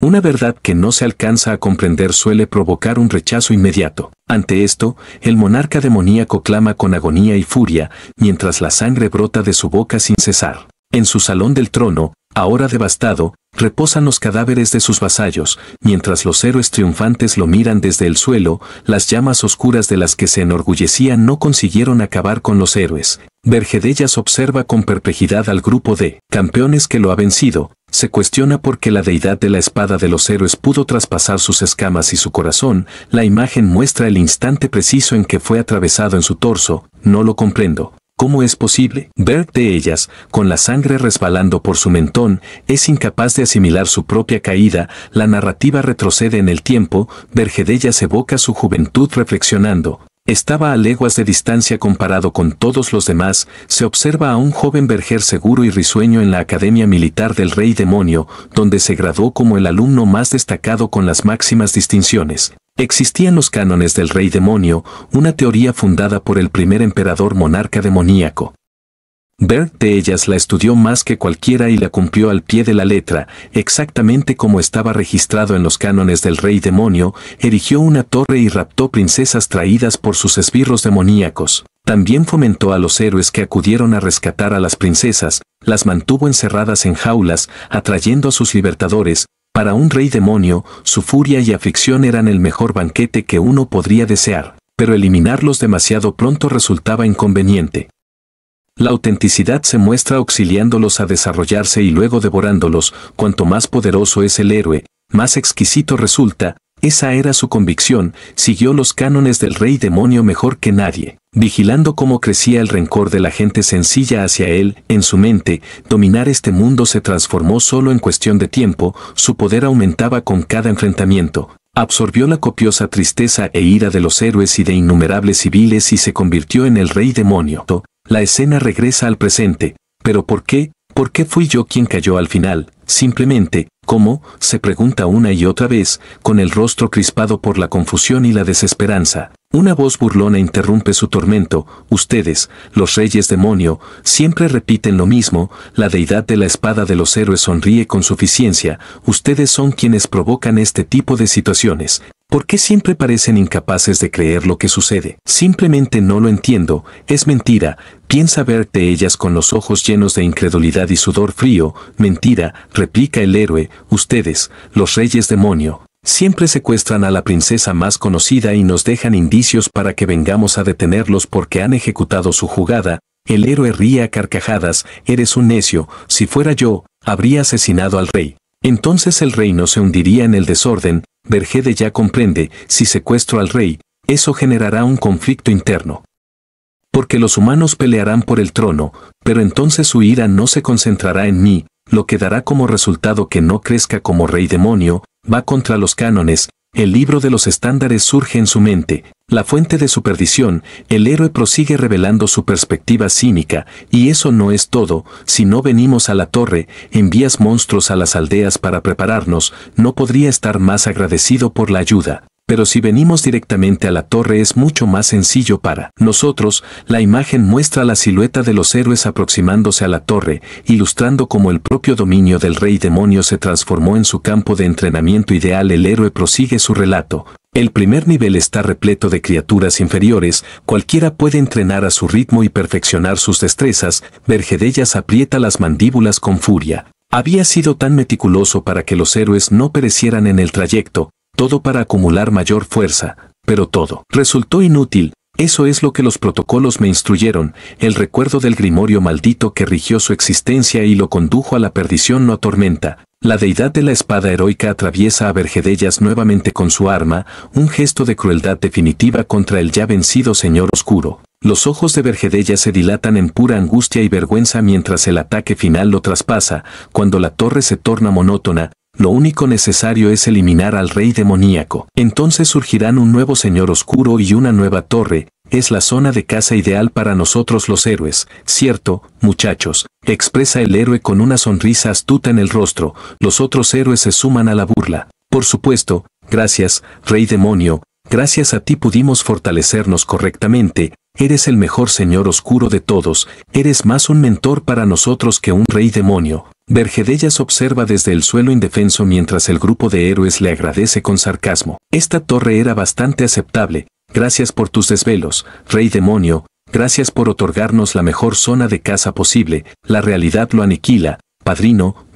Una verdad que no se alcanza a comprender suele provocar un rechazo inmediato. Ante esto, el monarca demoníaco clama con agonía y furia, mientras la sangre brota de su boca sin cesar. En su salón del trono, ahora devastado, reposan los cadáveres de sus vasallos, mientras los héroes triunfantes lo miran desde el suelo. Las llamas oscuras de las que se enorgullecían no consiguieron acabar con los héroes. Vergedellas observa con perplejidad al grupo de campeones que lo ha vencido. Se cuestiona por qué la deidad de la espada de los héroes pudo traspasar sus escamas y su corazón. La imagen muestra el instante preciso en que fue atravesado en su torso. No lo comprendo. ¿Cómo es posible? Bert de ellas, con la sangre resbalando por su mentón, es incapaz de asimilar su propia caída. La narrativa retrocede en el tiempo. Vergedellas evoca su juventud reflexionando. Estaba a leguas de distancia comparado con todos los demás. Se observa a un joven Verger seguro y risueño en la Academia Militar del Rey Demonio, donde se graduó como el alumno más destacado con las máximas distinciones. Existían los cánones del Rey Demonio, una teoría fundada por el primer emperador monarca demoníaco. Bert de ellas la estudió más que cualquiera y la cumplió al pie de la letra, exactamente como estaba registrado en los cánones del Rey Demonio. Erigió una torre y raptó princesas traídas por sus esbirros demoníacos. También fomentó a los héroes que acudieron a rescatar a las princesas, las mantuvo encerradas en jaulas, atrayendo a sus libertadores. Para un rey demonio, su furia y aflicción eran el mejor banquete que uno podría desear, pero eliminarlos demasiado pronto resultaba inconveniente. La autenticidad se muestra auxiliándolos a desarrollarse y luego devorándolos. Cuanto más poderoso es el héroe, más exquisito resulta. Esa era su convicción. Siguió los cánones del Rey Demonio mejor que nadie, vigilando cómo crecía el rencor de la gente sencilla hacia él. En su mente, dominar este mundo se transformó solo en cuestión de tiempo. Su poder aumentaba con cada enfrentamiento. Absorbió la copiosa tristeza e ira de los héroes y de innumerables civiles y se convirtió en el Rey Demonio. La escena regresa al presente. ¿Pero por qué? ¿Por qué fui yo quien cayó al final? Simplemente, ¿cómo? Se pregunta una y otra vez, con el rostro crispado por la confusión y la desesperanza. Una voz burlona interrumpe su tormento. Ustedes, los reyes demonio, siempre repiten lo mismo. La deidad de la espada de los héroes sonríe con suficiencia. Ustedes son quienes provocan este tipo de situaciones. ¿Por qué siempre parecen incapaces de creer lo que sucede? Simplemente no lo entiendo. Es mentira. Piensa Bert de ellas con los ojos llenos de incredulidad y sudor frío. Mentira, replica el héroe. Ustedes, los reyes demonio, siempre secuestran a la princesa más conocida y nos dejan indicios para que vengamos a detenerlos porque han ejecutado su jugada. El héroe ríe a carcajadas. Eres un necio. Si fuera yo, habría asesinado al rey. Entonces el reino se hundiría en el desorden. Vergede ya comprende, si secuestro al rey, eso generará un conflicto interno. Porque los humanos pelearán por el trono, pero entonces su ira no se concentrará en mí, lo que dará como resultado que no crezca como rey demonio. Va contra los cánones. El libro de los estándares surge en su mente, la fuente de su perdición. El héroe prosigue revelando su perspectiva cínica, y eso no es todo. Si no venimos a la torre, envías monstruos a las aldeas para prepararnos. No podría estar más agradecido por la ayuda. Pero si venimos directamente a la torre es mucho más sencillo para nosotros. La imagen muestra la silueta de los héroes aproximándose a la torre, ilustrando cómo el propio dominio del rey demonio se transformó en su campo de entrenamiento ideal. El héroe prosigue su relato. El primer nivel está repleto de criaturas inferiores. Cualquiera puede entrenar a su ritmo y perfeccionar sus destrezas. Vergedellas aprieta las mandíbulas con furia. Había sido tan meticuloso para que los héroes no perecieran en el trayecto. Todo para acumular mayor fuerza, pero todo resultó inútil. Eso es lo que los protocolos me instruyeron. El recuerdo del grimorio maldito que rigió su existencia y lo condujo a la perdición lo atormenta. La deidad de la espada heroica atraviesa a Vergedellas nuevamente con su arma, un gesto de crueldad definitiva contra el ya vencido señor oscuro. Los ojos de Vergedellas se dilatan en pura angustia y vergüenza mientras el ataque final lo traspasa. Cuando la torre se torna monótona, lo único necesario es eliminar al rey demoníaco. Entonces surgirán un nuevo señor oscuro y una nueva torre. Es la zona de caza ideal para nosotros los héroes. Cierto, muchachos, expresa el héroe con una sonrisa astuta en el rostro. Los otros héroes se suman a la burla. Por supuesto, gracias, rey demonio. Gracias a ti pudimos fortalecernos correctamente. Eres el mejor señor oscuro de todos. Eres más un mentor para nosotros que un rey demonio. Vergedellas observa desde el suelo indefenso mientras el grupo de héroes le agradece con sarcasmo. Esta torre era bastante aceptable. Gracias por tus desvelos, Rey Demonio. Gracias por otorgarnos la mejor zona de caza posible. La realidad lo aniquila. Padrino,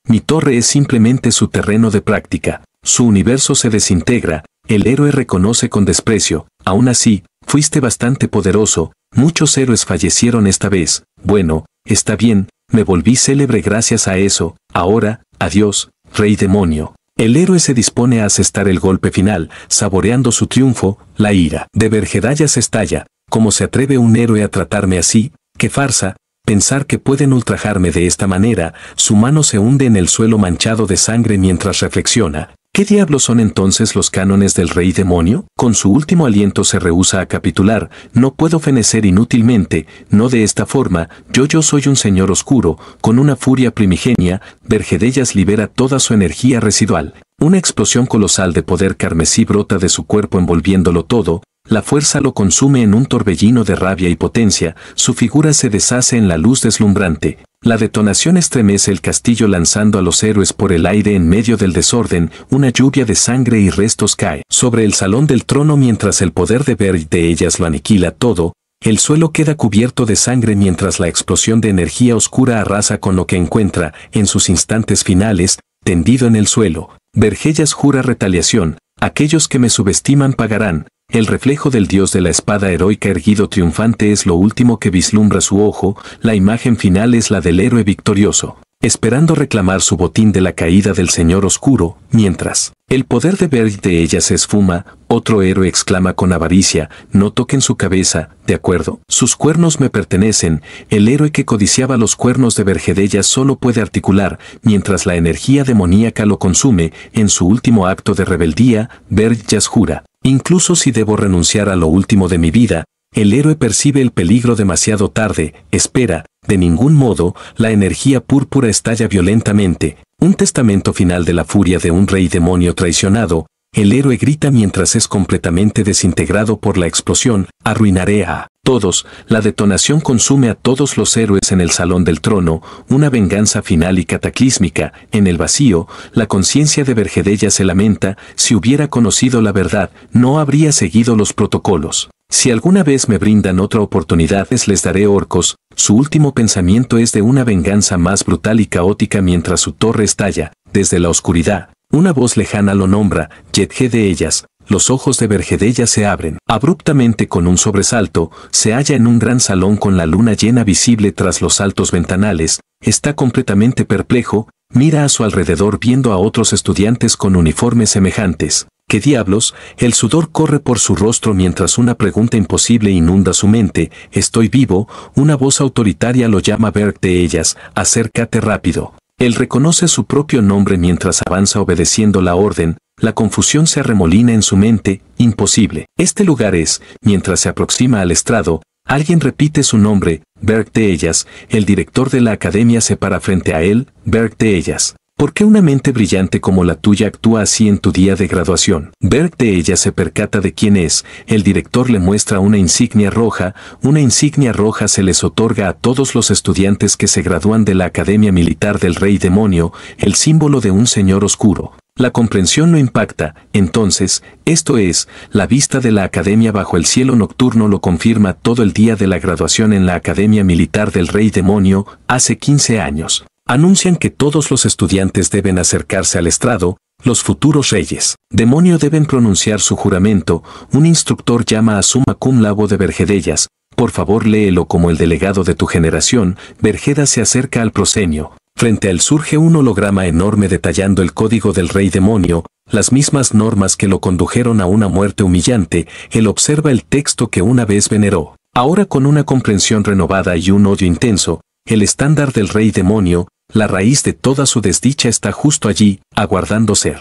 mi torre es simplemente su terreno de práctica. Su universo se desintegra. El héroe reconoce con desprecio. Aún así, fuiste bastante poderoso. Muchos héroes fallecieron esta vez. Bueno, está bien. Me volví célebre gracias a eso. Ahora, adiós, Rey Demonio. El héroe se dispone a asestar el golpe final, saboreando su triunfo. La ira de Vergedallas estalla. ¿Cómo se atreve un héroe a tratarme así? ¡Qué farsa! Pensar que pueden ultrajarme de esta manera. Su mano se hunde en el suelo manchado de sangre mientras reflexiona. ¿Qué diablos son entonces los cánones del Rey Demonio? Con su último aliento se rehúsa a capitular. No puedo fenecer inútilmente, no de esta forma. Yo soy un señor oscuro, con una furia primigenia. Vergedellas libera toda su energía residual. Una explosión colosal de poder carmesí brota de su cuerpo envolviéndolo todo. La fuerza lo consume en un torbellino de rabia y potencia. Su figura se deshace en la luz deslumbrante. La detonación estremece el castillo lanzando a los héroes por el aire en medio del desorden. Una lluvia de sangre y restos cae sobre el salón del trono mientras el poder de Vergedellas lo aniquila todo. El suelo queda cubierto de sangre mientras la explosión de energía oscura arrasa con lo que encuentra. En sus instantes finales, tendido en el suelo, Vergedellas jura retaliación. Aquellos que me subestiman pagarán. El reflejo del dios de la espada heroica erguido triunfante es lo último que vislumbra su ojo. La imagen final es la del héroe victorioso, esperando reclamar su botín de la caída del señor oscuro, mientras el poder de Vergedellas se esfuma. Otro héroe exclama con avaricia: no toquen su cabeza, ¿de acuerdo? Sus cuernos me pertenecen. El héroe que codiciaba los cuernos de Vergedellas solo puede articular, mientras la energía demoníaca lo consume. En su último acto de rebeldía, Vergedellas jura: incluso si debo renunciar a lo último de mi vida. El héroe percibe el peligro demasiado tarde. Espera, de ningún modo. La energía púrpura estalla violentamente. Un testamento final de la furia de un rey demonio traicionado. El héroe grita mientras es completamente desintegrado por la explosión. Arruinaré a todos. La detonación consume a todos los héroes en el salón del trono. Una venganza final y cataclísmica. En el vacío, la conciencia de Vergedellas se lamenta. Si hubiera conocido la verdad, no habría seguido los protocolos. Si alguna vez me brindan otra oportunidad, les daré orcos. Su último pensamiento es de una venganza más brutal y caótica mientras su torre estalla. Desde la oscuridad, una voz lejana lo nombra: Vergedellas. Los ojos de Vergedellas se abren abruptamente con un sobresalto. Se halla en un gran salón con la luna llena visible tras los altos ventanales. Está completamente perplejo. Mira a su alrededor viendo a otros estudiantes con uniformes semejantes. ¿Qué diablos? El sudor corre por su rostro mientras una pregunta imposible inunda su mente. ¿Estoy vivo? Una voz autoritaria lo llama Vergedellas. Acércate rápido. Él reconoce su propio nombre mientras avanza obedeciendo la orden. La confusión se arremolina en su mente. Imposible. Este lugar es. Mientras se aproxima al estrado, alguien repite su nombre: Vergedellas. El director de la academia se para frente a él. Vergedellas. ¿Por qué una mente brillante como la tuya actúa así en tu día de graduación? Vergedellas se percata de quién es. El director le muestra una insignia roja. Una insignia roja se les otorga a todos los estudiantes que se gradúan de la Academia Militar del Rey Demonio, el símbolo de un señor oscuro. La comprensión lo impacta. Entonces, esto es, la vista de la academia bajo el cielo nocturno lo confirma. Todo el día de la graduación en la Academia Militar del Rey Demonio, hace 15 años. Anuncian que todos los estudiantes deben acercarse al estrado. Los futuros reyes demonio deben pronunciar su juramento. Un instructor llama a summa cum laude de Vergedellas. Por favor, léelo como el delegado de tu generación. Vergedellas se acerca al proscenio. Frente a él surge un holograma enorme detallando el código del rey demonio, las mismas normas que lo condujeron a una muerte humillante. Él observa el texto que una vez veneró. Ahora con una comprensión renovada y un odio intenso, el estándar del rey demonio, la raíz de toda su desdicha, está justo allí, aguardando ser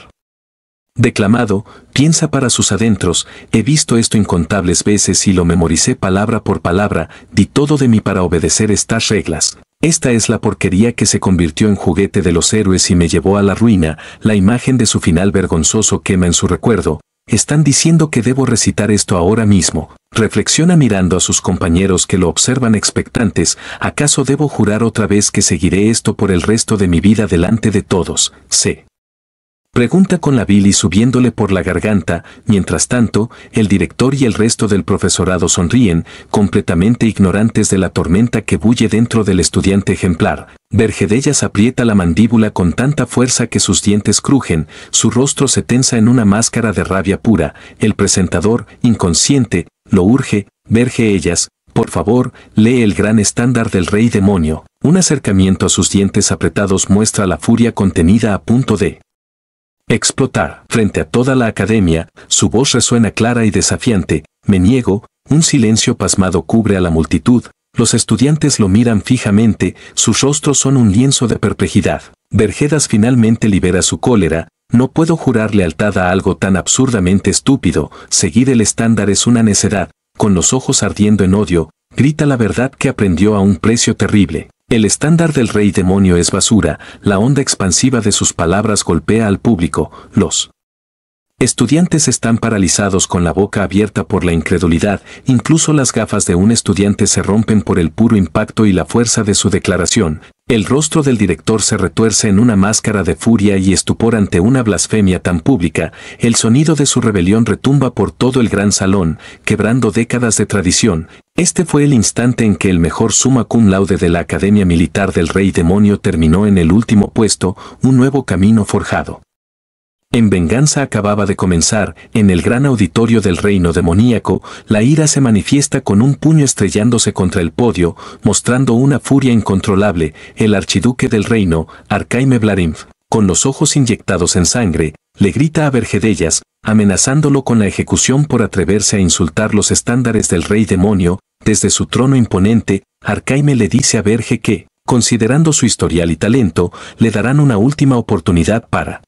declamado. Piensa para sus adentros: he visto esto incontables veces y lo memoricé palabra por palabra. Di todo de mí para obedecer estas reglas. Esta es la porquería que se convirtió en juguete de los héroes y me llevó a la ruina. La imagen de su final vergonzoso quema en su recuerdo. están diciendo que debo recitar esto ahora mismo. Reflexiona mirando a sus compañeros que lo observan expectantes. ¿Acaso debo jurar otra vez que seguiré esto por el resto de mi vida delante de todos? C. Pregunta con la bilis subiéndole por la garganta. Mientras tanto, el director y el resto del profesorado sonríen, completamente ignorantes de la tormenta que bulle dentro del estudiante ejemplar. Vergedellas aprieta la mandíbula con tanta fuerza que sus dientes crujen, su rostro se tensa en una máscara de rabia pura. El presentador, inconsciente, lo urge. Vergellas, por favor, lee el gran estándar del rey demonio. Un acercamiento a sus dientes apretados muestra la furia contenida a punto de explotar. Frente a toda la academia, su voz resuena clara y desafiante. Me niego. Un silencio pasmado cubre a la multitud. Los estudiantes lo miran fijamente, sus rostros son un lienzo de perplejidad. Vergedas finalmente libera su cólera. No puedo jurar lealtad a algo tan absurdamente estúpido. Seguir el estándar es una necedad. Con los ojos ardiendo en odio, grita la verdad que aprendió a un precio terrible. El estándar del rey demonio es basura. La onda expansiva de sus palabras golpea al público. Los estudiantes están paralizados con la boca abierta por la incredulidad. Incluso las gafas de un estudiante se rompen por el puro impacto y la fuerza de su declaración. El rostro del director se retuerce en una máscara de furia y estupor ante una blasfemia tan pública. El sonido de su rebelión retumba por todo el gran salón, quebrando décadas de tradición. Este fue el instante en que el mejor summa cum laude de la Academia Militar del Rey Demonio terminó en el último puesto, un nuevo camino forjado. En venganza acababa de comenzar. En el gran auditorio del reino demoníaco, la ira se manifiesta con un puño estrellándose contra el podio, mostrando una furia incontrolable. El archiduque del reino, Arcaime Blarimf, con los ojos inyectados en sangre, le grita a Vergedellas, amenazándolo con la ejecución por atreverse a insultar los estándares del rey demonio. Desde su trono imponente, Arcaime le dice a Verge que, considerando su historial y talento, le darán una última oportunidad para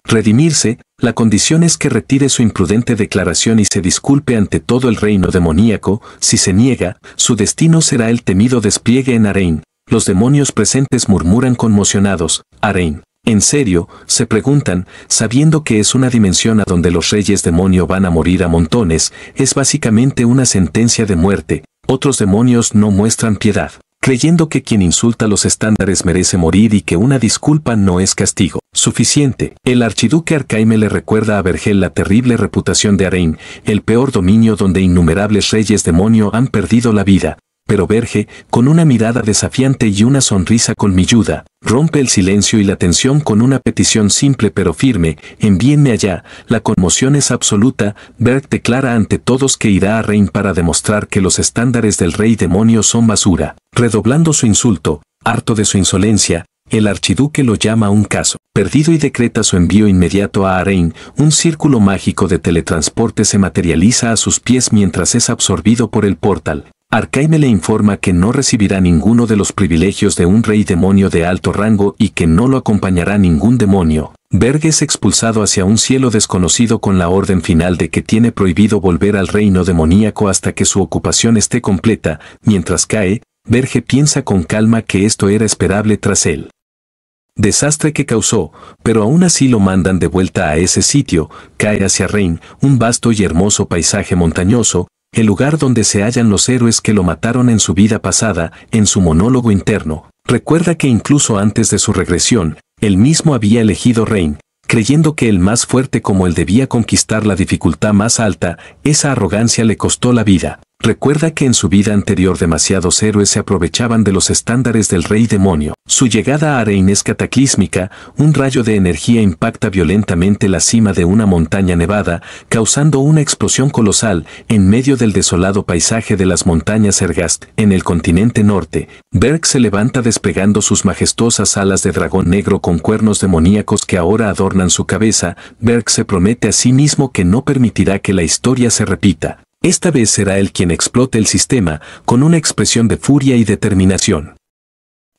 redimirse. La condición es que retire su imprudente declaración y se disculpe ante todo el reino demoníaco. Si se niega, su destino será el temido despliegue en Arein. Los demonios presentes murmuran conmocionados. Arein, ¿en serio?, se preguntan, sabiendo que es una dimensión a donde los reyes demonio van a morir a montones. Es básicamente una sentencia de muerte. Otros demonios no muestran piedad, creyendo que quien insulta los estándares merece morir y que una disculpa no es castigo suficiente. El archiduque Arcaime le recuerda a Vergel la terrible reputación de Arein, el peor dominio donde innumerables reyes demonio han perdido la vida. Pero Verge, con una mirada desafiante y una sonrisa colmilluda, rompe el silencio y la tensión con una petición simple pero firme: envíenme allá. La conmoción es absoluta. Berg declara ante todos que irá a Rein para demostrar que los estándares del rey demonio son basura. Redoblando su insulto, harto de su insolencia, el archiduque lo llama a un caso perdido y decreta su envío inmediato a Arein. Un círculo mágico de teletransporte se materializa a sus pies mientras es absorbido por el portal. Arcaime le informa que no recibirá ninguno de los privilegios de un rey demonio de alto rango y que no lo acompañará ningún demonio. Berg es expulsado hacia un cielo desconocido con la orden final de que tiene prohibido volver al reino demoníaco hasta que su ocupación esté completa. Mientras cae, Verge piensa con calma que esto era esperable tras él desastre que causó, pero aún así lo mandan de vuelta a ese sitio. Cae hacia Rein, un vasto y hermoso paisaje montañoso, el lugar donde se hallan los héroes que lo mataron en su vida pasada. En su monólogo interno, recuerda que incluso antes de su regresión, él mismo había elegido Rein, creyendo que el más fuerte como él debía conquistar la dificultad más alta. Esa arrogancia le costó la vida. Recuerda que en su vida anterior demasiados héroes se aprovechaban de los estándares del rey demonio. Su llegada a Arein es cataclísmica. Un rayo de energía impacta violentamente la cima de una montaña nevada, causando una explosión colosal en medio del desolado paisaje de las montañas Ergast. En el continente norte, Berg se levanta desplegando sus majestuosas alas de dragón negro con cuernos demoníacos que ahora adornan su cabeza. Berg se promete a sí mismo que no permitirá que la historia se repita. Esta vez será él quien explote el sistema, con una expresión de furia y determinación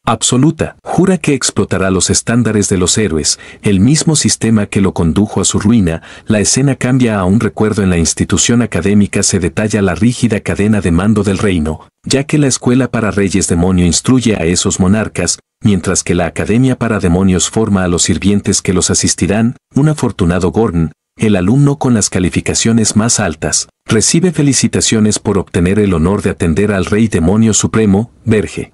absoluta. Jura que explotará los estándares de los héroes, el mismo sistema que lo condujo a su ruina. La escena cambia a un recuerdo. En la institución académica se detalla la rígida cadena de mando del reino, ya que la escuela para reyes demonio instruye a esos monarcas, mientras que la academia para demonios forma a los sirvientes que los asistirán. Un afortunado Gordon, el alumno con las calificaciones más altas, recibe felicitaciones por obtener el honor de atender al rey demonio supremo, Verge.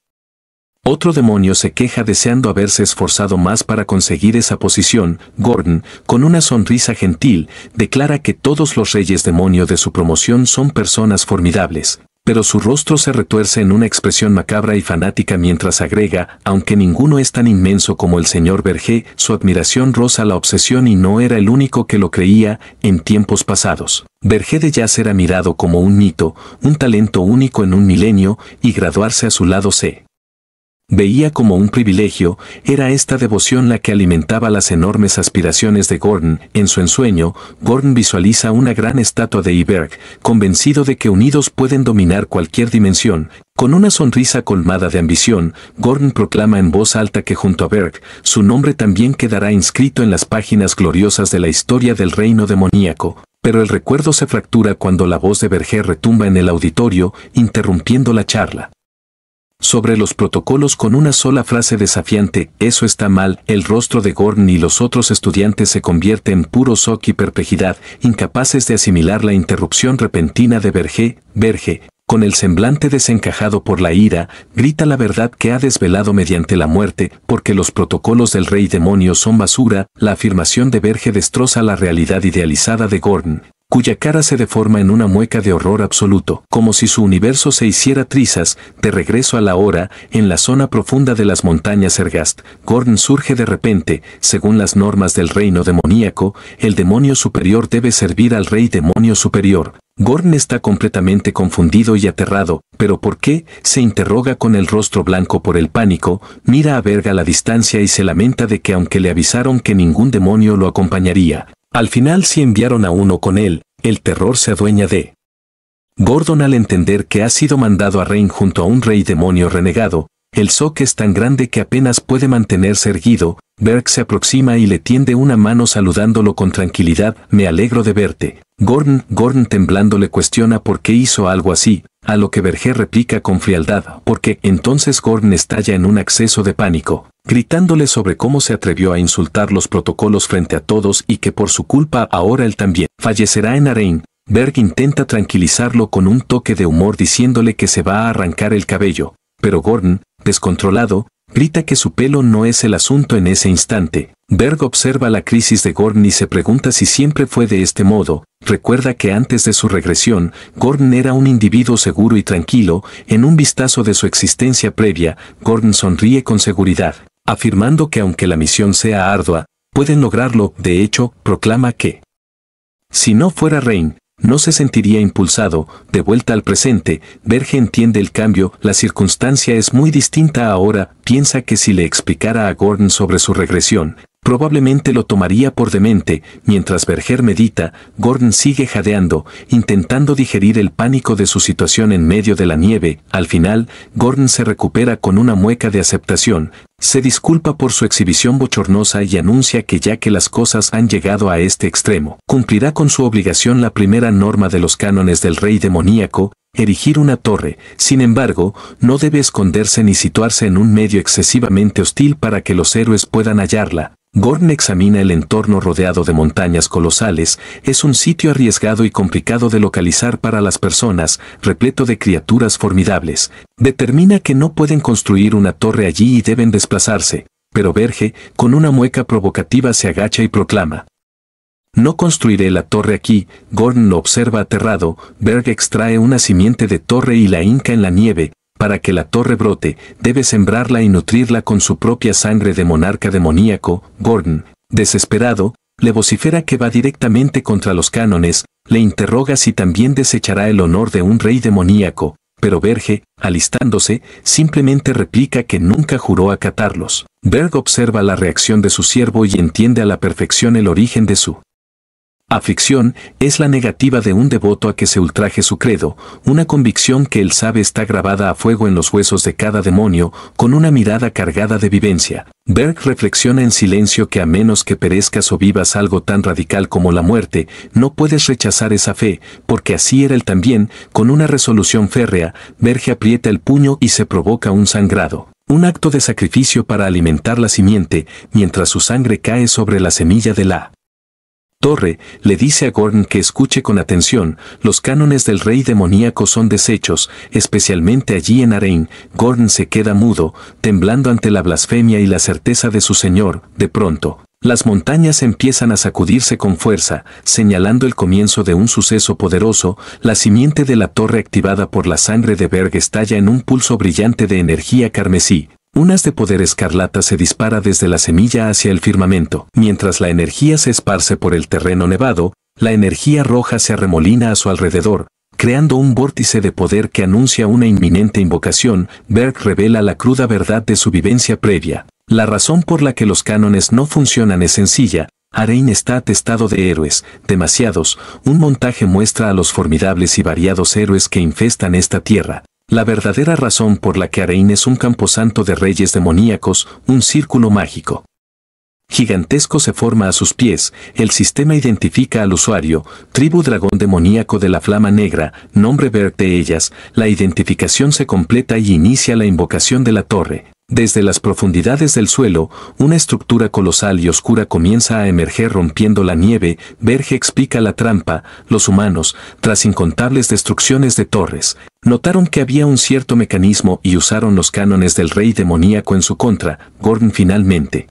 Otro demonio se queja deseando haberse esforzado más para conseguir esa posición. Gordon, con una sonrisa gentil, declara que todos los reyes demonio de su promoción son personas formidables, pero su rostro se retuerce en una expresión macabra y fanática mientras agrega, aunque ninguno es tan inmenso como el señor Verge, su admiración roza la obsesión y no era el único que lo creía en tiempos pasados. Verge de Jazz era mirado como un mito, un talento único en un milenio, y graduarse a su lado se veía como un privilegio. Era esta devoción la que alimentaba las enormes aspiraciones de Gordon. En su ensueño, Gordon visualiza una gran estatua de Iberg, convencido de que unidos pueden dominar cualquier dimensión. Con una sonrisa colmada de ambición, Gordon proclama en voz alta que junto a Berg, su nombre también quedará inscrito en las páginas gloriosas de la historia del reino demoníaco. Pero el recuerdo se fractura cuando la voz de Verge retumba en el auditorio, interrumpiendo la charla sobre los protocolos con una sola frase desafiante: eso está mal. El rostro de Gordon y los otros estudiantes se convierte en puro shock y perplejidad, incapaces de asimilar la interrupción repentina de Verge. Verge, con el semblante desencajado por la ira, grita la verdad que ha desvelado mediante la muerte, porque los protocolos del rey demonio son basura. La afirmación de Verge destroza la realidad idealizada de Gordon, cuya cara se deforma en una mueca de horror absoluto, como si su universo se hiciera trizas. De regreso a la hora, en la zona profunda de las montañas Ergast, Gordon surge de repente. Según las normas del reino demoníaco, el demonio superior debe servir al rey demonio superior. Gordon está completamente confundido y aterrado. ¿Pero por qué?, se interroga con el rostro blanco por el pánico. Mira a Berg a la distancia y se lamenta de que aunque le avisaron que ningún demonio lo acompañaría, al final sí enviaron a uno con él. El terror se adueña de Gordon al entender que ha sido mandado a Reign junto a un rey demonio renegado. El shock es tan grande que apenas puede mantenerse erguido. Berg se aproxima y le tiende una mano saludándolo con tranquilidad. Me alegro de verte. Gordon temblando le cuestiona por qué hizo algo así, a lo que Verge replica con frialdad, porque entonces Gordon estalla en un acceso de pánico, gritándole sobre cómo se atrevió a insultar los protocolos frente a todos y que por su culpa ahora él también fallecerá en Arryn. Berg intenta tranquilizarlo con un toque de humor diciéndole que se va a arrancar el cabello, pero Gordon, descontrolado, grita que su pelo no es el asunto en ese instante. Berg observa la crisis de Gordon y se pregunta si siempre fue de este modo. Recuerda que antes de su regresión, Gordon era un individuo seguro y tranquilo. En un vistazo de su existencia previa, Gordon sonríe con seguridad, afirmando que aunque la misión sea ardua, pueden lograrlo. De hecho, proclama que si no fuera Reign, no se sentiría impulsado. De vuelta al presente, Verge entiende el cambio. La circunstancia es muy distinta ahora. Piensa que si le explicara a Gordon sobre su regresión, probablemente lo tomaría por demente. Mientras Verge medita, Gordon sigue jadeando, intentando digerir el pánico de su situación en medio de la nieve. Al final, Gordon se recupera con una mueca de aceptación. Se disculpa por su exhibición bochornosa y anuncia que ya que las cosas han llegado a este extremo, cumplirá con su obligación, la primera norma de los cánones del rey demoníaco: erigir una torre. Sin embargo, no debe esconderse ni situarse en un medio excesivamente hostil para que los héroes puedan hallarla. Gordon examina el entorno rodeado de montañas colosales. Es un sitio arriesgado y complicado de localizar para las personas, repleto de criaturas formidables. Determina que no pueden construir una torre allí y deben desplazarse. Pero Verge, con una mueca provocativa, se agacha y proclama: no construiré la torre aquí. Gordon lo observa aterrado. Berg extrae una simiente de torre y la hinca en la nieve. Para que la torre brote, debe sembrarla y nutrirla con su propia sangre de monarca demoníaco. Gordon, desesperado, le vocifera que va directamente contra los cánones. Le interroga si también desechará el honor de un rey demoníaco, pero Verge, alistándose, simplemente replica que nunca juró acatarlos. Berg observa la reacción de su siervo y entiende a la perfección el origen de su aflicción. Es la negativa de un devoto a que se ultraje su credo, una convicción que él sabe está grabada a fuego en los huesos de cada demonio. Con una mirada cargada de vivencia, Berg reflexiona en silencio que a menos que perezcas o vivas algo tan radical como la muerte, no puedes rechazar esa fe, porque así era él también. Con una resolución férrea, Berg aprieta el puño y se provoca un sangrado, un acto de sacrificio para alimentar la simiente, mientras su sangre cae sobre la semilla de la Torre, le dice a Gordon que escuche con atención, los cánones del rey demoníaco son deshechos, especialmente allí en Arryn. Gordon se queda mudo, temblando ante la blasfemia y la certeza de su señor. De pronto, las montañas empiezan a sacudirse con fuerza, señalando el comienzo de un suceso poderoso. La simiente de la torre activada por la sangre de Beric estalla en un pulso brillante de energía carmesí. Un haz de poder escarlata se dispara desde la semilla hacia el firmamento. Mientras la energía se esparce por el terreno nevado, la energía roja se arremolina a su alrededor, creando un vórtice de poder que anuncia una inminente invocación. Beric revela la cruda verdad de su vivencia previa. La razón por la que los cánones no funcionan es sencilla. Arryn está atestado de héroes, demasiados. Un montaje muestra a los formidables y variados héroes que infestan esta tierra. La verdadera razón por la que Arryn es un camposanto de reyes demoníacos, un círculo mágico gigantesco se forma a sus pies. El sistema identifica al usuario, tribu dragón demoníaco de la flama negra, nombre Beric de ellas. La identificación se completa y inicia la invocación de la torre. Desde las profundidades del suelo, una estructura colosal y oscura comienza a emerger rompiendo la nieve. Beric explica la trampa. Los humanos, tras incontables destrucciones de torres, notaron que había un cierto mecanismo y usaron los cánones del rey demoníaco en su contra. Gordon finalmente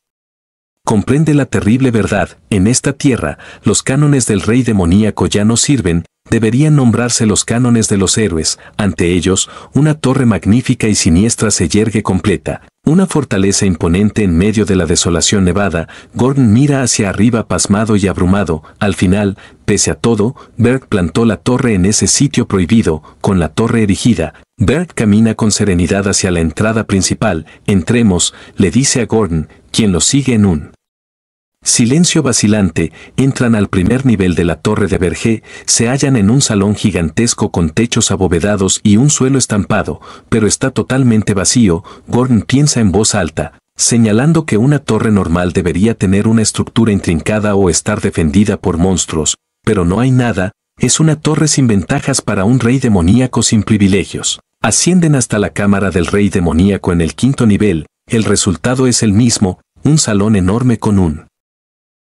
comprende la terrible verdad. En esta tierra, los cánones del rey demoníaco ya no sirven. Deberían nombrarse los cánones de los héroes. Ante ellos, una torre magnífica y siniestra se yergue completa. Una fortaleza imponente en medio de la desolación nevada. Gordon mira hacia arriba pasmado y abrumado. Al final, pese a todo, Beric plantó la torre en ese sitio prohibido. Con la torre erigida, Beric camina con serenidad hacia la entrada principal. Entremos, le dice a Gordon, quien lo sigue en un silencio vacilante. Entran al primer nivel de la torre de Beric. Se hallan en un salón gigantesco con techos abovedados y un suelo estampado, pero está totalmente vacío. Gordon piensa en voz alta, señalando que una torre normal debería tener una estructura intrincada o estar defendida por monstruos, pero no hay nada. Es una torre sin ventajas para un rey demoníaco sin privilegios. Ascienden hasta la cámara del rey demoníaco en el 5º nivel. El resultado es el mismo, un salón enorme con un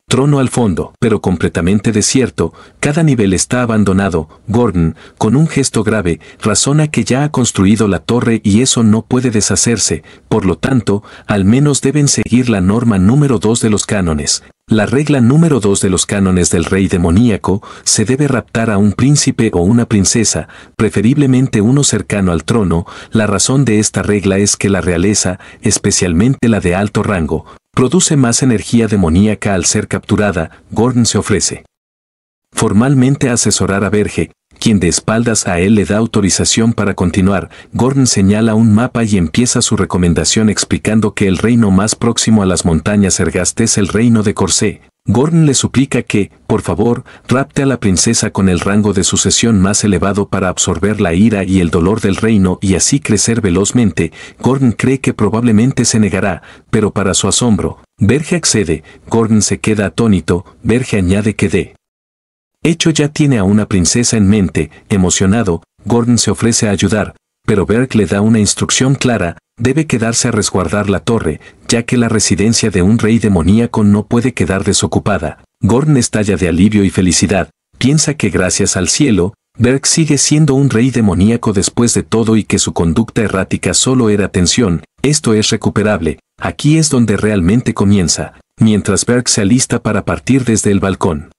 trono al fondo, pero completamente desierto. Cada nivel está abandonado. Gordon, con un gesto grave, razona que ya ha construido la torre y eso no puede deshacerse. Por lo tanto, al menos deben seguir la norma número 2 de los cánones. La regla número 2 de los cánones del rey demoníaco: se debe raptar a un príncipe o una princesa, preferiblemente uno cercano al trono. La razón de esta regla es que la realeza, especialmente la de alto rango, produce más energía demoníaca al ser capturada. Gordon se ofrece formalmente a asesorar a Beric, quien de espaldas a él le da autorización para continuar. Gordon señala un mapa y empieza su recomendación explicando que el reino más próximo a las montañas Ergast es el reino de Corsé. Gordon le suplica que, por favor, rapte a la princesa con el rango de sucesión más elevado para absorber la ira y el dolor del reino y así crecer velozmente. Gordon cree que probablemente se negará, pero para su asombro, Beric accede. Gordon se queda atónito. Beric añade que de hecho ya tiene a una princesa en mente. Emocionado, Gordon se ofrece a ayudar, pero Beric le da una instrucción clara: debe quedarse a resguardar la torre, ya que la residencia de un rey demoníaco no puede quedar desocupada. Gordon estalla de alivio y felicidad. Piensa que gracias al cielo, Beric sigue siendo un rey demoníaco después de todo y que su conducta errática solo era tensión. Esto es recuperable. Aquí es donde realmente comienza. Mientras Beric se alista para partir desde el balcón,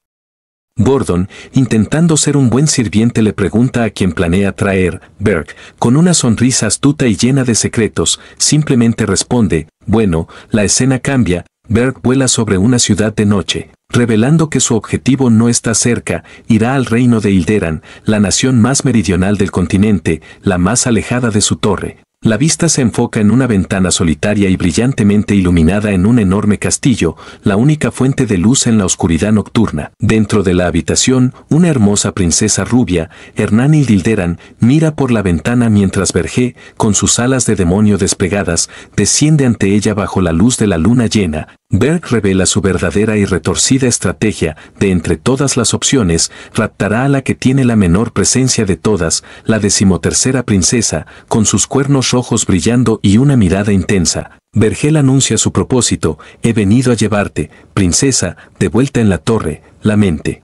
Gordon, intentando ser un buen sirviente, le pregunta a quién planea traer. Beric, con una sonrisa astuta y llena de secretos, simplemente responde: bueno. La escena cambia. Beric vuela sobre una ciudad de noche, revelando que su objetivo no está cerca. Irá al reino de Ilderan, la nación más meridional del continente, la más alejada de su torre. La vista se enfoca en una ventana solitaria y brillantemente iluminada en un enorme castillo, la única fuente de luz en la oscuridad nocturna. Dentro de la habitación, una hermosa princesa rubia, Hernani Dilderan, mira por la ventana mientras Beric, con sus alas de demonio desplegadas, desciende ante ella bajo la luz de la luna llena. Beric revela su verdadera y retorcida estrategia. De entre todas las opciones, raptará a la que tiene la menor presencia de todas, la 13ª princesa, con sus cuernos rojos brillando y una mirada intensa. Beric anuncia su propósito: he venido a llevarte, princesa, de vuelta en la torre. la mente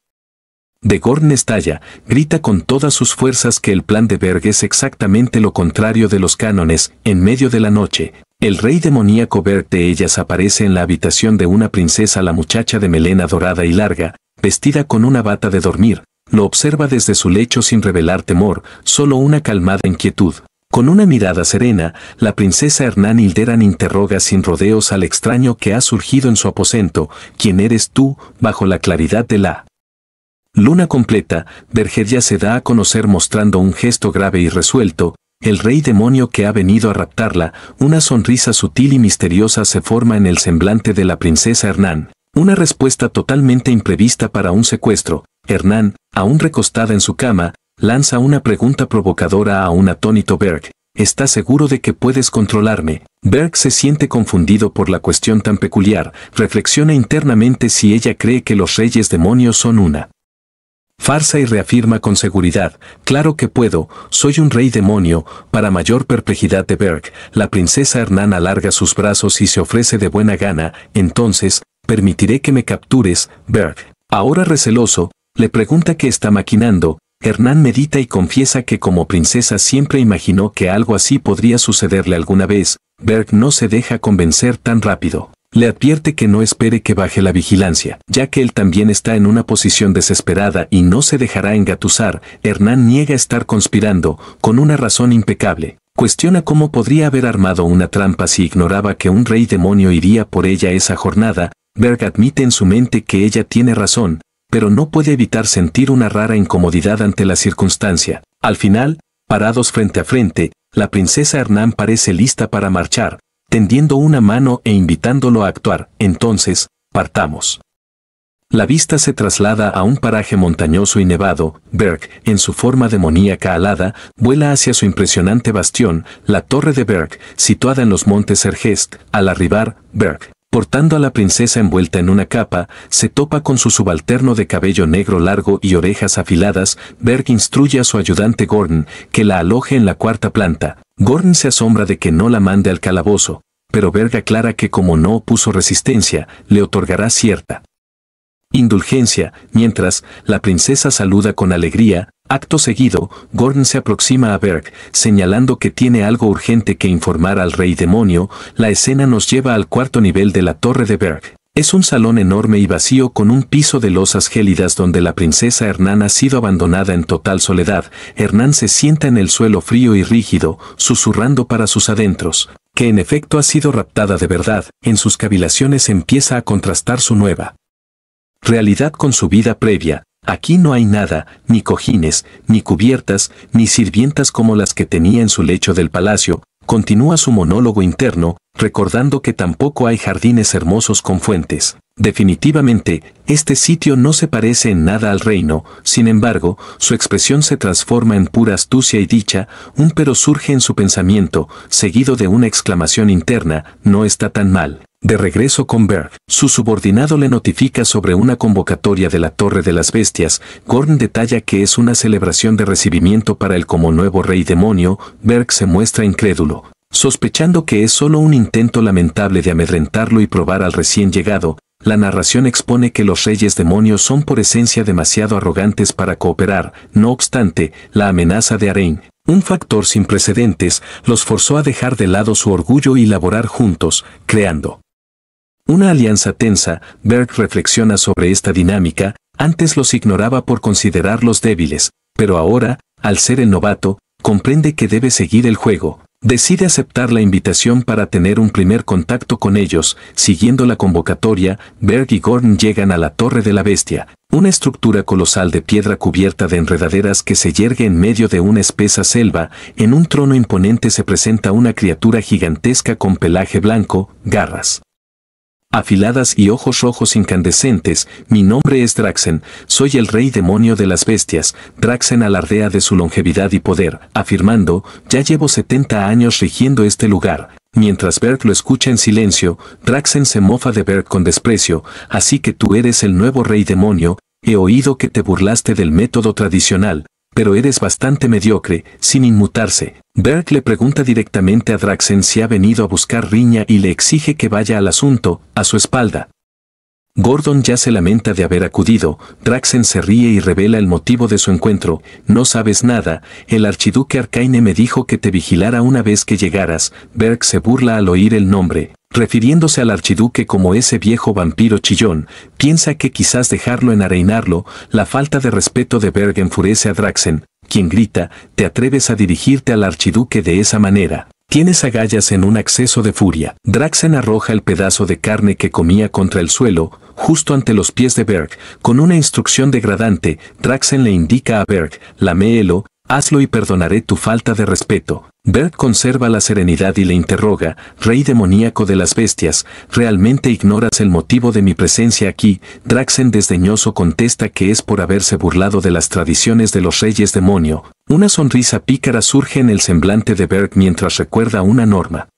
de Gorn estalla, grita con todas sus fuerzas que el plan de Berg es exactamente lo contrario de los cánones. En medio de la noche, el rey demoníaco Berg de ellas aparece en la habitación de una princesa. La muchacha de melena dorada y larga, vestida con una bata de dormir, lo observa desde su lecho sin revelar temor, solo una calmada inquietud. Con una mirada serena, la princesa Hernán Hilderan interroga sin rodeos al extraño que ha surgido en su aposento. ¿Quién eres tú? Bajo la claridad de la luna completa, Bergeria se da a conocer mostrando un gesto grave y resuelto. El rey demonio que ha venido a raptarla. Una sonrisa sutil y misteriosa se forma en el semblante de la princesa Hernán. Una respuesta totalmente imprevista para un secuestro. Hernán, aún recostada en su cama, lanza una pregunta provocadora a un atónito Berg. ¿Estás seguro de que puedes controlarme? Berg se siente confundido por la cuestión tan peculiar. Reflexiona internamente si ella cree que los reyes demonios son una farsa y reafirma con seguridad: claro que puedo, soy un rey demonio. Para mayor perplejidad de Berg, la princesa Hernán alarga sus brazos y se ofrece de buena gana. Entonces, permitiré que me captures. Berg, ahora receloso, le pregunta qué está maquinando. Hernán medita y confiesa que como princesa siempre imaginó que algo así podría sucederle alguna vez. Berg no se deja convencer tan rápido. Le advierte que no espere que baje la vigilancia, ya que él también está en una posición desesperada y no se dejará engatusar. Hernán niega estar conspirando, con una razón impecable. Cuestiona cómo podría haber armado una trampa si ignoraba que un rey demonio iría por ella esa jornada. Berg admite en su mente que ella tiene razón, pero no puede evitar sentir una rara incomodidad ante la circunstancia. Al final, parados frente a frente, la princesa Hernán parece lista para marchar, tendiendo una mano e invitándolo a actuar. Entonces, partamos. La vista se traslada a un paraje montañoso y nevado. Berg, en su forma demoníaca alada, vuela hacia su impresionante bastión, la Torre de Berg, situada en los montes Sergest. Al arribar, Berg, portando a la princesa envuelta en una capa, se topa con su subalterno de cabello negro largo y orejas afiladas. Berg instruye a su ayudante Gorn que la aloje en la cuarta planta. Gorn se asombra de que no la mande al calabozo, pero Berg aclara que como no opuso resistencia, le otorgará cierta indulgencia. Mientras, la princesa saluda con alegría. Acto seguido, Gorn se aproxima a Berg, señalando que tiene algo urgente que informar al rey demonio. La escena nos lleva al cuarto nivel de la Torre de Berg. Es un salón enorme y vacío con un piso de losas gélidas donde la princesa Hernán ha sido abandonada en total soledad. Hernán se sienta en el suelo frío y rígido, susurrando para sus adentros, que en efecto ha sido raptada de verdad. En sus cavilaciones empieza a contrastar su nueva realidad con su vida previa. Aquí no hay nada, ni cojines, ni cubiertas, ni sirvientas como las que tenía en su lecho del palacio. Continúa su monólogo interno, recordando que tampoco hay jardines hermosos con fuentes. Definitivamente, este sitio no se parece en nada al reino. Sin embargo, su expresión se transforma en pura astucia y dicha. Un pero surge en su pensamiento, seguido de una exclamación interna: no está tan mal. De regreso con Berg, su subordinado le notifica sobre una convocatoria de la Torre de las Bestias. Gorn detalla que es una celebración de recibimiento para él como nuevo rey demonio. Berg se muestra incrédulo, sospechando que es solo un intento lamentable de amedrentarlo y probar al recién llegado. La narración expone que los reyes demonios son por esencia demasiado arrogantes para cooperar. No obstante, la amenaza de Arain, un factor sin precedentes, los forzó a dejar de lado su orgullo y laborar juntos, creando una alianza tensa. Berg reflexiona sobre esta dinámica. Antes los ignoraba por considerarlos débiles, pero ahora, al ser el novato, comprende que debe seguir el juego. Decide aceptar la invitación para tener un primer contacto con ellos. Siguiendo la convocatoria, Berg y Gorn llegan a la Torre de la Bestia, una estructura colosal de piedra cubierta de enredaderas que se yergue en medio de una espesa selva. En un trono imponente se presenta una criatura gigantesca con pelaje blanco, garras afiladas y ojos rojos incandescentes. Mi nombre es Draxen, soy el rey demonio de las bestias. Draxen alardea de su longevidad y poder, afirmando: ya llevo 70 años rigiendo este lugar. Mientras Berg lo escucha en silencio, Draxen se mofa de Berg con desprecio. Así que tú eres el nuevo rey demonio. He oído que te burlaste del método tradicional, pero eres bastante mediocre, sin inmutarse. Berg le pregunta directamente a Draxen si ha venido a buscar riña y le exige que vaya al asunto. A su espalda, Gordon ya se lamenta de haber acudido. Draxen se ríe y revela el motivo de su encuentro. No sabes nada, el archiduque Arcaine me dijo que te vigilara una vez que llegaras. Berg se burla al oír el nombre, refiriéndose al archiduque como ese viejo vampiro chillón. Piensa que quizás dejarlo enareinarlo. La falta de respeto de Berg enfurece a Draxen, quien grita, ¿te atreves a dirigirte al archiduque de esa manera? Tienes agallas en un acceso de furia. Draxen arroja el pedazo de carne que comía contra el suelo, justo ante los pies de Berg. Con una instrucción degradante, Draxen le indica a Berg, laméelo, hazlo y perdonaré tu falta de respeto. Berg conserva la serenidad y le interroga, rey demoníaco de las bestias, ¿realmente ignoras el motivo de mi presencia aquí? Draxen desdeñoso contesta que es por haberse burlado de las tradiciones de los reyes demonio. Una sonrisa pícara surge en el semblante de Berg mientras recuerda una norma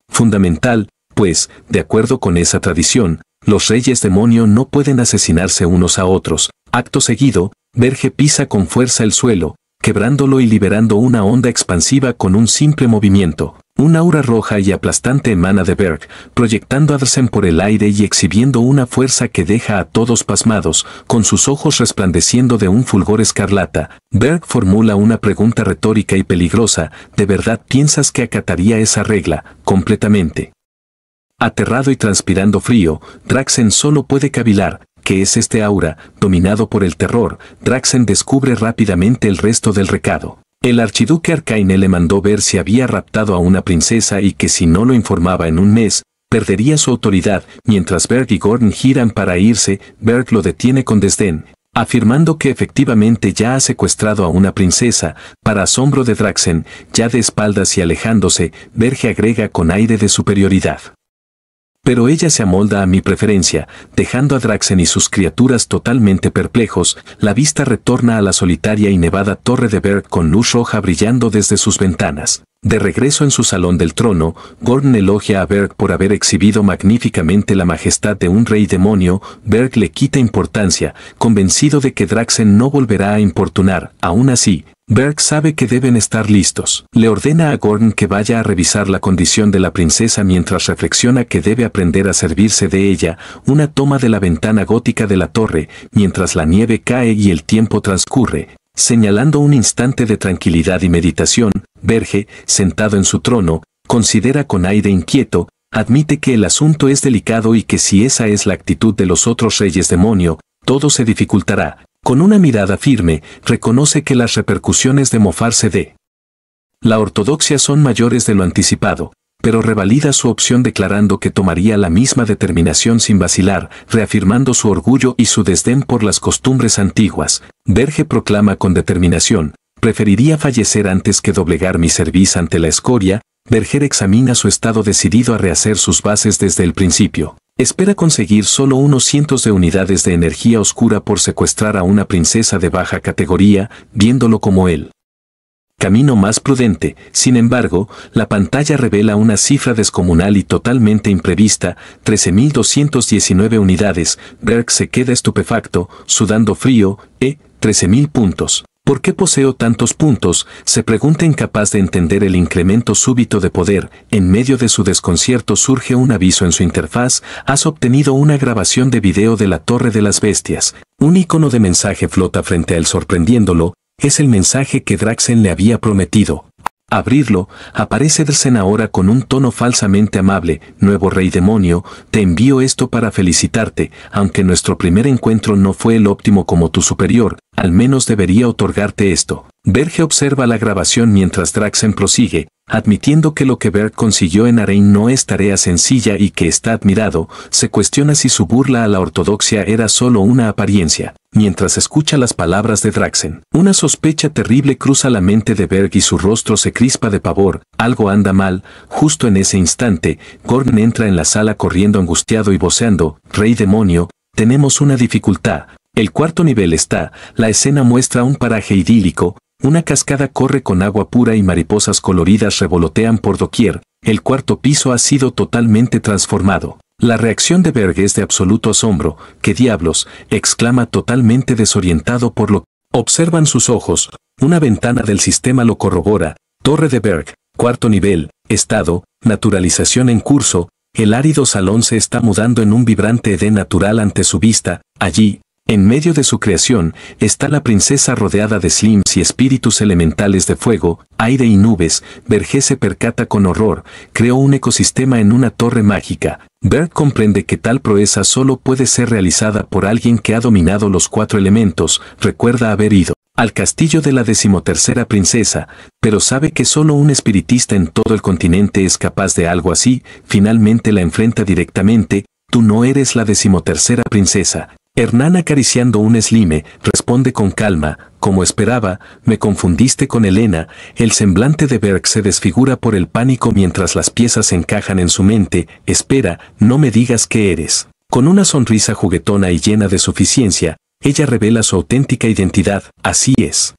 fundamental, pues, de acuerdo con esa tradición, los reyes demonio no pueden asesinarse unos a otros. Acto seguido, Berg pisa con fuerza el suelo, quebrándolo y liberando una onda expansiva con un simple movimiento. Un aura roja y aplastante emana de Berg, proyectando a Draxen por el aire y exhibiendo una fuerza que deja a todos pasmados, con sus ojos resplandeciendo de un fulgor escarlata. Berg formula una pregunta retórica y peligrosa, ¿de verdad piensas que acataría esa regla, completamente? Aterrado y transpirando frío, Draxen solo puede cavilar. ¿Qué es este aura? Dominado por el terror, Draxen descubre rápidamente el resto del recado. El archiduque Arcaine le mandó ver si había raptado a una princesa y que si no lo informaba en un mes, perdería su autoridad. Mientras Berg y Gordon giran para irse, Berg lo detiene con desdén, afirmando que efectivamente ya ha secuestrado a una princesa. Para asombro de Draxen, ya de espaldas y alejándose, Berg agrega con aire de superioridad. Pero ella se amolda a mi preferencia, dejando a Draxen y sus criaturas totalmente perplejos. La vista retorna a la solitaria y nevada torre de Berg con luz roja brillando desde sus ventanas. De regreso en su salón del trono, Gordon elogia a Berg por haber exhibido magníficamente la majestad de un rey demonio. Berg le quita importancia, convencido de que Draxen no volverá a importunar. Aún así, Berg sabe que deben estar listos. Le ordena a Gordon que vaya a revisar la condición de la princesa mientras reflexiona que debe aprender a servirse de ella. Una toma de la ventana gótica de la torre, mientras la nieve cae y el tiempo transcurre, señalando un instante de tranquilidad y meditación. Berg, sentado en su trono, considera con aire inquieto, admite que el asunto es delicado y que si esa es la actitud de los otros reyes demonio, todo se dificultará. Con una mirada firme, reconoce que las repercusiones de mofarse de la ortodoxia son mayores de lo anticipado, pero revalida su opción declarando que tomaría la misma determinación sin vacilar, reafirmando su orgullo y su desdén por las costumbres antiguas. Berg proclama con determinación, preferiría fallecer antes que doblegar mi cerviz ante la escoria. Berg examina su estado decidido a rehacer sus bases desde el principio. Espera conseguir solo unos cientos de unidades de energía oscura por secuestrar a una princesa de baja categoría, viéndolo como el camino más prudente. Sin embargo, la pantalla revela una cifra descomunal y totalmente imprevista, 13.219 unidades. Berg se queda estupefacto, sudando frío. 13.000 puntos. ¿Por qué poseo tantos puntos?, se pregunta, incapaz de entender el incremento súbito de poder. En medio de su desconcierto surge un aviso en su interfaz: has obtenido una grabación de video de la Torre de las Bestias. Un icono de mensaje flota frente a él sorprendiéndolo. Es el mensaje que Draxen le había prometido. Abrirlo, aparece Draxen ahora con un tono falsamente amable. Nuevo rey demonio, te envío esto para felicitarte. Aunque nuestro primer encuentro no fue el óptimo como tu superior, al menos debería otorgarte esto. Berg observa la grabación mientras Draxen prosigue, admitiendo que lo que Berg consiguió en Arryn no es tarea sencilla y que está admirado. Se cuestiona si su burla a la ortodoxia era solo una apariencia. Mientras escucha las palabras de Draxen, una sospecha terrible cruza la mente de Berg y su rostro se crispa de pavor. Algo anda mal. Justo en ese instante, Gordon entra en la sala corriendo angustiado y voceando: rey demonio, tenemos una dificultad. El cuarto nivel está. La escena muestra un paraje idílico. Una cascada corre con agua pura y mariposas coloridas revolotean por doquier. El cuarto piso ha sido totalmente transformado. La reacción de Berg es de absoluto asombro. ¿Qué diablos?, exclama, totalmente desorientado por lo que observan sus ojos. Una ventana del sistema lo corrobora. Torre de Berg, cuarto nivel, estado, naturalización en curso. el árido salón se está mudando en un vibrante Edén natural ante su vista. Allí, en medio de su creación, está la princesa rodeada de slims y espíritus elementales de fuego, aire y nubes. Verge se percata con horror, creó un ecosistema en una torre mágica. Berg comprende que tal proeza solo puede ser realizada por alguien que ha dominado los 4 elementos. Recuerda haber ido al castillo de la 13ª princesa, pero sabe que solo un espiritista en todo el continente es capaz de algo así. Finalmente la enfrenta directamente. Tú no eres la 13ª princesa. Hernán, acariciando un slime, responde con calma: como esperaba, me confundiste con Helena. El semblante de Berg se desfigura por el pánico mientras las piezas encajan en su mente. Espera, no me digas qué eres. Con una sonrisa juguetona y llena de suficiencia, ella revela su auténtica identidad. Así es.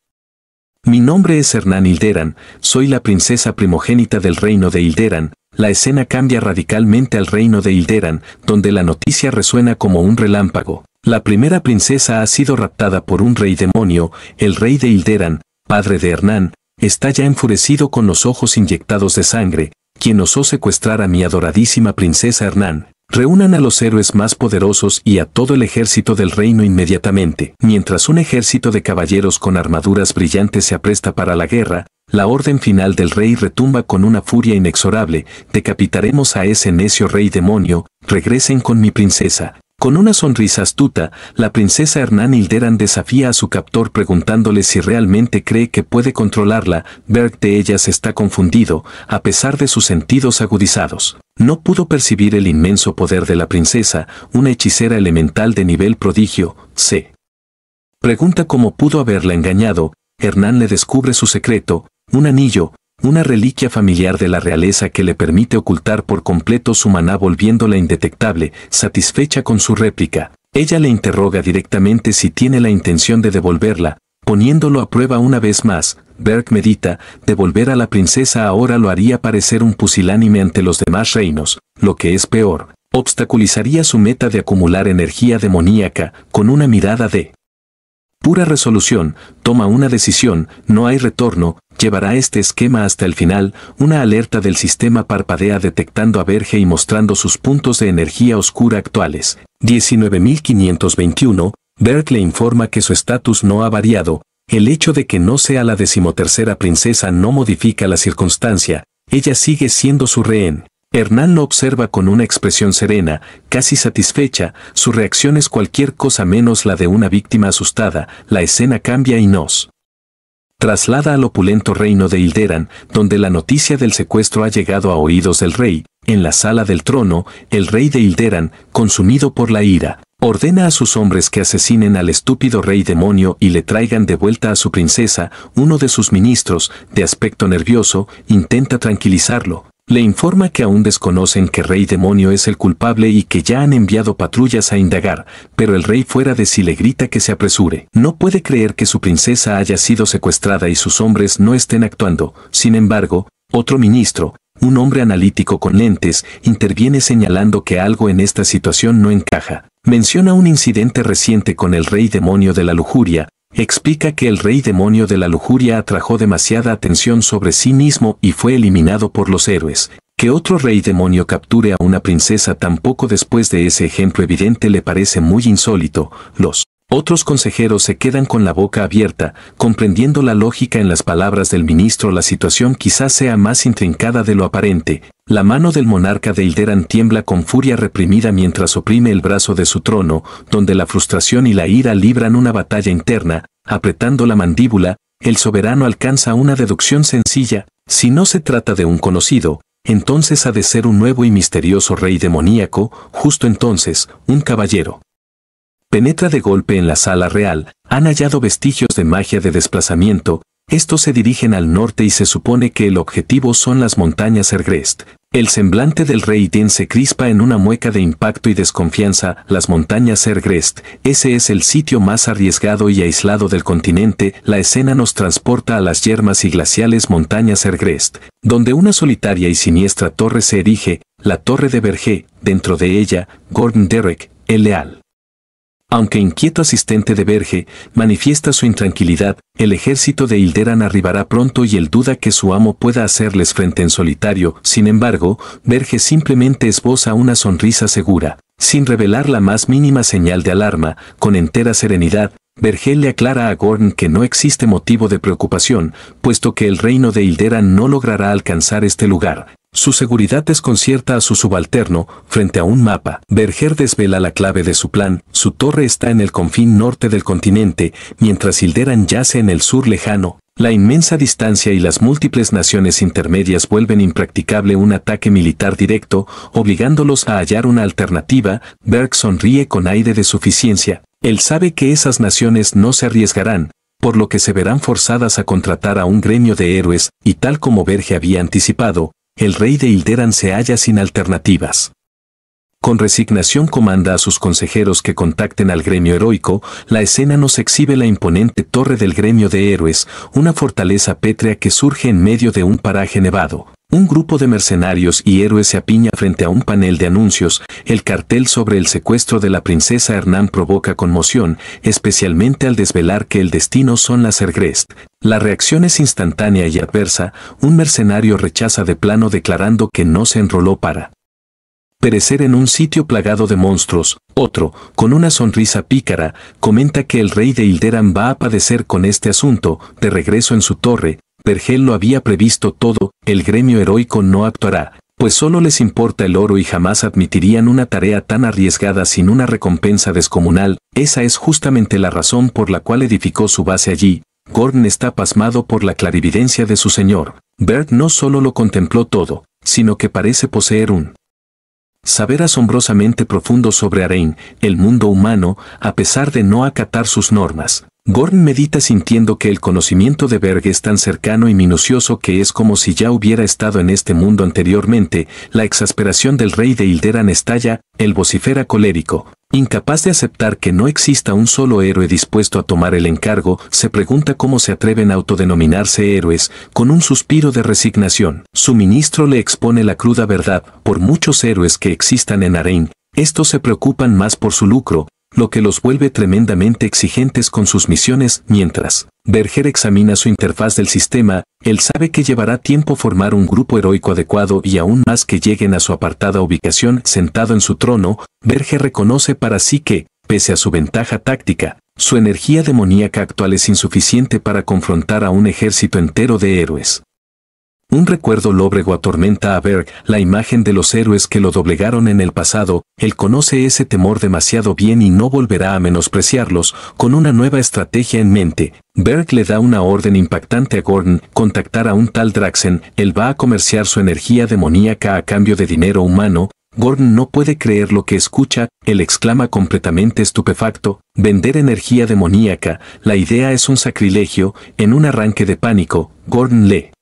Mi nombre es Hernán Hilderan, soy la princesa primogénita del reino de Hilderan. La escena cambia radicalmente al reino de Hilderan, donde la noticia resuena como un relámpago. La primera princesa ha sido raptada por un rey demonio. El rey de Hilderan, padre de Hernán, está ya enfurecido con los ojos inyectados de sangre. Quien osó secuestrar a mi adoradísima princesa Hernán. Reúnan a los héroes más poderosos y a todo el ejército del reino inmediatamente. Mientras un ejército de caballeros con armaduras brillantes se apresta para la guerra, la orden final del rey retumba con una furia inexorable: decapitaremos a ese necio rey demonio, regresen con mi princesa. Con una sonrisa astuta, la princesa Hernán Hilderan desafía a su captor preguntándole si realmente cree que puede controlarla. Berg de ellas está confundido, a pesar de sus sentidos agudizados. No pudo percibir el inmenso poder de la princesa, una hechicera elemental de nivel prodigio. Se pregunta cómo pudo haberla engañado. Hernán le descubre su secreto: un anillo, una reliquia familiar de la realeza que le permite ocultar por completo su maná volviéndola indetectable. Satisfecha con su réplica, ella le interroga directamente si tiene la intención de devolverla, poniéndolo a prueba una vez más. Berg medita: devolver a la princesa ahora lo haría parecer un pusilánime ante los demás reinos, lo que es peor, obstaculizaría su meta de acumular energía demoníaca. Con una mirada de pura resolución, toma una decisión: no hay retorno, llevará este esquema hasta el final. Una alerta del sistema parpadea detectando a Verge y mostrando sus puntos de energía oscura actuales. 19.521, Berg le informa que su estatus no ha variado. El hecho de que no sea la 13ª princesa no modifica la circunstancia, ella sigue siendo su rehén. Hernán lo observa con una expresión serena, casi satisfecha. Su reacción es cualquier cosa menos la de una víctima asustada. La escena cambia y nos traslada al opulento reino de Hilderan, donde la noticia del secuestro ha llegado a oídos del rey. En la sala del trono, el rey de Hilderan, consumido por la ira, ordena a sus hombres que asesinen al estúpido rey demonio y le traigan de vuelta a su princesa. Uno de sus ministros, de aspecto nervioso, intenta tranquilizarlo. Le informa que aún desconocen que Rey Demonio es el culpable y que ya han enviado patrullas a indagar, pero el rey fuera de sí le grita que se apresure. No puede creer que su princesa haya sido secuestrada y sus hombres no estén actuando. Sin embargo, otro ministro, un hombre analítico con lentes, interviene señalando que algo en esta situación no encaja. Menciona un incidente reciente con el Rey Demonio de la Lujuria. Explica que el Rey Demonio de la Lujuria atrajo demasiada atención sobre sí mismo y fue eliminado por los héroes. Que otro Rey Demonio capture a una princesa tan poco después de ese ejemplo evidente le parece muy insólito. Los otros consejeros se quedan con la boca abierta, comprendiendo la lógica en las palabras del ministro. La situación quizás sea más intrincada de lo aparente. La mano del monarca de Hilderan tiembla con furia reprimida mientras oprime el brazo de su trono, donde la frustración y la ira libran una batalla interna. Apretando la mandíbula, el soberano alcanza una deducción sencilla: si no se trata de un conocido, entonces ha de ser un nuevo y misterioso rey demoníaco. Justo entonces, un caballero penetra de golpe en la sala real. Han hallado vestigios de magia de desplazamiento. Estos se dirigen al norte y se supone que el objetivo son las montañas Ergrest. El semblante del rey Den se crispa en una mueca de impacto y desconfianza. Las montañas Ergrest, ese es el sitio más arriesgado y aislado del continente. La escena nos transporta a las yermas y glaciales montañas Ergrest, donde una solitaria y siniestra torre se erige, la torre de Verge. Dentro de ella, Gordon Derek, el leal Aunque inquieto asistente de Verge manifiesta su intranquilidad, el ejército de Hilderan arribará pronto y él duda que su amo pueda hacerles frente en solitario. Sin embargo, Verge simplemente esboza una sonrisa segura. Sin revelar la más mínima señal de alarma, con entera serenidad, Verge le aclara a Gordon que no existe motivo de preocupación, puesto que el reino de Hilderan no logrará alcanzar este lugar. Su seguridad desconcierta a su subalterno. Frente a un mapa, Verger desvela la clave de su plan. Su torre está en el confín norte del continente, mientras Hilderan yace en el sur lejano. La inmensa distancia y las múltiples naciones intermedias vuelven impracticable un ataque militar directo, obligándolos a hallar una alternativa. Berg sonríe con aire de suficiencia. Él sabe que esas naciones no se arriesgarán, por lo que se verán forzadas a contratar a un gremio de héroes, y tal como Verge había anticipado, el rey de Hilderan se halla sin alternativas. Con resignación comanda a sus consejeros que contacten al gremio heroico. La escena nos exhibe la imponente torre del gremio de héroes, una fortaleza pétrea que surge en medio de un paraje nevado. Un grupo de mercenarios y héroes se apiña frente a un panel de anuncios. El cartel sobre el secuestro de la princesa Hernán provoca conmoción, especialmente al desvelar que el destino son las Ergrest. La reacción es instantánea y adversa. Un mercenario rechaza de plano declarando que no se enroló para perecer en un sitio plagado de monstruos. Otro, con una sonrisa pícara, comenta que el rey de Hilderan va a padecer con este asunto. De regreso en su torre, Vergel lo había previsto todo. El gremio heroico no actuará, pues solo les importa el oro y jamás admitirían una tarea tan arriesgada sin una recompensa descomunal. Esa es justamente la razón por la cual edificó su base allí. Gordon está pasmado por la clarividencia de su señor. Berg no solo lo contempló todo, sino que parece poseer un saber asombrosamente profundo sobre Arryn, el mundo humano, a pesar de no acatar sus normas. Gordon medita sintiendo que el conocimiento de Berg es tan cercano y minucioso que es como si ya hubiera estado en este mundo anteriormente. La exasperación del rey de Hilderan estalla. Él vocifera colérico. Incapaz de aceptar que no exista un solo héroe dispuesto a tomar el encargo, se pregunta cómo se atreven a autodenominarse héroes. Con un suspiro de resignación, su ministro le expone la cruda verdad. Por muchos héroes que existan en Arryn, estos se preocupan más por su lucro, lo que los vuelve tremendamente exigentes con sus misiones. Mientras Verger examina su interfaz del sistema, él sabe que llevará tiempo formar un grupo heroico adecuado y aún más que lleguen a su apartada ubicación. Sentado en su trono, Verger reconoce para sí que, pese a su ventaja táctica, su energía demoníaca actual es insuficiente para confrontar a un ejército entero de héroes. Un recuerdo lóbrego atormenta a Berg, la imagen de los héroes que lo doblegaron en el pasado. Él conoce ese temor demasiado bien y no volverá a menospreciarlos. Con una nueva estrategia en mente, Berg le da una orden impactante a Gordon: contactar a un tal Draxen. Él va a comerciar su energía demoníaca a cambio de dinero humano. Gordon no puede creer lo que escucha. Él exclama completamente estupefacto: vender energía demoníaca, la idea es un sacrilegio. En un arranque de pánico, Gordon le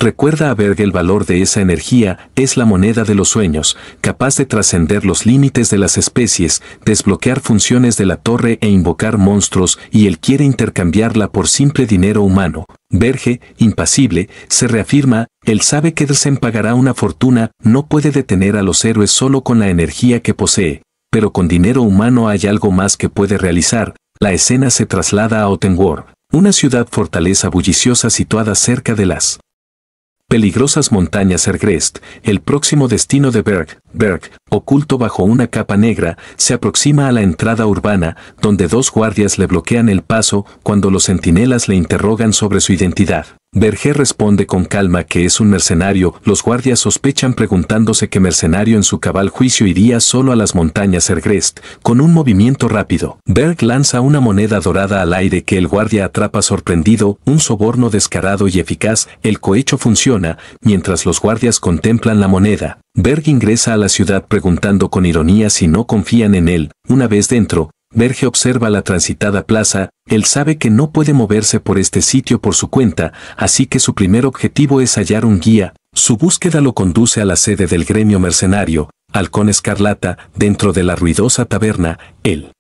recuerda a Berg el valor de esa energía. Es la moneda de los sueños, capaz de trascender los límites de las especies, desbloquear funciones de la torre e invocar monstruos, y él quiere intercambiarla por simple dinero humano. Verge, impasible, se reafirma. Él sabe que Drsem pagará una fortuna. No puede detener a los héroes solo con la energía que posee, pero con dinero humano hay algo más que puede realizar. La escena se traslada a Ottenworld, una ciudad fortaleza bulliciosa situada cerca de las peligrosas montañas Ergrest. El próximo destino de Berg, oculto bajo una capa negra, se aproxima a la entrada urbana, donde dos guardias le bloquean el paso. Cuando los centinelas le interrogan sobre su identidad, Berger responde con calma que es un mercenario. Los guardias sospechan, preguntándose qué mercenario en su cabal juicio iría solo a las montañas Ergrest. Con un movimiento rápido, Berg lanza una moneda dorada al aire que el guardia atrapa sorprendido. Un soborno descarado y eficaz. El cohecho funciona. Mientras los guardias contemplan la moneda, Berg ingresa a la ciudad preguntando con ironía si no confían en él. Una vez dentro, Berge observa la transitada plaza. Él sabe que no puede moverse por este sitio por su cuenta, así que su primer objetivo es hallar un guía. Su búsqueda lo conduce a la sede del gremio mercenario, Halcón Escarlata. Dentro de la ruidosa taberna, el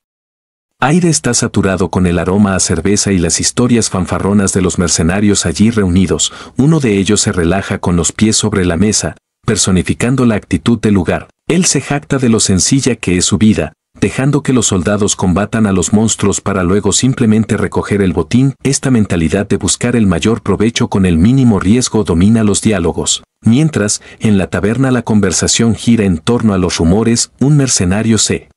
aire está saturado con el aroma a cerveza y las historias fanfarronas de los mercenarios allí reunidos. Uno de ellos se relaja con los pies sobre la mesa, personificando la actitud del lugar. Él se jacta de lo sencilla que es su vida. dejando que los soldados combatan a los monstruos para luego simplemente recoger el botín. Esta mentalidad de buscar el mayor provecho con el mínimo riesgo domina los diálogos. Mientras, en la taberna la conversación gira en torno a los rumores. Un mercenario se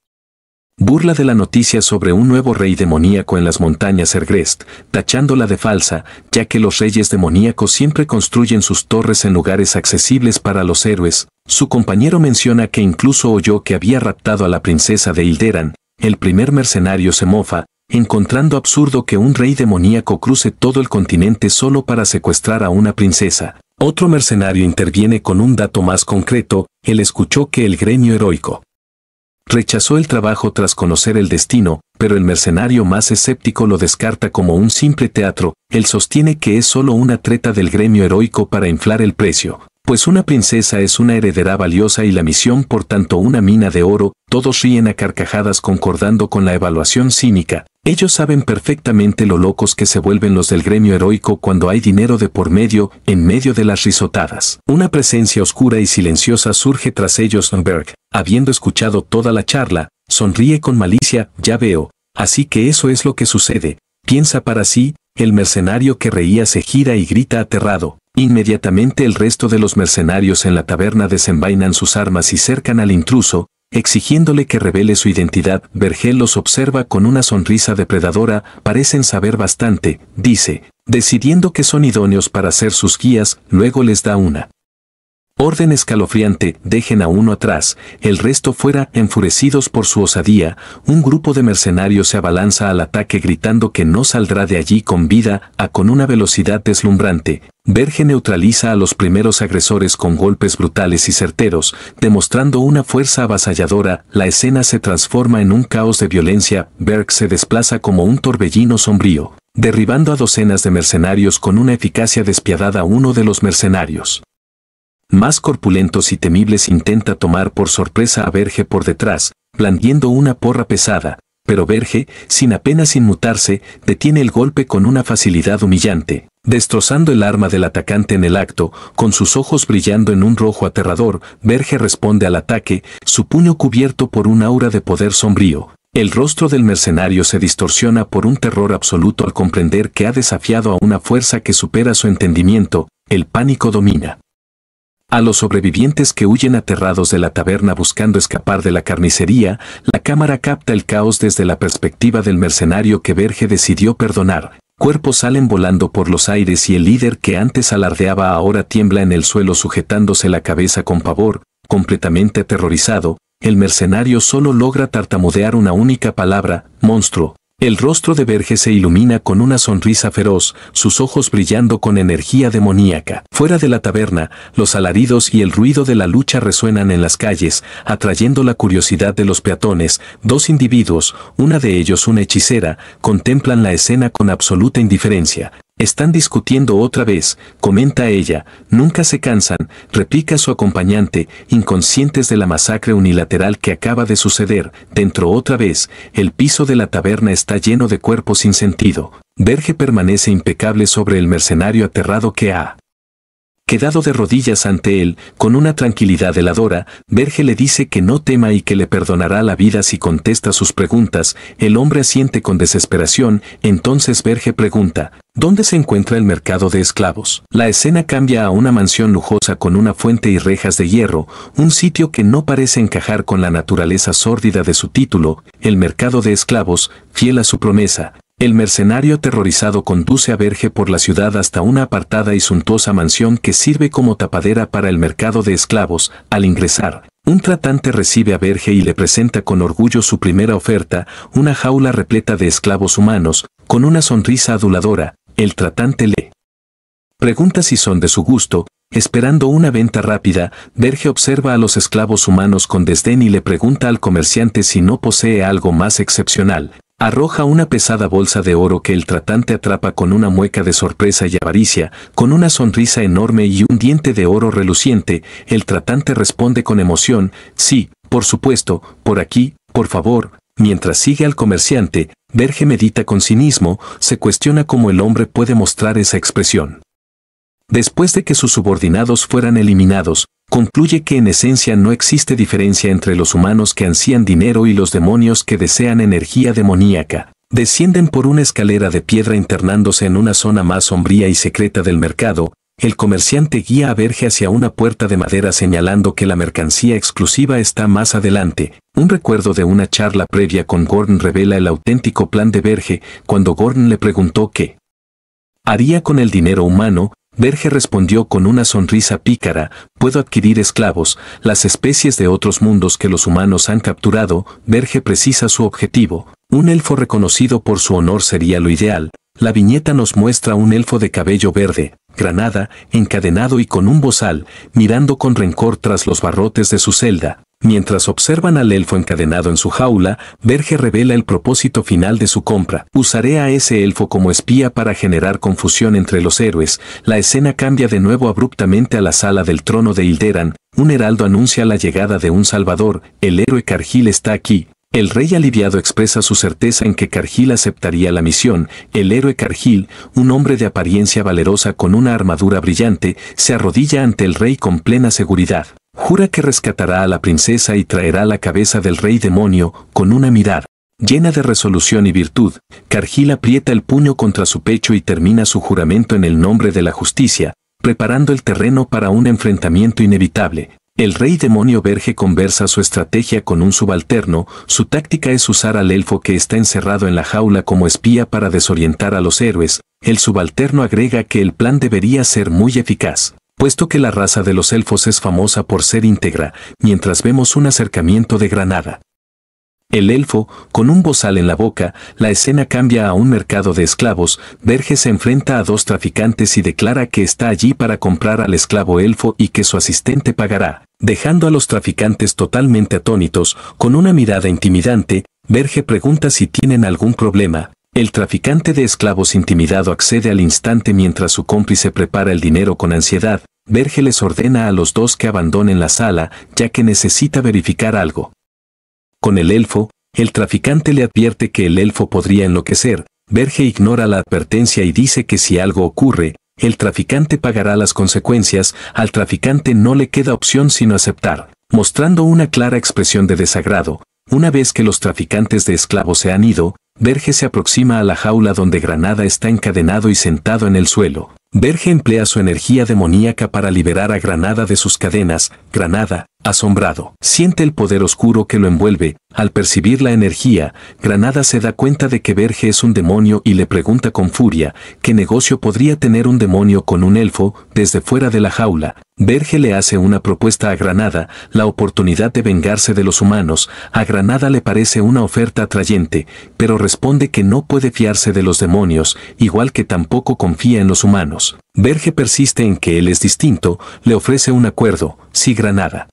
burla de la noticia sobre un nuevo rey demoníaco en las montañas Ergrest, tachándola de falsa, ya que los reyes demoníacos siempre construyen sus torres en lugares accesibles para los héroes. Su compañero menciona que incluso oyó que había raptado a la princesa de Hilderan. El primer mercenario se mofa, encontrando absurdo que un rey demoníaco cruce todo el continente solo para secuestrar a una princesa. Otro mercenario interviene con un dato más concreto. Él escuchó que el gremio heroico rechazó el trabajo tras conocer el destino, pero el mercenario más escéptico lo descarta como un simple teatro. Él sostiene que es solo una treta del gremio heroico para inflar el precio, pues una princesa es una heredera valiosa y la misión por tanto una mina de oro. Todos ríen a carcajadas concordando con la evaluación cínica. Ellos saben perfectamente lo locos que se vuelven los del gremio heroico cuando hay dinero de por medio, en medio de las risotadas. Una presencia oscura y silenciosa surge tras ellos. Berg, habiendo escuchado toda la charla, sonríe con malicia. Ya veo, así que eso es lo que sucede, piensa para sí. El mercenario que reía se gira y grita aterrado. Inmediatamente el resto de los mercenarios en la taberna desenvainan sus armas y cercan al intruso, exigiéndole que revele su identidad. Vergel los observa con una sonrisa depredadora. Parecen saber bastante, dice, decidiendo que son idóneos para ser sus guías. Luego les da una orden escalofriante: dejen a uno atrás, el resto fuera. Enfurecidos por su osadía, un grupo de mercenarios se abalanza al ataque gritando que no saldrá de allí con vida. Con una velocidad deslumbrante, Verge neutraliza a los primeros agresores con golpes brutales y certeros, demostrando una fuerza avasalladora. La escena se transforma en un caos de violencia. Berg se desplaza como un torbellino sombrío, derribando a docenas de mercenarios con una eficacia despiadada. Uno de los mercenarios más corpulentos y temibles intenta tomar por sorpresa a Verge por detrás, blandiendo una porra pesada, pero Verge, sin apenas inmutarse, detiene el golpe con una facilidad humillante, destrozando el arma del atacante en el acto. Con sus ojos brillando en un rojo aterrador, Verge responde al ataque, su puño cubierto por un aura de poder sombrío. El rostro del mercenario se distorsiona por un terror absoluto al comprender que ha desafiado a una fuerza que supera su entendimiento. El pánico domina a los sobrevivientes que huyen aterrados de la taberna buscando escapar de la carnicería. La cámara capta el caos desde la perspectiva del mercenario que Verge decidió perdonar. Cuerpos salen volando por los aires y el líder que antes alardeaba ahora tiembla en el suelo sujetándose la cabeza con pavor. Completamente aterrorizado, el mercenario solo logra tartamudear una única palabra: monstruo. El rostro de Verge se ilumina con una sonrisa feroz, sus ojos brillando con energía demoníaca. Fuera de la taberna, los alaridos y el ruido de la lucha resuenan en las calles, atrayendo la curiosidad de los peatones. Dos individuos, una de ellos una hechicera, contemplan la escena con absoluta indiferencia. Están discutiendo otra vez, comenta ella. Nunca se cansan, replica su acompañante, inconscientes de la masacre unilateral que acaba de suceder. Dentro otra vez, el piso de la taberna está lleno de cuerpos sin sentido. Verge permanece impecable sobre el mercenario aterrado que ha quedado de rodillas ante él. Con una tranquilidad heladora, Verge le dice que no tema y que le perdonará la vida si contesta sus preguntas. El hombre asiente con desesperación. Entonces Verge pregunta: ¿dónde se encuentra el mercado de esclavos? La escena cambia a una mansión lujosa con una fuente y rejas de hierro, un sitio que no parece encajar con la naturaleza sórdida de su título. El mercado de esclavos, fiel a su promesa. El mercenario aterrorizado conduce a Verge por la ciudad hasta una apartada y suntuosa mansión que sirve como tapadera para el mercado de esclavos. Al ingresar, un tratante recibe a Verge y le presenta con orgullo su primera oferta: una jaula repleta de esclavos humanos. Con una sonrisa aduladora, el tratante le pregunta si son de su gusto. Esperando una venta rápida, Verge observa a los esclavos humanos con desdén y le pregunta al comerciante si no posee algo más excepcional. Arroja una pesada bolsa de oro que el tratante atrapa con una mueca de sorpresa y avaricia. Con una sonrisa enorme y un diente de oro reluciente, el tratante responde con emoción: sí, por supuesto, por aquí, por favor. Mientras sigue al comerciante, Verge medita con cinismo, se cuestiona cómo el hombre puede mostrar esa expresión. Después de que sus subordinados fueran eliminados, concluye que en esencia no existe diferencia entre los humanos que ansían dinero y los demonios que desean energía demoníaca. Descienden por una escalera de piedra internándose en una zona más sombría y secreta del mercado. El comerciante guía a Verge hacia una puerta de madera señalando que la mercancía exclusiva está más adelante. Un recuerdo de una charla previa con Gordon revela el auténtico plan de Verge cuando Gordon le preguntó qué haría con el dinero humano. Verge respondió con una sonrisa pícara: puedo adquirir esclavos, las especies de otros mundos que los humanos han capturado. Verge precisa su objetivo. Un elfo reconocido por su honor sería lo ideal. La viñeta nos muestra un elfo de cabello verde, granada, encadenado y con un bozal, mirando con rencor tras los barrotes de su celda. Mientras observan al elfo encadenado en su jaula, Verge revela el propósito final de su compra. Usaré a ese elfo como espía para generar confusión entre los héroes. La escena cambia de nuevo abruptamente a la sala del trono de Ilderan. Un heraldo anuncia la llegada de un salvador. El héroe Cargill está aquí. El rey aliviado expresa su certeza en que Cargill aceptaría la misión. El héroe Cargill, un hombre de apariencia valerosa con una armadura brillante, se arrodilla ante el rey con plena seguridad. Jura que rescatará a la princesa y traerá la cabeza del rey demonio. Con una mirada llena de resolución y virtud, Cargill aprieta el puño contra su pecho y termina su juramento en el nombre de la justicia, preparando el terreno para un enfrentamiento inevitable. El rey demonio Verge conversa su estrategia con un subalterno. Su táctica es usar al elfo que está encerrado en la jaula como espía para desorientar a los héroes. El subalterno agrega que el plan debería ser muy eficaz, puesto que la raza de los elfos es famosa por ser íntegra, mientras vemos un acercamiento de Granada. El elfo, con un bozal en la boca. La escena cambia a un mercado de esclavos. Verge se enfrenta a dos traficantes y declara que está allí para comprar al esclavo elfo y que su asistente pagará, dejando a los traficantes totalmente atónitos. Con una mirada intimidante, Verge pregunta si tienen algún problema. El traficante de esclavos intimidado accede al instante mientras su cómplice prepara el dinero con ansiedad. Verge les ordena a los dos que abandonen la sala, ya que necesita verificar algo con el elfo. El traficante le advierte que el elfo podría enloquecer. Verge ignora la advertencia y dice que si algo ocurre, el traficante pagará las consecuencias. Al traficante no le queda opción sino aceptar, mostrando una clara expresión de desagrado. Una vez que los traficantes de esclavos se han ido, Verge se aproxima a la jaula donde Granada está encadenado y sentado en el suelo. Verge emplea su energía demoníaca para liberar a Granada de sus cadenas. Granada, asombrado, siente el poder oscuro que lo envuelve. Al percibir la energía, Granada se da cuenta de que Verge es un demonio y le pregunta con furia qué negocio podría tener un demonio con un elfo. Desde fuera de la jaula, Verge le hace una propuesta a Granada, la oportunidad de vengarse de los humanos. A Granada le parece una oferta atrayente, pero responde que no puede fiarse de los demonios, igual que tampoco confía en los humanos. Verge persiste en que él es distinto. Le ofrece un acuerdo: si Granada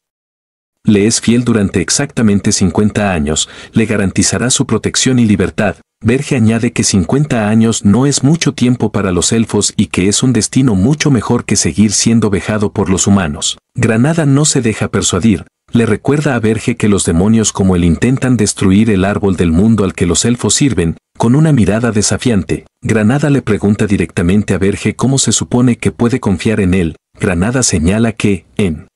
le es fiel durante exactamente 50 años, le garantizará su protección y libertad. Verge añade que 50 años no es mucho tiempo para los elfos y que es un destino mucho mejor que seguir siendo vejado por los humanos. Granada no se deja persuadir. Le recuerda a Verge que los demonios como él intentan destruir el árbol del mundo al que los elfos sirven. Con una mirada desafiante, Granada le pregunta directamente a Verge cómo se supone que puede confiar en él. Granada señala que, en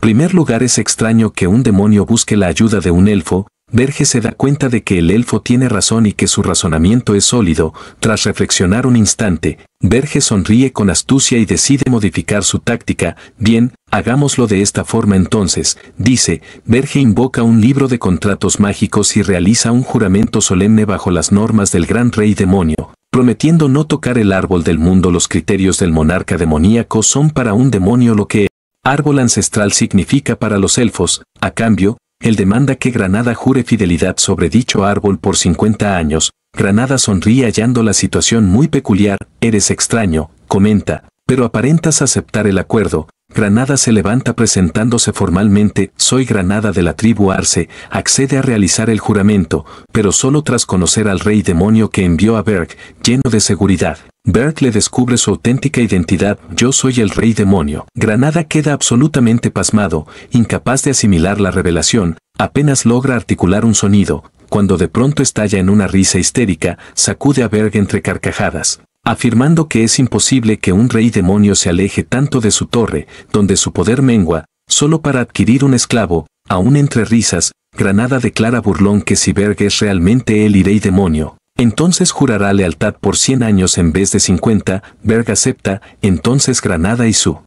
primer lugar, es extraño que un demonio busque la ayuda de un elfo. Verge se da cuenta de que el elfo tiene razón y que su razonamiento es sólido. Tras reflexionar un instante, Verge sonríe con astucia y decide modificar su táctica. Bien, hagámoslo de esta forma entonces, dice. Verge invoca un libro de contratos mágicos y realiza un juramento solemne bajo las normas del gran rey demonio, prometiendo no tocar el árbol del mundo. Los criterios del monarca demoníaco son para un demonio lo que árbol ancestral significa para los elfos. A cambio, él demanda que Granada jure fidelidad sobre dicho árbol por 50 años. Granada sonríe hallando la situación muy peculiar. Eres extraño, comenta, pero aparentas aceptar el acuerdo. Granada se levanta presentándose formalmente. Soy Granada de la tribu Arce. Accede a realizar el juramento, pero solo tras conocer al rey demonio que envió a Berg, lleno de seguridad. Berg le descubre su auténtica identidad: yo soy el rey demonio. Granada queda absolutamente pasmado, incapaz de asimilar la revelación. Apenas logra articular un sonido, cuando de pronto estalla en una risa histérica. Sacude a Berg entre carcajadas, afirmando que es imposible que un rey demonio se aleje tanto de su torre, donde su poder mengua. solo para adquirir un esclavo. Aún entre risas, Granada declara burlón que si Berg es realmente el rey demonio, entonces jurará lealtad por 100 años en vez de 50. Berg acepta. Entonces Granada y su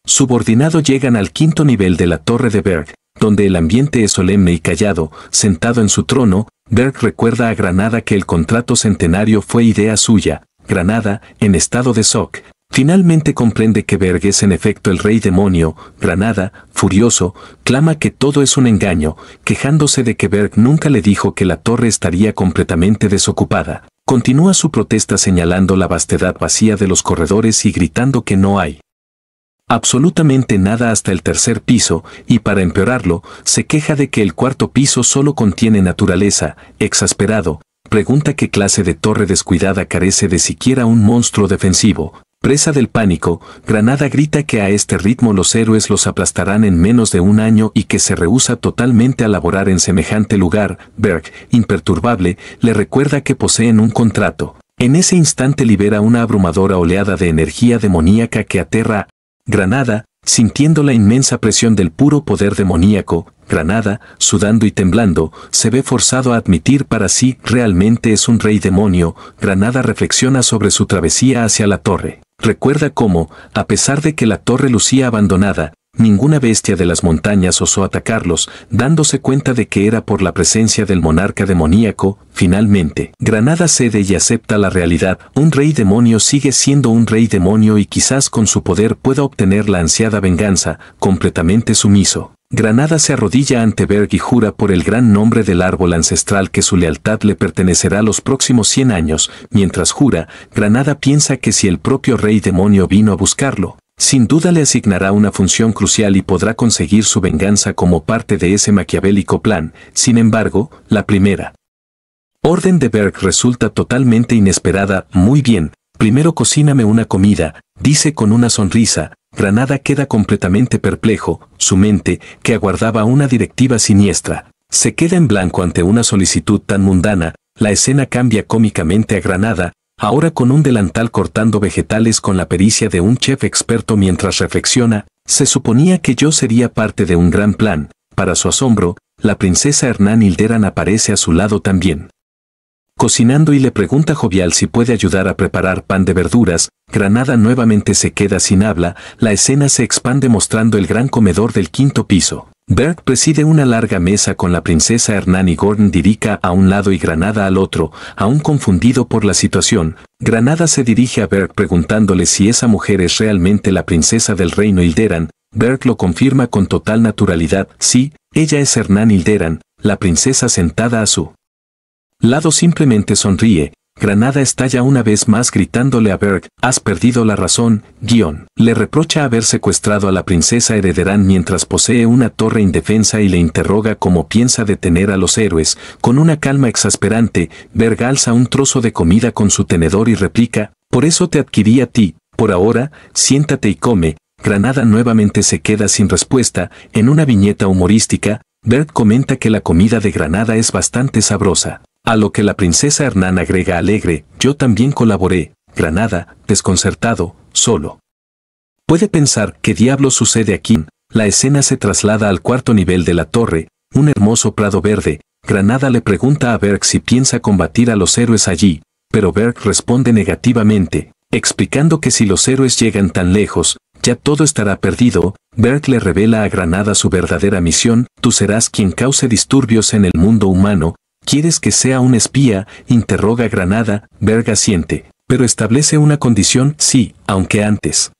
subordinado llegan al 5º nivel de la torre de Berg, donde el ambiente es solemne y callado. Sentado en su trono, Berg recuerda a Granada que el contrato centenario fue idea suya. Granada, en estado de shock, finalmente comprende que Berg es en efecto el rey demonio. Granada, furioso, clama que todo es un engaño, quejándose de que Berg nunca le dijo que la torre estaría completamente desocupada. Continúa su protesta señalando la vastedad vacía de los corredores y gritando que no hay absolutamente nada hasta el 3er piso, y para empeorarlo, se queja de que el 4º piso solo contiene naturaleza. Exasperado, pregunta qué clase de torre descuidada carece de siquiera un monstruo defensivo. Presa del pánico, Granada grita que a este ritmo los héroes los aplastarán en menos de un año y que se rehúsa totalmente a laborar en semejante lugar. Berg, imperturbable, le recuerda que poseen un contrato. En ese instante libera una abrumadora oleada de energía demoníaca que aterra a Granada, sintiendo la inmensa presión del puro poder demoníaco. Granada, sudando y temblando, se ve forzado a admitir para sí realmente es un rey demonio. Granada reflexiona sobre su travesía hacia la torre. Recuerda cómo, a pesar de que la torre lucía abandonada, ninguna bestia de las montañas osó atacarlos, dándose cuenta de que era por la presencia del monarca demoníaco. Finalmente, Granada cede y acepta la realidad. Un rey demonio sigue siendo un rey demonio y quizás con su poder pueda obtener la ansiada venganza. Completamente sumiso, Granada se arrodilla ante Berg y jura por el gran nombre del árbol ancestral que su lealtad le pertenecerá los próximos 100 años. Mientras jura, Granada piensa que si el propio rey demonio vino a buscarlo, sin duda le asignará una función crucial y podrá conseguir su venganza como parte de ese maquiavélico plan. Sin embargo, la primera orden de Berg resulta totalmente inesperada. Muy bien, primero cocíname una comida, dice con una sonrisa. Granada queda completamente perplejo. Su mente, que aguardaba una directiva siniestra, se queda en blanco ante una solicitud tan mundana. La escena cambia cómicamente a Granada, ahora con un delantal cortando vegetales con la pericia de un chef experto mientras reflexiona. Se suponía que yo sería parte de un gran plan. Para su asombro, la princesa Hernán Hilderan aparece a su lado también, cocinando, y le pregunta jovial si puede ayudar a preparar pan de verduras. Granada nuevamente se queda sin habla. La escena se expande mostrando el gran comedor del 5º piso. Berg preside una larga mesa con la princesa Hernán y Gordon Dirica a un lado y Granada al otro. Aún confundido por la situación, Granada se dirige a Berg preguntándole si esa mujer es realmente la princesa del reino Hilderan. Berg lo confirma con total naturalidad. Sí, ella es Hernán Hilderan. La princesa sentada a su lado simplemente sonríe. Granada estalla una vez más gritándole a Berg: has perdido la razón. Le reprocha haber secuestrado a la princesa Herederán mientras posee una torre indefensa y le interroga cómo piensa detener a los héroes. Con una calma exasperante, Berg alza un trozo de comida con su tenedor y replica: por eso te adquirí a ti. Por ahora, siéntate y come. Granada nuevamente se queda sin respuesta. En una viñeta humorística, Berg comenta que la comida de Granada es bastante sabrosa. A lo que la princesa Hernán agrega alegre: yo también colaboré. Granada, desconcertado, solo puede pensar ¿qué diablos sucede aquí? La escena se traslada al 4º nivel de la torre, un hermoso prado verde. Granada le pregunta a Berg si piensa combatir a los héroes allí, pero Berg responde negativamente, explicando que si los héroes llegan tan lejos, ya todo estará perdido. Berg le revela a Granada su verdadera misión: tú serás quien cause disturbios en el mundo humano. ¿Quieres que sea un espía?, interroga Granada. Berg asiente, pero establece una condición: sí, aunque antes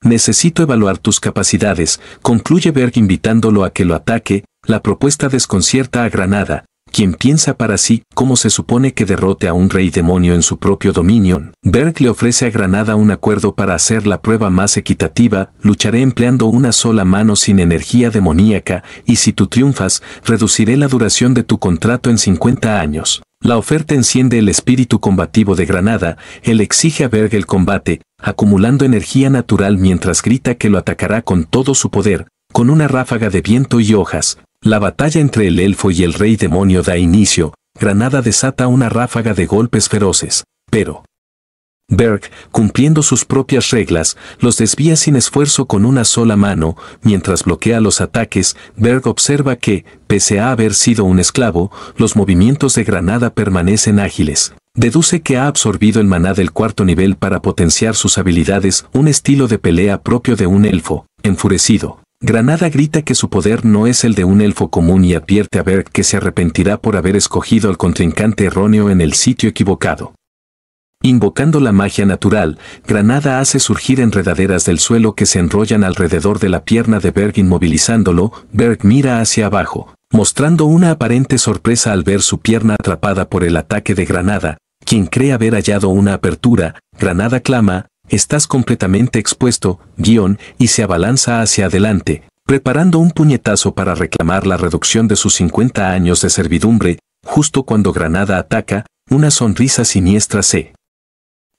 necesito evaluar tus capacidades, concluye Berg invitándolo a que lo ataque. La propuesta desconcierta a Granada, quien piensa para sí: ¿cómo se supone que derrote a un rey demonio en su propio dominio? Berg le ofrece a Granada un acuerdo para hacer la prueba más equitativa: lucharé empleando una sola mano sin energía demoníaca, y si tú triunfas, reduciré la duración de tu contrato en 50 años. La oferta enciende el espíritu combativo de Granada. Él exige a Berg el combate, acumulando energía natural mientras grita que lo atacará con todo su poder, con una ráfaga de viento y hojas. La batalla entre el elfo y el rey demonio da inicio. Granada desata una ráfaga de golpes feroces, pero Berg, cumpliendo sus propias reglas, los desvía sin esfuerzo con una sola mano. Mientras bloquea los ataques, Berg observa que, pese a haber sido un esclavo, los movimientos de Granada permanecen ágiles. Deduce que ha absorbido el maná del cuarto nivel para potenciar sus habilidades, un estilo de pelea propio de un elfo. Enfurecido, Granada grita que su poder no es el de un elfo común y advierte a Berg que se arrepentirá por haber escogido al contrincante erróneo en el sitio equivocado. Invocando la magia natural, Granada hace surgir enredaderas del suelo que se enrollan alrededor de la pierna de Berg inmovilizándolo. Berg mira hacia abajo, mostrando una aparente sorpresa al ver su pierna atrapada por el ataque de Granada, quien cree haber hallado una apertura. Granada clama, «Estás completamente expuesto», y se abalanza hacia adelante, preparando un puñetazo para reclamar la reducción de sus 50 años de servidumbre. Justo cuando Granada ataca, una sonrisa siniestra se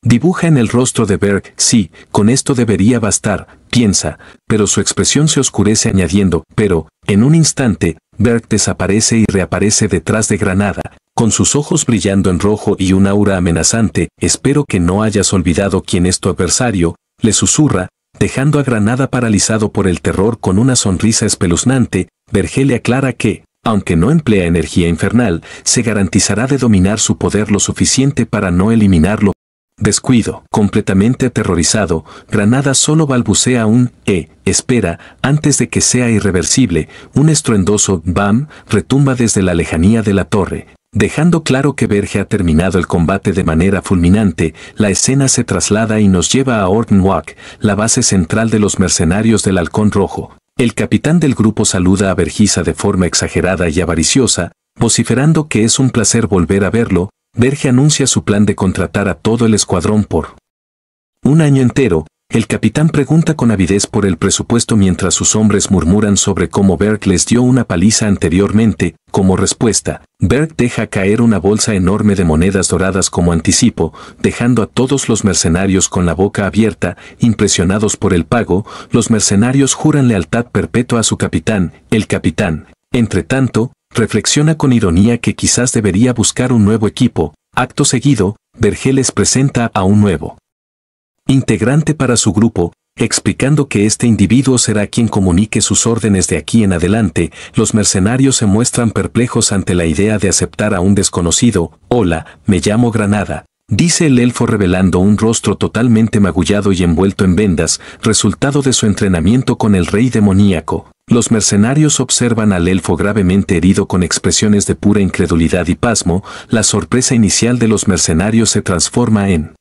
dibuja en el rostro de Berg. Sí, con esto debería bastar, piensa, pero su expresión se oscurece añadiendo, pero, en un instante, Berg desaparece y reaparece detrás de Granada, con sus ojos brillando en rojo y un aura amenazante. «Espero que no hayas olvidado quién es tu adversario», le susurra, dejando a Granada paralizado por el terror. Con una sonrisa espeluznante, Berg le aclara que, aunque no emplea energía infernal, se garantizará de dominar su poder lo suficiente para no eliminarlo. Descuido. Completamente aterrorizado, Granada solo balbucea un espera, antes de que sea irreversible. Un estruendoso «bam» retumba desde la lejanía de la torre, dejando claro que Berg ha terminado el combate de manera fulminante. La escena se traslada y nos lleva a Ortenwalk, la base central de los mercenarios del Halcón Rojo. El capitán del grupo saluda a Vergisa de forma exagerada y avariciosa, vociferando que es un placer volver a verlo. Berg anuncia su plan de contratar a todo el escuadrón por un año entero. El capitán pregunta con avidez por el presupuesto mientras sus hombres murmuran sobre cómo Berg les dio una paliza anteriormente. Como respuesta, Berg deja caer una bolsa enorme de monedas doradas como anticipo, dejando a todos los mercenarios con la boca abierta, impresionados por el pago. Los mercenarios juran lealtad perpetua a su capitán. El capitán, entre tanto, reflexiona con ironía que quizás debería buscar un nuevo equipo. Acto seguido, Berg les presenta a un nuevo integrante para su grupo, explicando que este individuo será quien comunique sus órdenes de aquí en adelante. Los mercenarios se muestran perplejos ante la idea de aceptar a un desconocido. «Hola, me llamo Granada», dice el elfo revelando un rostro totalmente magullado y envuelto en vendas, resultado de su entrenamiento con el rey demoníaco. Los mercenarios observan al elfo gravemente herido con expresiones de pura incredulidad y pasmo. La sorpresa inicial de los mercenarios se transforma en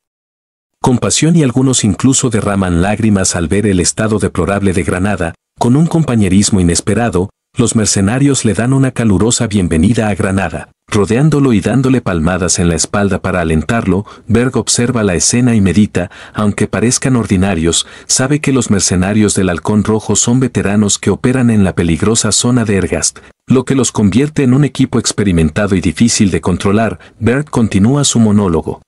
compasión y algunos incluso derraman lágrimas al ver el estado deplorable de Granada. Con un compañerismo inesperado, los mercenarios le dan una calurosa bienvenida a Granada, rodeándolo y dándole palmadas en la espalda para alentarlo. Berg observa la escena y medita. Aunque parezcan ordinarios, sabe que los mercenarios del Halcón Rojo son veteranos que operan en la peligrosa zona de Ergast, lo que los convierte en un equipo experimentado y difícil de controlar. Berg continúa su monólogo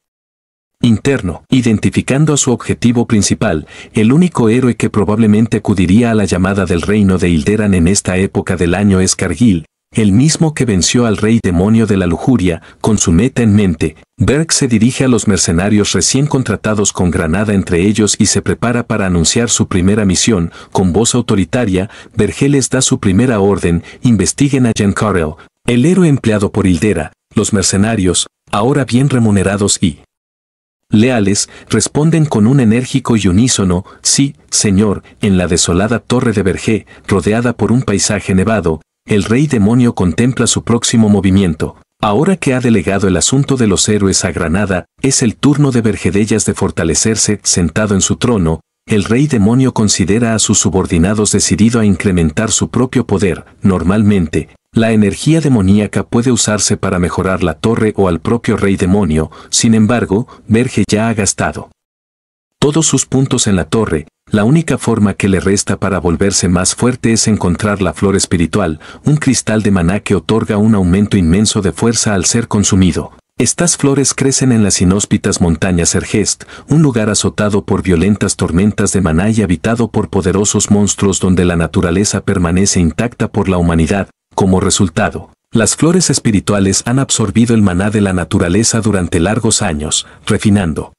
interno, identificando a su objetivo principal, el único héroe que probablemente acudiría a la llamada del reino de Ilderan en esta época del año es Cargill, el mismo que venció al rey demonio de la lujuria. Con su meta en mente, Berg se dirige a los mercenarios recién contratados con Granada entre ellos y se prepara para anunciar su primera misión. Con voz autoritaria, Berg les da su primera orden: investiguen a Giancarlo, el héroe empleado por Hildera. Los mercenarios, ahora bien remunerados y leales, responden con un enérgico y unísono: «Sí, señor». En la desolada torre de Berg, rodeada por un paisaje nevado, el rey demonio contempla su próximo movimiento. Ahora que ha delegado el asunto de los héroes a Granada, es el turno de Vergedellas de fortalecerse. Sentado en su trono, el rey demonio considera a sus subordinados, decidido a incrementar su propio poder. Normalmente, la energía demoníaca puede usarse para mejorar la torre o al propio rey demonio. Sin embargo, Berg ya ha gastado todos sus puntos en la torre. La única forma que le resta para volverse más fuerte es encontrar la flor espiritual, un cristal de maná que otorga un aumento inmenso de fuerza al ser consumido. Estas flores crecen en las inhóspitas montañas Ergest, un lugar azotado por violentas tormentas de maná y habitado por poderosos monstruos donde la naturaleza permanece intacta por la humanidad. Como resultado, las flores espirituales han absorbido el maná de la naturaleza durante largos años, refinando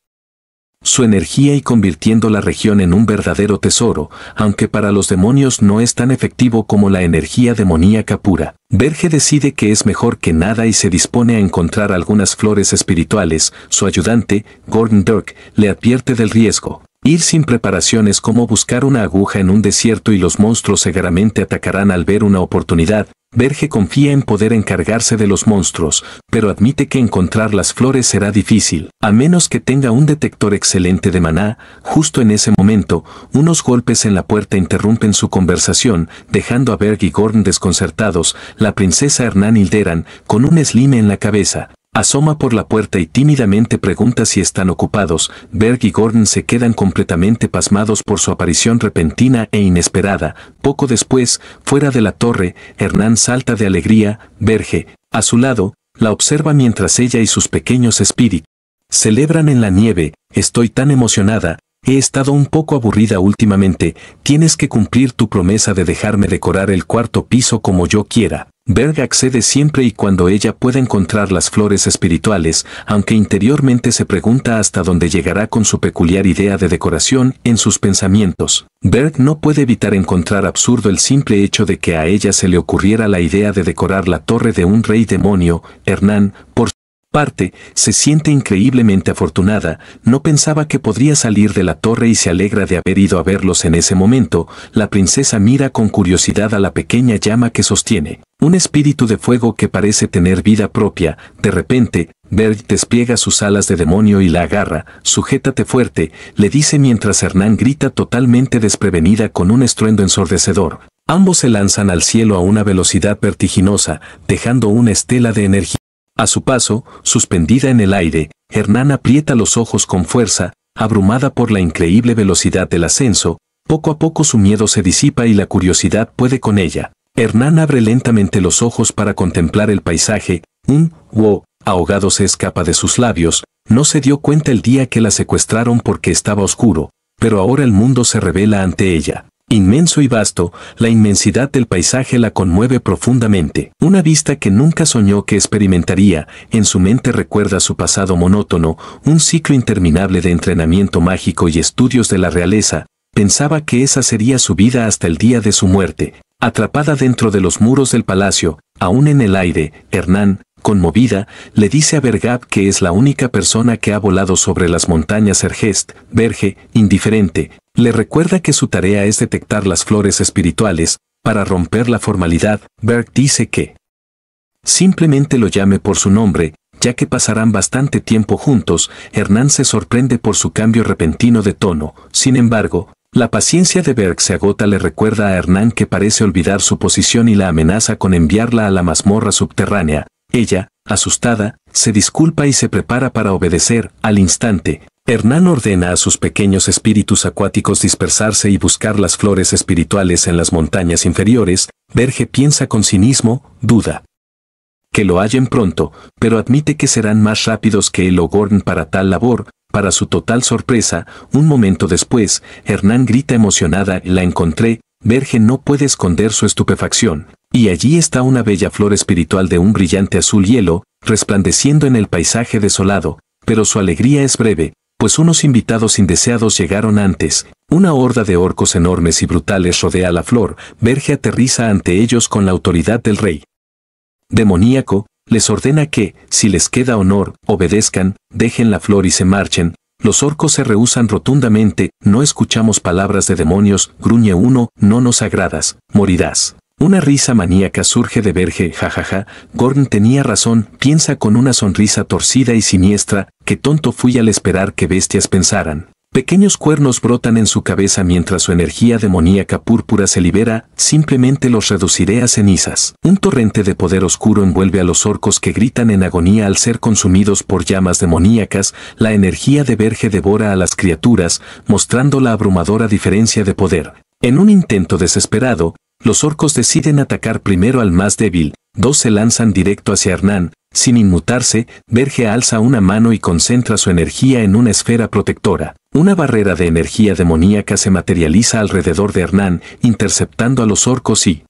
su energía y convirtiendo la región en un verdadero tesoro, aunque para los demonios no es tan efectivo como la energía demoníaca pura. Verge decide que es mejor que nada y se dispone a encontrar algunas flores espirituales. Su ayudante, Gordon Dirk, le advierte del riesgo. Ir sin preparación es como buscar una aguja en un desierto y los monstruos cegaramente atacarán al ver una oportunidad. Verge confía en poder encargarse de los monstruos, pero admite que encontrar las flores será difícil, a menos que tenga un detector excelente de maná. Justo en ese momento, unos golpes en la puerta interrumpen su conversación, dejando a Berg y Gordon desconcertados. La princesa Hernán Hilderan, con un slime en la cabeza, asoma por la puerta y tímidamente pregunta si están ocupados. Berg y Gordon se quedan completamente pasmados por su aparición repentina e inesperada. Poco después, fuera de la torre, Hernán salta de alegría. Verge, a su lado, la observa mientras ella y sus pequeños espíritus celebran en la nieve. Estoy tan emocionada. He estado un poco aburrida últimamente. Tienes que cumplir tu promesa de dejarme decorar el cuarto piso como yo quiera. Berg accede siempre y cuando ella pueda encontrar las flores espirituales, aunque interiormente se pregunta hasta dónde llegará con su peculiar idea de decoración. En sus pensamientos, Berg no puede evitar encontrar absurdo el simple hecho de que a ella se le ocurriera la idea de decorar la torre de un rey demonio. Hernán, por parte, se siente increíblemente afortunada. No pensaba que podría salir de la torre y se alegra de haber ido a verlos en ese momento. La princesa mira con curiosidad a la pequeña llama que sostiene, un espíritu de fuego que parece tener vida propia. De repente, Berg despliega sus alas de demonio y la agarra. Sujétate fuerte, le dice mientras Hernán grita totalmente desprevenida con un estruendo ensordecedor. Ambos se lanzan al cielo a una velocidad vertiginosa, dejando una estela de energía. A su paso, suspendida en el aire, Hernán aprieta los ojos con fuerza, abrumada por la increíble velocidad del ascenso. Poco a poco su miedo se disipa y la curiosidad puede con ella. Hernán abre lentamente los ojos para contemplar el paisaje. Un «wow» ahogado se escapa de sus labios. No se dio cuenta el día que la secuestraron porque estaba oscuro, pero ahora el mundo se revela ante ella. Inmenso y vasto, la inmensidad del paisaje la conmueve profundamente. Una vista que nunca soñó que experimentaría. En su mente recuerda su pasado monótono, un ciclo interminable de entrenamiento mágico y estudios de la realeza. Pensaba que esa sería su vida hasta el día de su muerte. Atrapada dentro de los muros del palacio, aún en el aire, Hernán, conmovida, le dice a Bergab que es la única persona que ha volado sobre las montañas Ergest. Verge, indiferente, le recuerda que su tarea es detectar las flores espirituales. Para romper la formalidad, Berg dice que simplemente lo llame por su nombre, ya que pasarán bastante tiempo juntos. Hernán se sorprende por su cambio repentino de tono. Sin embargo, la paciencia de Berg se agota. Le recuerda a Hernán que parece olvidar su posición y la amenaza con enviarla a la mazmorra subterránea. Ella, asustada, se disculpa y se prepara para obedecer. Al instante, Hernán ordena a sus pequeños espíritus acuáticos dispersarse y buscar las flores espirituales en las montañas inferiores. Verge piensa con cinismo, duda que lo hallen pronto, pero admite que serán más rápidos que él o Gordon para tal labor. Para su total sorpresa, un momento después, Hernán grita emocionada: «La encontré». Verge no puede esconder su estupefacción, y allí está una bella flor espiritual de un brillante azul hielo, resplandeciendo en el paisaje desolado. Pero su alegría es breve, pues unos invitados indeseados llegaron antes. Una horda de orcos enormes y brutales rodea la flor. Verge aterriza ante ellos con la autoridad del rey demoníaco. Les ordena que, si les queda honor, obedezcan, dejen la flor y se marchen. Los orcos se rehúsan rotundamente. «No escuchamos palabras de demonios», gruñe uno. «No nos agradas, morirás». Una risa maníaca surge de Verge. «Jajaja, Gordon tenía razón», piensa con una sonrisa torcida y siniestra. «Qué tonto fui al esperar que bestias pensaran». Pequeños cuernos brotan en su cabeza mientras su energía demoníaca púrpura se libera. «Simplemente los reduciré a cenizas». Un torrente de poder oscuro envuelve a los orcos que gritan en agonía al ser consumidos por llamas demoníacas. La energía de Verge devora a las criaturas, mostrando la abrumadora diferencia de poder. En un intento desesperado, los orcos deciden atacar primero al más débil. Dos se lanzan directo hacia Hernán. Sin inmutarse, Verge alza una mano y concentra su energía en una esfera protectora. Una barrera de energía demoníaca se materializa alrededor de Hernán, interceptando a los orcos y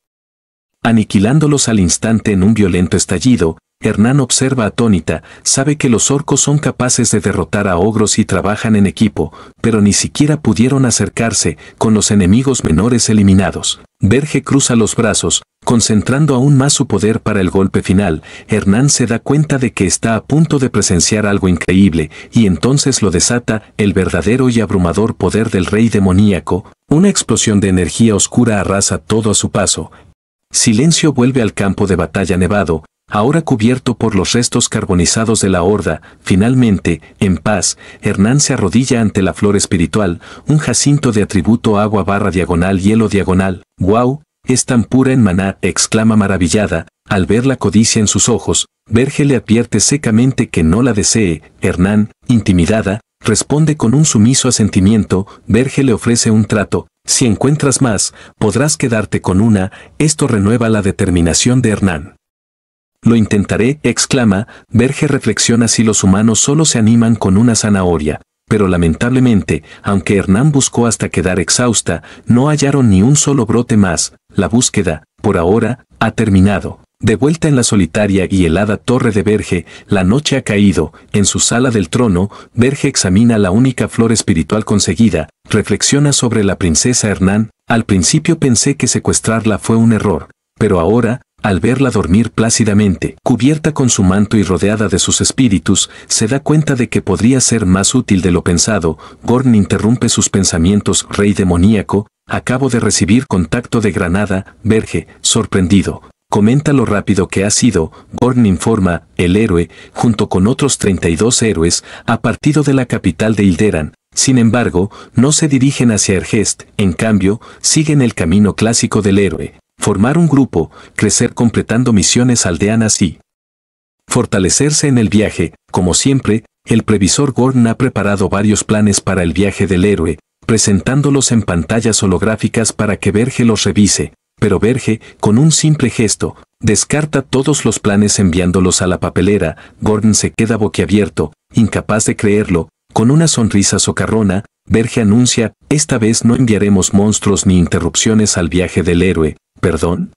aniquilándolos al instante en un violento estallido. Hernán observa atónita, sabe que los orcos son capaces de derrotar a ogros y trabajan en equipo, pero ni siquiera pudieron acercarse, con los enemigos menores eliminados. Verge cruza los brazos, concentrando aún más su poder para el golpe final. Hernán se da cuenta de que está a punto de presenciar algo increíble, y entonces lo desata, el verdadero y abrumador poder del rey demoníaco. Una explosión de energía oscura arrasa todo a su paso. Silencio vuelve al campo de batalla nevado, ahora cubierto por los restos carbonizados de la horda. Finalmente, en paz, Hernán se arrodilla ante la flor espiritual, un jacinto de atributo agua barra diagonal hielo diagonal. ¡Wow! Es tan pura en maná, exclama maravillada, al ver la codicia en sus ojos. Verge le advierte secamente que no la desee. Hernán, intimidada, responde con un sumiso asentimiento. Verge le ofrece un trato. Si encuentras más, podrás quedarte con una. Esto renueva la determinación de Hernán. Lo intentaré, exclama. Verge reflexiona si los humanos solo se animan con una zanahoria. Pero lamentablemente, aunque Hernán buscó hasta quedar exhausta, no hallaron ni un solo brote más. La búsqueda, por ahora, ha terminado. De vuelta en la solitaria y helada torre de Verge, la noche ha caído. En su sala del trono, Verge examina la única flor espiritual conseguida, reflexiona sobre la princesa Hernán. Al principio pensé que secuestrarla fue un error, pero ahora, al verla dormir plácidamente, cubierta con su manto y rodeada de sus espíritus, se da cuenta de que podría ser más útil de lo pensado. Gorn interrumpe sus pensamientos. Rey demoníaco, acabo de recibir contacto de Granada. Verge, sorprendido, comenta lo rápido que ha sido. Gorn informa, el héroe, junto con otros 32 héroes, ha partido de la capital de Ilderan. Sin embargo, no se dirigen hacia Ergest, en cambio, siguen el camino clásico del héroe. Formar un grupo, crecer completando misiones aldeanas y fortalecerse en el viaje. Como siempre, el previsor Gorn ha preparado varios planes para el viaje del héroe, presentándolos en pantallas holográficas para que Verge los revise. Pero Verge, con un simple gesto, descarta todos los planes enviándolos a la papelera. Gorn se queda boquiabierto, incapaz de creerlo. Con una sonrisa socarrona, Verge anuncia, esta vez no enviaremos monstruos ni interrupciones al viaje del héroe. ¿Perdón?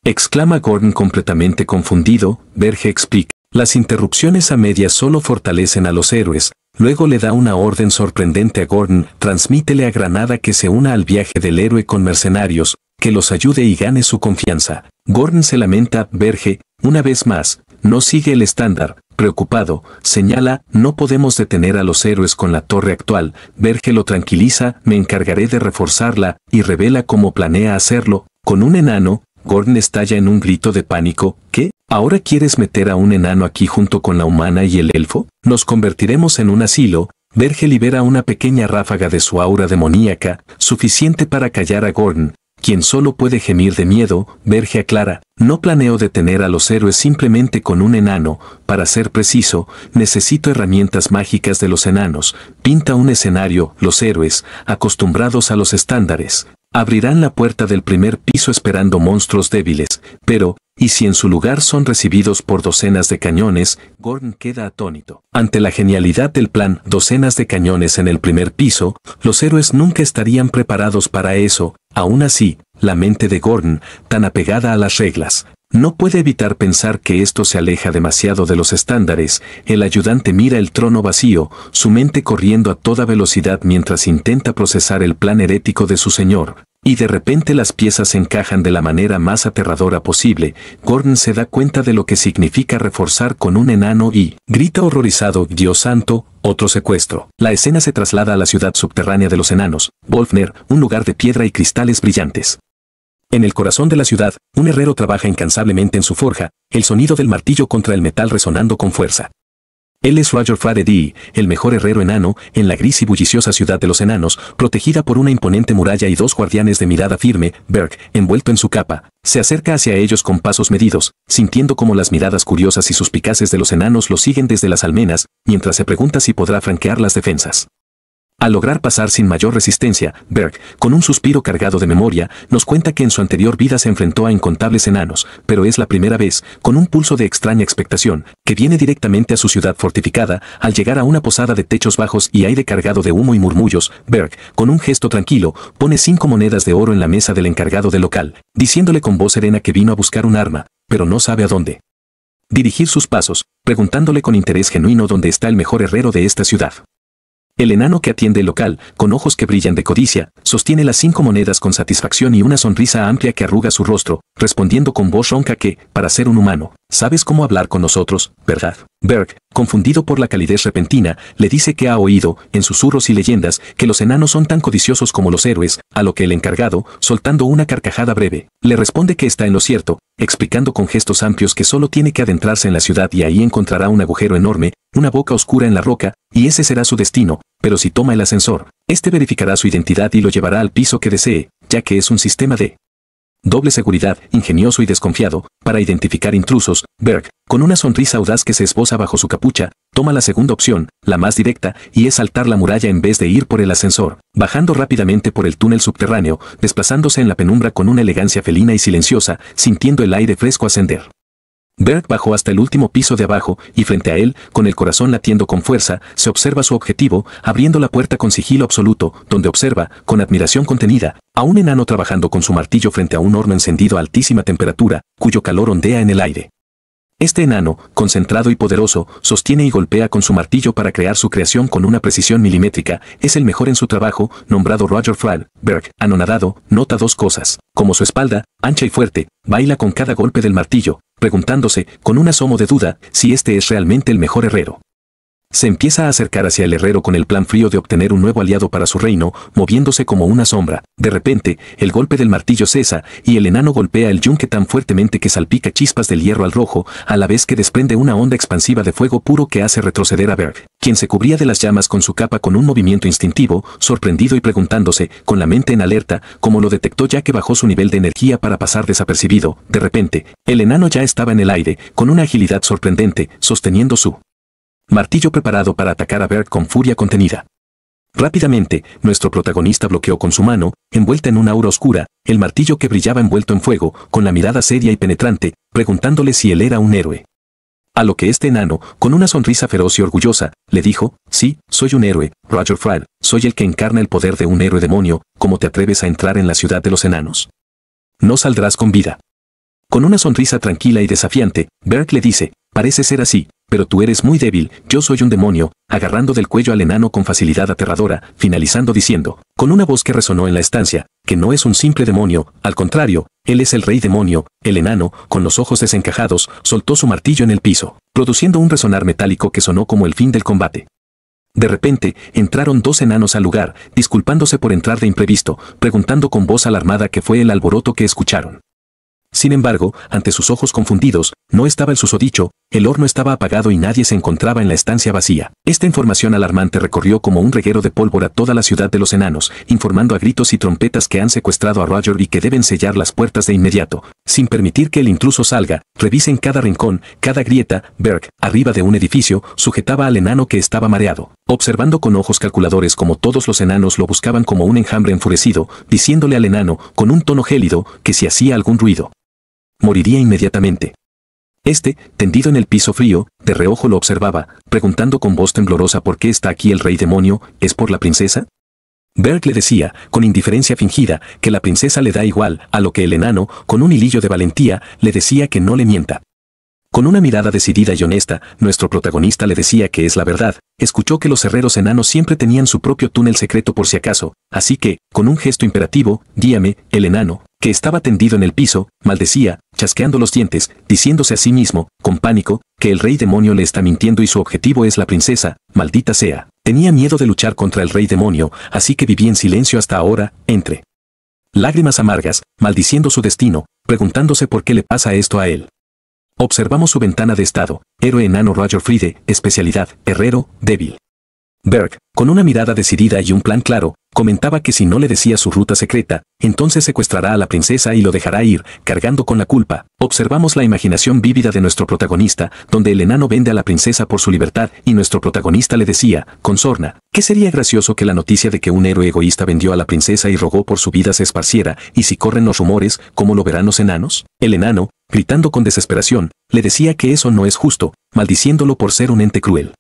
Exclama Gorn completamente confundido. Verge explica, las interrupciones a medias solo fortalecen a los héroes. Luego le da una orden sorprendente a Gorn, transmítele a Granada que se una al viaje del héroe con mercenarios, que los ayude y gane su confianza. Gorn se lamenta. Verge, una vez más, no sigue el estándar. Preocupado, señala, no podemos detener a los héroes con la torre actual. Verge lo tranquiliza, me encargaré de reforzarla, y revela cómo planea hacerlo. Con un enano. Gorn estalla en un grito de pánico. ¿Qué? ¿Ahora quieres meter a un enano aquí junto con la humana y el elfo? Nos convertiremos en un asilo. Verge libera una pequeña ráfaga de su aura demoníaca, suficiente para callar a Gorn, quien solo puede gemir de miedo. Verge aclara, no planeo detener a los héroes simplemente con un enano. Para ser preciso, necesito herramientas mágicas de los enanos. Pinta un escenario. Los héroes, acostumbrados a los estándares, abrirán la puerta del primer piso esperando monstruos débiles, pero, ¿y si en su lugar son recibidos por docenas de cañones? Gorn queda atónito. Ante la genialidad del plan, docenas de cañones en el primer piso, los héroes nunca estarían preparados para eso. Aún así, la mente de Gorn, tan apegada a las reglas, no puede evitar pensar que esto se aleja demasiado de los estándares. El ayudante mira el trono vacío, su mente corriendo a toda velocidad mientras intenta procesar el plan herético de su señor. Y de repente las piezas encajan de la manera más aterradora posible. Gorn se da cuenta de lo que significa reforzar con un enano y grita horrorizado, Dios santo, otro secuestro. La escena se traslada a la ciudad subterránea de los enanos, Volfner, un lugar de piedra y cristales brillantes. En el corazón de la ciudad, un herrero trabaja incansablemente en su forja, el sonido del martillo contra el metal resonando con fuerza. Él es Roger Fradedy, el mejor herrero enano, en la gris y bulliciosa ciudad de los enanos, protegida por una imponente muralla y dos guardianes de mirada firme. Berg, envuelto en su capa, se acerca hacia ellos con pasos medidos, sintiendo como las miradas curiosas y suspicaces de los enanos lo siguen desde las almenas, mientras se pregunta si podrá franquear las defensas. Al lograr pasar sin mayor resistencia, Berg, con un suspiro cargado de memoria, nos cuenta que en su anterior vida se enfrentó a incontables enanos, pero es la primera vez, con un pulso de extraña expectación, que viene directamente a su ciudad fortificada. Al llegar a una posada de techos bajos y aire cargado de humo y murmullos, Berg, con un gesto tranquilo, pone 5 monedas de oro en la mesa del encargado del local, diciéndole con voz serena que vino a buscar un arma, pero no sabe a dónde. dirigir sus pasos, preguntándole con interés genuino dónde está el mejor herrero de esta ciudad. El enano que atiende el local, con ojos que brillan de codicia, sostiene las 5 monedas con satisfacción y una sonrisa amplia que arruga su rostro, respondiendo con voz ronca que, para ser un humano, sabes cómo hablar con nosotros, ¿verdad? Berg, confundido por la calidez repentina, le dice que ha oído, en susurros y leyendas, que los enanos son tan codiciosos como los héroes, a lo que el encargado, soltando una carcajada breve, le responde que está en lo cierto, explicando con gestos amplios que solo tiene que adentrarse en la ciudad y ahí encontrará un agujero enorme, una boca oscura en la roca, y ese será su destino, pero si toma el ascensor, este verificará su identidad y lo llevará al piso que desee, ya que es un sistema de doble seguridad, ingenioso y desconfiado, para identificar intrusos. Berg, con una sonrisa audaz que se esboza bajo su capucha, toma la segunda opción, la más directa, y es saltar la muralla en vez de ir por el ascensor, bajando rápidamente por el túnel subterráneo, desplazándose en la penumbra con una elegancia felina y silenciosa, sintiendo el aire fresco ascender. Berg bajó hasta el último piso de abajo, y frente a él, con el corazón latiendo con fuerza, se observa su objetivo, abriendo la puerta con sigilo absoluto, donde observa, con admiración contenida, a un enano trabajando con su martillo frente a un horno encendido a altísima temperatura, cuyo calor ondea en el aire. Este enano, concentrado y poderoso, sostiene y golpea con su martillo para crear su creación con una precisión milimétrica, es el mejor en su trabajo, nombrado Roger Fried. Berg, anonadado, nota 2 cosas, como su espalda, ancha y fuerte, baila con cada golpe del martillo, preguntándose, con un asomo de duda, si este es realmente el mejor herrero. Se empieza a acercar hacia el herrero con el plan frío de obtener un nuevo aliado para su reino, moviéndose como una sombra. De repente, el golpe del martillo cesa, y el enano golpea el yunque tan fuertemente que salpica chispas del hierro al rojo, a la vez que desprende una onda expansiva de fuego puro que hace retroceder a Berg, quien se cubría de las llamas con su capa con un movimiento instintivo, sorprendido y preguntándose, con la mente en alerta, cómo lo detectó ya que bajó su nivel de energía para pasar desapercibido. De repente, el enano ya estaba en el aire, con una agilidad sorprendente, sosteniendo su martillo preparado para atacar a Berg con furia contenida. Rápidamente, nuestro protagonista bloqueó con su mano, envuelta en una aura oscura, el martillo que brillaba envuelto en fuego, con la mirada seria y penetrante, preguntándole si él era un héroe. A lo que este enano, con una sonrisa feroz y orgullosa, le dijo, sí, soy un héroe, Roger Fried, soy el que encarna el poder de un héroe demonio, ¿cómo te atreves a entrar en la ciudad de los enanos? No saldrás con vida. Con una sonrisa tranquila y desafiante, Berg le dice, parece ser así, pero tú eres muy débil, yo soy un demonio, agarrando del cuello al enano con facilidad aterradora, finalizando diciendo, con una voz que resonó en la estancia, que no es un simple demonio, al contrario, él es el rey demonio. El enano, con los ojos desencajados, soltó su martillo en el piso, produciendo un resonar metálico que sonó como el fin del combate. De repente, entraron 2 enanos al lugar, disculpándose por entrar de imprevisto, preguntando con voz alarmada qué fue el alboroto que escucharon. Sin embargo, ante sus ojos confundidos, no estaba el susodicho, el horno estaba apagado y nadie se encontraba en la estancia vacía. Esta información alarmante recorrió como un reguero de pólvora toda la ciudad de los enanos, informando a gritos y trompetas que han secuestrado a Roger y que deben sellar las puertas de inmediato, sin permitir que el intruso salga. Revisen cada rincón, cada grieta. Berg, arriba de un edificio, sujetaba al enano que estaba mareado, observando con ojos calculadores como todos los enanos lo buscaban como un enjambre enfurecido, diciéndole al enano, con un tono gélido, que si hacía algún ruido, moriría inmediatamente. Este, tendido en el piso frío, de reojo lo observaba, preguntando con voz temblorosa por qué está aquí el rey demonio. ¿Es por la princesa? Berg le decía, con indiferencia fingida, que la princesa le da igual, a lo que el enano, con un hilillo de valentía, le decía que no le mienta. Con una mirada decidida y honesta, nuestro protagonista le decía que es la verdad. Escuchó que los herreros enanos siempre tenían su propio túnel secreto por si acaso, así que, con un gesto imperativo, guíame. El enano, que estaba tendido en el piso, maldecía, chasqueando los dientes, diciéndose a sí mismo, con pánico, que el rey demonio le está mintiendo y su objetivo es la princesa, maldita sea. Tenía miedo de luchar contra el rey demonio, así que vivía en silencio hasta ahora, entre lágrimas amargas, maldiciendo su destino, preguntándose por qué le pasa esto a él. Observamos su ventana de estado, héroe enano Roger Fried, especialidad, herrero, débil. Berg, con una mirada decidida y un plan claro, comentaba que si no le decía su ruta secreta, entonces secuestrará a la princesa y lo dejará ir, cargando con la culpa. Observamos la imaginación vívida de nuestro protagonista, donde el enano vende a la princesa por su libertad, y nuestro protagonista le decía, con sorna, que sería gracioso que la noticia de que un héroe egoísta vendió a la princesa y rogó por su vida se esparciera, y si corren los rumores, ¿cómo lo verán los enanos? El enano, gritando con desesperación, le decía que eso no es justo, maldiciéndolo por ser un ente cruel.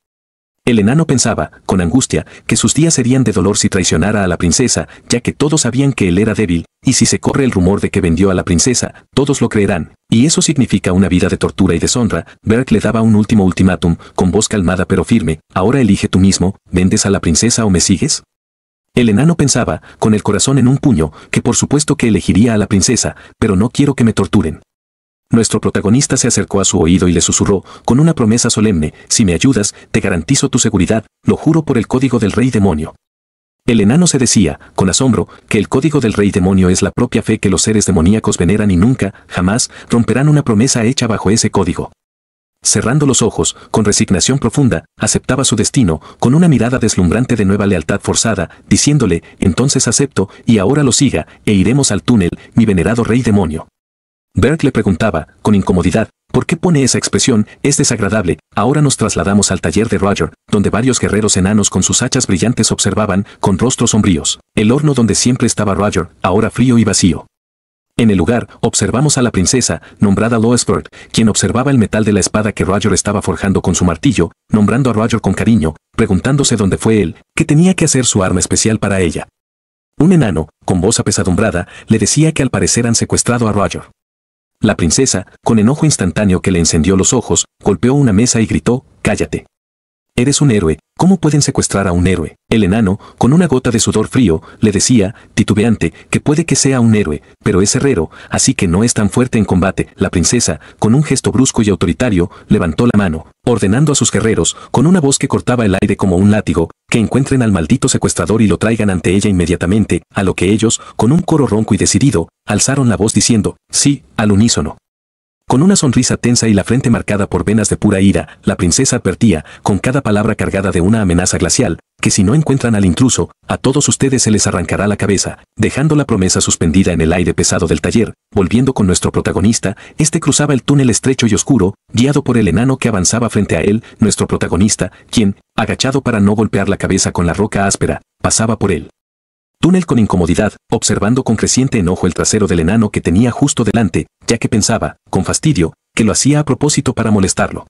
El enano pensaba, con angustia, que sus días serían de dolor si traicionara a la princesa, ya que todos sabían que él era débil, y si se corre el rumor de que vendió a la princesa, todos lo creerán. Y eso significa una vida de tortura y deshonra. Berk le daba un último ultimátum, con voz calmada pero firme: ahora elige tú mismo, ¿vendes a la princesa o me sigues? El enano pensaba, con el corazón en un puño, que por supuesto que elegiría a la princesa, pero no quiero que me torturen. Nuestro protagonista se acercó a su oído y le susurró, con una promesa solemne: si me ayudas, te garantizo tu seguridad, lo juro por el código del rey demonio. El enano se decía, con asombro, que el código del rey demonio es la propia fe que los seres demoníacos veneran y nunca, jamás, romperán una promesa hecha bajo ese código. Cerrando los ojos, con resignación profunda, aceptaba su destino, con una mirada deslumbrante de nueva lealtad forzada, diciéndole: entonces acepto, y ahora lo siga, e iremos al túnel, mi venerado rey demonio. Berk le preguntaba, con incomodidad: ¿por qué pone esa expresión? Es desagradable. Ahora nos trasladamos al taller de Roger, donde varios guerreros enanos con sus hachas brillantes observaban, con rostros sombríos, el horno donde siempre estaba Roger, ahora frío y vacío. En el lugar, observamos a la princesa, nombrada Loesbert, quien observaba el metal de la espada que Roger estaba forjando con su martillo, nombrando a Roger con cariño, preguntándose dónde fue él, qué tenía que hacer su arma especial para ella. Un enano, con voz apesadumbrada, le decía que al parecer han secuestrado a Roger. La princesa, con enojo instantáneo que le encendió los ojos, golpeó una mesa y gritó: cállate. Eres un héroe, ¿cómo pueden secuestrar a un héroe? El enano, con una gota de sudor frío, le decía, titubeante, que puede que sea un héroe, pero es herrero, así que no es tan fuerte en combate. La princesa, con un gesto brusco y autoritario, levantó la mano, ordenando a sus guerreros, con una voz que cortaba el aire como un látigo, que encuentren al maldito secuestrador y lo traigan ante ella inmediatamente, a lo que ellos, con un coro ronco y decidido, alzaron la voz diciendo: sí, al unísono. Con una sonrisa tensa y la frente marcada por venas de pura ira, la princesa advertía, con cada palabra cargada de una amenaza glacial, que si no encuentran al intruso, a todos ustedes se les arrancará la cabeza. Dejando la promesa suspendida en el aire pesado del taller, volviendo con nuestro protagonista, este cruzaba el túnel estrecho y oscuro, guiado por el enano que avanzaba frente a él. Nuestro protagonista, quien, agachado para no golpear la cabeza con la roca áspera, pasaba por él. Túnel con incomodidad, observando con creciente enojo el trasero del enano que tenía justo delante, ya que pensaba, con fastidio, que lo hacía a propósito para molestarlo.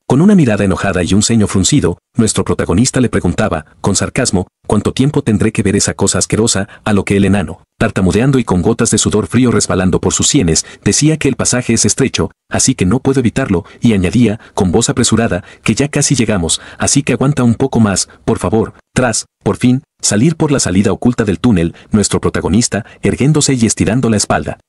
Con una mirada enojada y un ceño fruncido, nuestro protagonista le preguntaba, con sarcasmo: ¿cuánto tiempo tendré que ver esa cosa asquerosa? A lo que el enano, tartamudeando y con gotas de sudor frío resbalando por sus sienes, decía que el pasaje es estrecho, así que no puedo evitarlo, y añadía, con voz apresurada, que ya casi llegamos, así que aguanta un poco más, por favor. Tras, por fin, salir por la salida oculta del túnel, nuestro protagonista, erguéndose y estirando la espalda,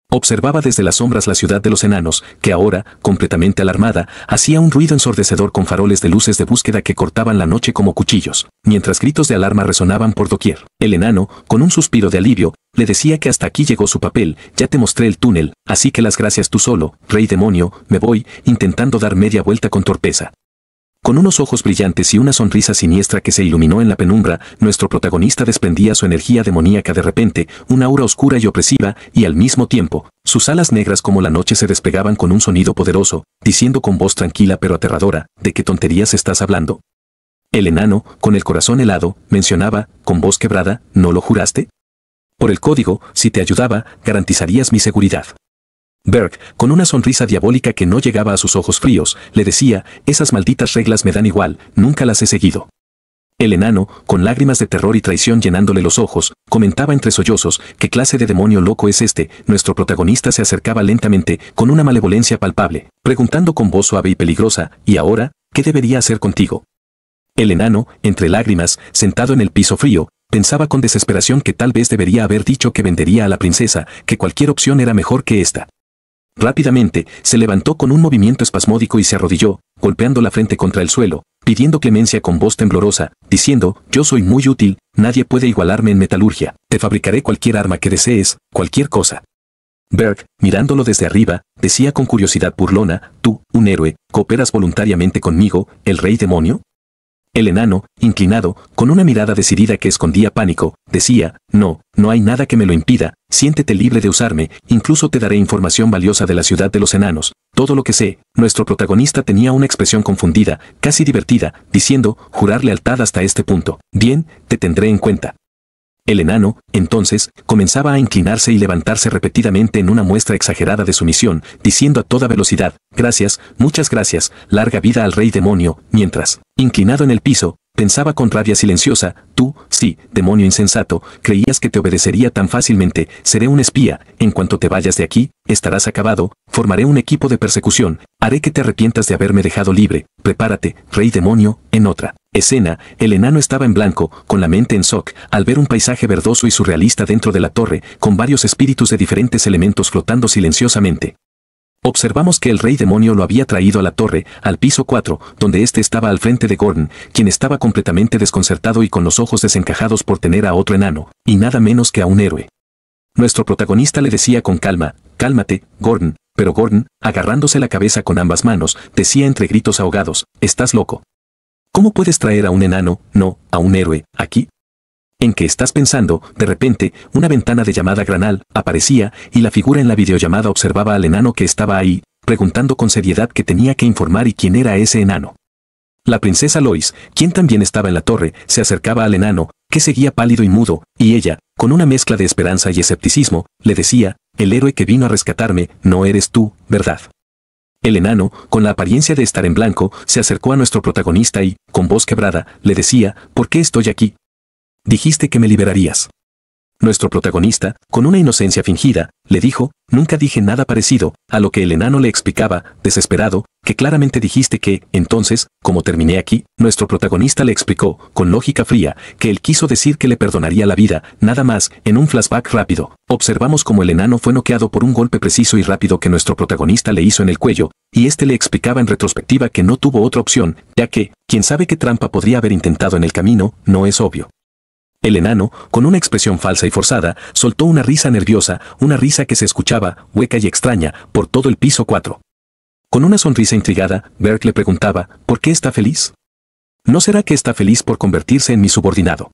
observaba desde las sombras la ciudad de los enanos, que ahora, completamente alarmada, hacía un ruido ensordecedor con faroles de luces de búsqueda que cortaban la noche como cuchillos, mientras gritos de alarma resonaban por doquier. El enano, con un suspiro de alivio, le decía que hasta aquí llegó su papel: ya te mostré el túnel, así que las gracias tú solo, rey demonio. Me voy, intentando dar media vuelta con torpeza. Con unos ojos brillantes y una sonrisa siniestra que se iluminó en la penumbra, nuestro protagonista desprendía su energía demoníaca de repente, una aura oscura y opresiva, y al mismo tiempo, sus alas negras como la noche se despegaban con un sonido poderoso, diciendo con voz tranquila pero aterradora: ¿de qué tonterías estás hablando? El enano, con el corazón helado, mencionaba, con voz quebrada: ¿no lo juraste? Por el código, si te ayudaba, garantizarías mi seguridad. Berk, con una sonrisa diabólica que no llegaba a sus ojos fríos, le decía: esas malditas reglas me dan igual, nunca las he seguido. El enano, con lágrimas de terror y traición llenándole los ojos, comentaba entre sollozos: ¿qué clase de demonio loco es este? Nuestro protagonista se acercaba lentamente, con una malevolencia palpable, preguntando con voz suave y peligrosa: ¿y ahora, qué debería hacer contigo? El enano, entre lágrimas, sentado en el piso frío, pensaba con desesperación que tal vez debería haber dicho que vendería a la princesa, que cualquier opción era mejor que esta. Rápidamente, se levantó con un movimiento espasmódico y se arrodilló, golpeando la frente contra el suelo, pidiendo clemencia con voz temblorosa, diciendo: yo soy muy útil, nadie puede igualarme en metalurgia, te fabricaré cualquier arma que desees, cualquier cosa. Berk, mirándolo desde arriba, decía con curiosidad burlona: tú, un héroe, ¿cooperas voluntariamente conmigo, el rey demonio? El enano, inclinado, con una mirada decidida que escondía pánico, decía: no, no hay nada que me lo impida, siéntete libre de usarme, incluso te daré información valiosa de la ciudad de los enanos, todo lo que sé. Nuestro protagonista tenía una expresión confundida, casi divertida, diciendo: jurar lealtad hasta este punto. Bien, te tendré en cuenta. El enano, entonces, comenzaba a inclinarse y levantarse repetidamente en una muestra exagerada de sumisión, diciendo a toda velocidad, gracias, muchas gracias, larga vida al rey demonio, mientras, inclinado en el piso, pensaba con rabia silenciosa, tú, sí, demonio insensato, creías que te obedecería tan fácilmente, seré un espía, en cuanto te vayas de aquí, estarás acabado, formaré un equipo de persecución, haré que te arrepientas de haberme dejado libre, prepárate, rey demonio, en otra escena, el enano estaba en blanco, con la mente en shock, al ver un paisaje verdoso y surrealista dentro de la torre, con varios espíritus de diferentes elementos flotando silenciosamente. Observamos que el rey demonio lo había traído a la torre, al piso 4, donde éste estaba al frente de Gordon, quien estaba completamente desconcertado y con los ojos desencajados por tener a otro enano, y nada menos que a un héroe. Nuestro protagonista le decía con calma, cálmate, Gordon, pero Gordon, agarrándose la cabeza con ambas manos, decía entre gritos ahogados, estás loco. ¿Cómo puedes traer a un enano, no, a un héroe, aquí? ¿En qué estás pensando? De repente, una ventana de llamada Granal aparecía y la figura en la videollamada observaba al enano que estaba ahí, preguntando con seriedad qué tenía que informar y quién era ese enano. La princesa Lois, quien también estaba en la torre, se acercaba al enano, que seguía pálido y mudo, y ella, con una mezcla de esperanza y escepticismo, le decía, el héroe que vino a rescatarme, no eres tú, ¿verdad? El enano, con la apariencia de estar en blanco, se acercó a nuestro protagonista y, con voz quebrada, le decía, ¿por qué estoy aquí? Dijiste que me liberarías. Nuestro protagonista, con una inocencia fingida, le dijo, nunca dije nada parecido, a lo que el enano le explicaba, desesperado, que claramente dijiste que, entonces, como terminé aquí, nuestro protagonista le explicó, con lógica fría, que él quiso decir que le perdonaría la vida, nada más, en un flashback rápido. Observamos como el enano fue noqueado por un golpe preciso y rápido que nuestro protagonista le hizo en el cuello, y este le explicaba en retrospectiva que no tuvo otra opción, ya que, quien sabe qué trampa podría haber intentado en el camino, no es obvio. El enano, con una expresión falsa y forzada, soltó una risa nerviosa, una risa que se escuchaba, hueca y extraña, por todo el piso 4. Con una sonrisa intrigada, Berg le preguntaba, ¿por qué está feliz? ¿No será que está feliz por convertirse en mi subordinado?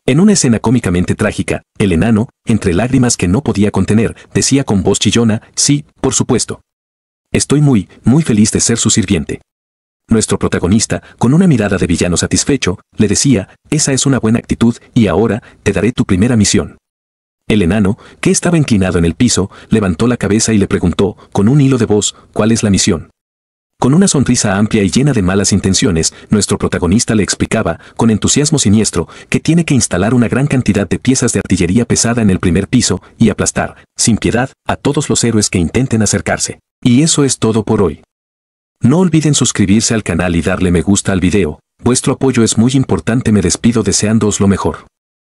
En una escena cómicamente trágica, el enano, entre lágrimas que no podía contener, decía con voz chillona, sí, por supuesto. Estoy muy, muy feliz de ser su sirviente. Nuestro protagonista, con una mirada de villano satisfecho, le decía, esa es una buena actitud y ahora te daré tu primera misión. El enano, que estaba inclinado en el piso, levantó la cabeza y le preguntó, con un hilo de voz, ¿cuál es la misión? Con una sonrisa amplia y llena de malas intenciones, nuestro protagonista le explicaba, con entusiasmo siniestro, que tiene que instalar una gran cantidad de piezas de artillería pesada en el primer piso y aplastar, sin piedad, a todos los héroes que intenten acercarse. Y eso es todo por hoy. No olviden suscribirse al canal y darle me gusta al video, vuestro apoyo es muy importante, me despido deseándoos lo mejor.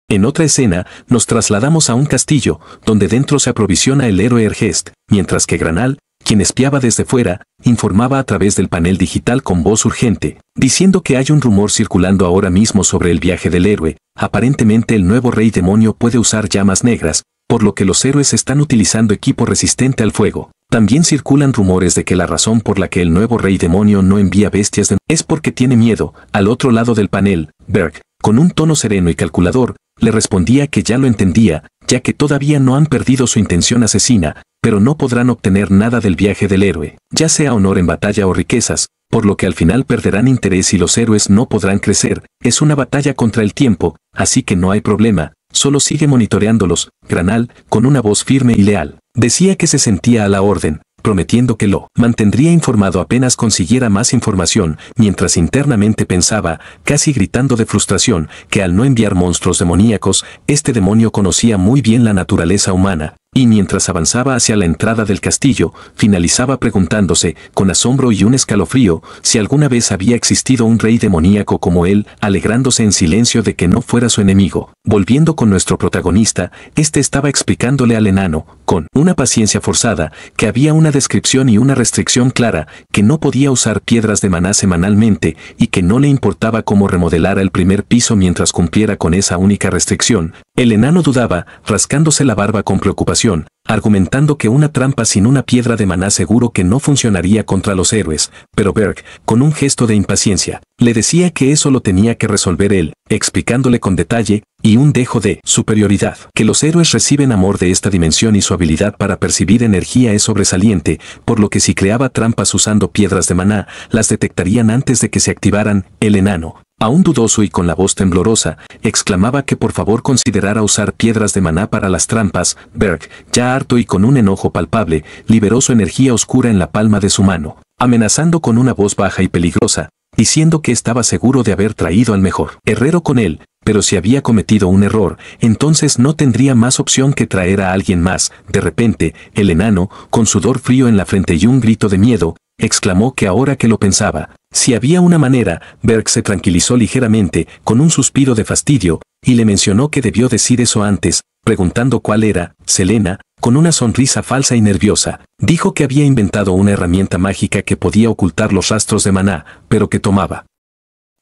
En otra escena, nos trasladamos a un castillo, donde dentro se aprovisiona el héroe Ergest, mientras que Granal, quien espiaba desde fuera, informaba a través del panel digital con voz urgente, diciendo que hay un rumor circulando ahora mismo sobre el viaje del héroe, aparentemente el nuevo rey demonio puede usar llamas negras, por lo que los héroes están utilizando equipo resistente al fuego. También circulan rumores de que la razón por la que el nuevo rey demonio no envía bestias es porque tiene miedo. Al otro lado del panel, Berg, con un tono sereno y calculador, le respondía que ya lo entendía, ya que todavía no han perdido su intención asesina, pero no podrán obtener nada del viaje del héroe, ya sea honor en batalla o riquezas, por lo que al final perderán interés y los héroes no podrán crecer. Es una batalla contra el tiempo, así que no hay problema, solo sigue monitoreándolos. Granal, con una voz firme y leal, decía que se sentía a la orden, prometiendo que lo mantendría informado apenas consiguiera más información, mientras internamente pensaba, casi gritando de frustración, que al no enviar monstruos demoníacos, este demonio conocía muy bien la naturaleza humana, y mientras avanzaba hacia la entrada del castillo, finalizaba preguntándose, con asombro y un escalofrío, si alguna vez había existido un rey demoníaco como él, alegrándose en silencio de que no fuera su enemigo. Volviendo con nuestro protagonista, este estaba explicándole al enano, con una paciencia forzada, que había una descripción y una restricción clara, que no podía usar piedras de maná semanalmente, y que no le importaba cómo remodelara el primer piso mientras cumpliera con esa única restricción. El enano dudaba, rascándose la barba con preocupación, argumentando que una trampa sin una piedra de maná seguro que no funcionaría contra los héroes, pero Berg, con un gesto de impaciencia, le decía que eso lo tenía que resolver él, explicándole con detalle, y un dejo de superioridad, que los héroes reciben amor de esta dimensión y su habilidad para percibir energía es sobresaliente, por lo que si creaba trampas usando piedras de maná, las detectarían antes de que se activaran. El enano, Aún dudoso y con la voz temblorosa, exclamaba que por favor considerara usar piedras de maná para las trampas. Berg, ya harto y con un enojo palpable, liberó su energía oscura en la palma de su mano, amenazando con una voz baja y peligrosa, diciendo que estaba seguro de haber traído al mejor herrero con él, pero si había cometido un error, entonces no tendría más opción que traer a alguien más. De repente, el enano, con sudor frío en la frente y un grito de miedo, exclamó que ahora que lo pensaba, si había una manera. Berg se tranquilizó ligeramente, con un suspiro de fastidio, y le mencionó que debió decir eso antes, preguntando cuál era. Selena, con una sonrisa falsa y nerviosa, dijo que había inventado una herramienta mágica que podía ocultar los rastros de maná, pero que tomaba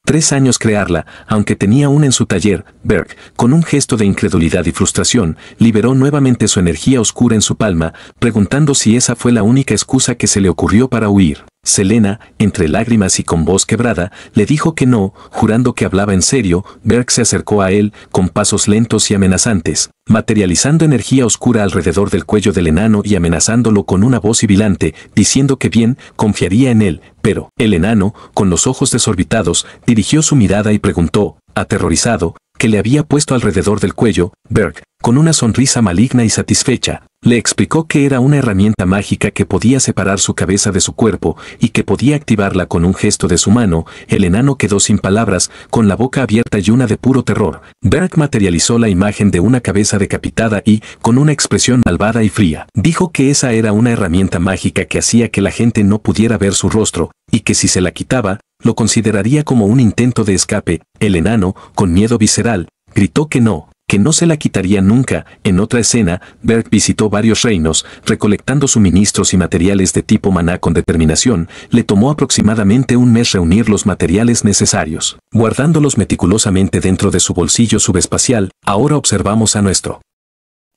3 años crearla, aunque tenía una en su taller. Berg, con un gesto de incredulidad y frustración, liberó nuevamente su energía oscura en su palma, preguntando si esa fue la única excusa que se le ocurrió para huir. Selena, entre lágrimas y con voz quebrada, le dijo que no, jurando que hablaba en serio. Berg se acercó a él, con pasos lentos y amenazantes, materializando energía oscura alrededor del cuello del enano y amenazándolo con una voz sibilante, diciendo que bien, confiaría en él, pero, el enano, con los ojos desorbitados, dirigió su mirada y preguntó, aterrorizado, qué le había puesto alrededor del cuello. Berg, con una sonrisa maligna y satisfecha, le explicó que era una herramienta mágica que podía separar su cabeza de su cuerpo y que podía activarla con un gesto de su mano. El enano quedó sin palabras, con la boca abierta y una de puro terror. Berg materializó la imagen de una cabeza decapitada y, con una expresión malvada y fría, dijo que esa era una herramienta mágica que hacía que la gente no pudiera ver su rostro, y que si se la quitaba, lo consideraría como un intento de escape. El enano, con miedo visceral, gritó que no se la quitaría nunca. En otra escena, Berg visitó varios reinos, recolectando suministros y materiales de tipo maná con determinación. Le tomó aproximadamente un mes reunir los materiales necesarios, guardándolos meticulosamente dentro de su bolsillo subespacial. Ahora observamos a nuestro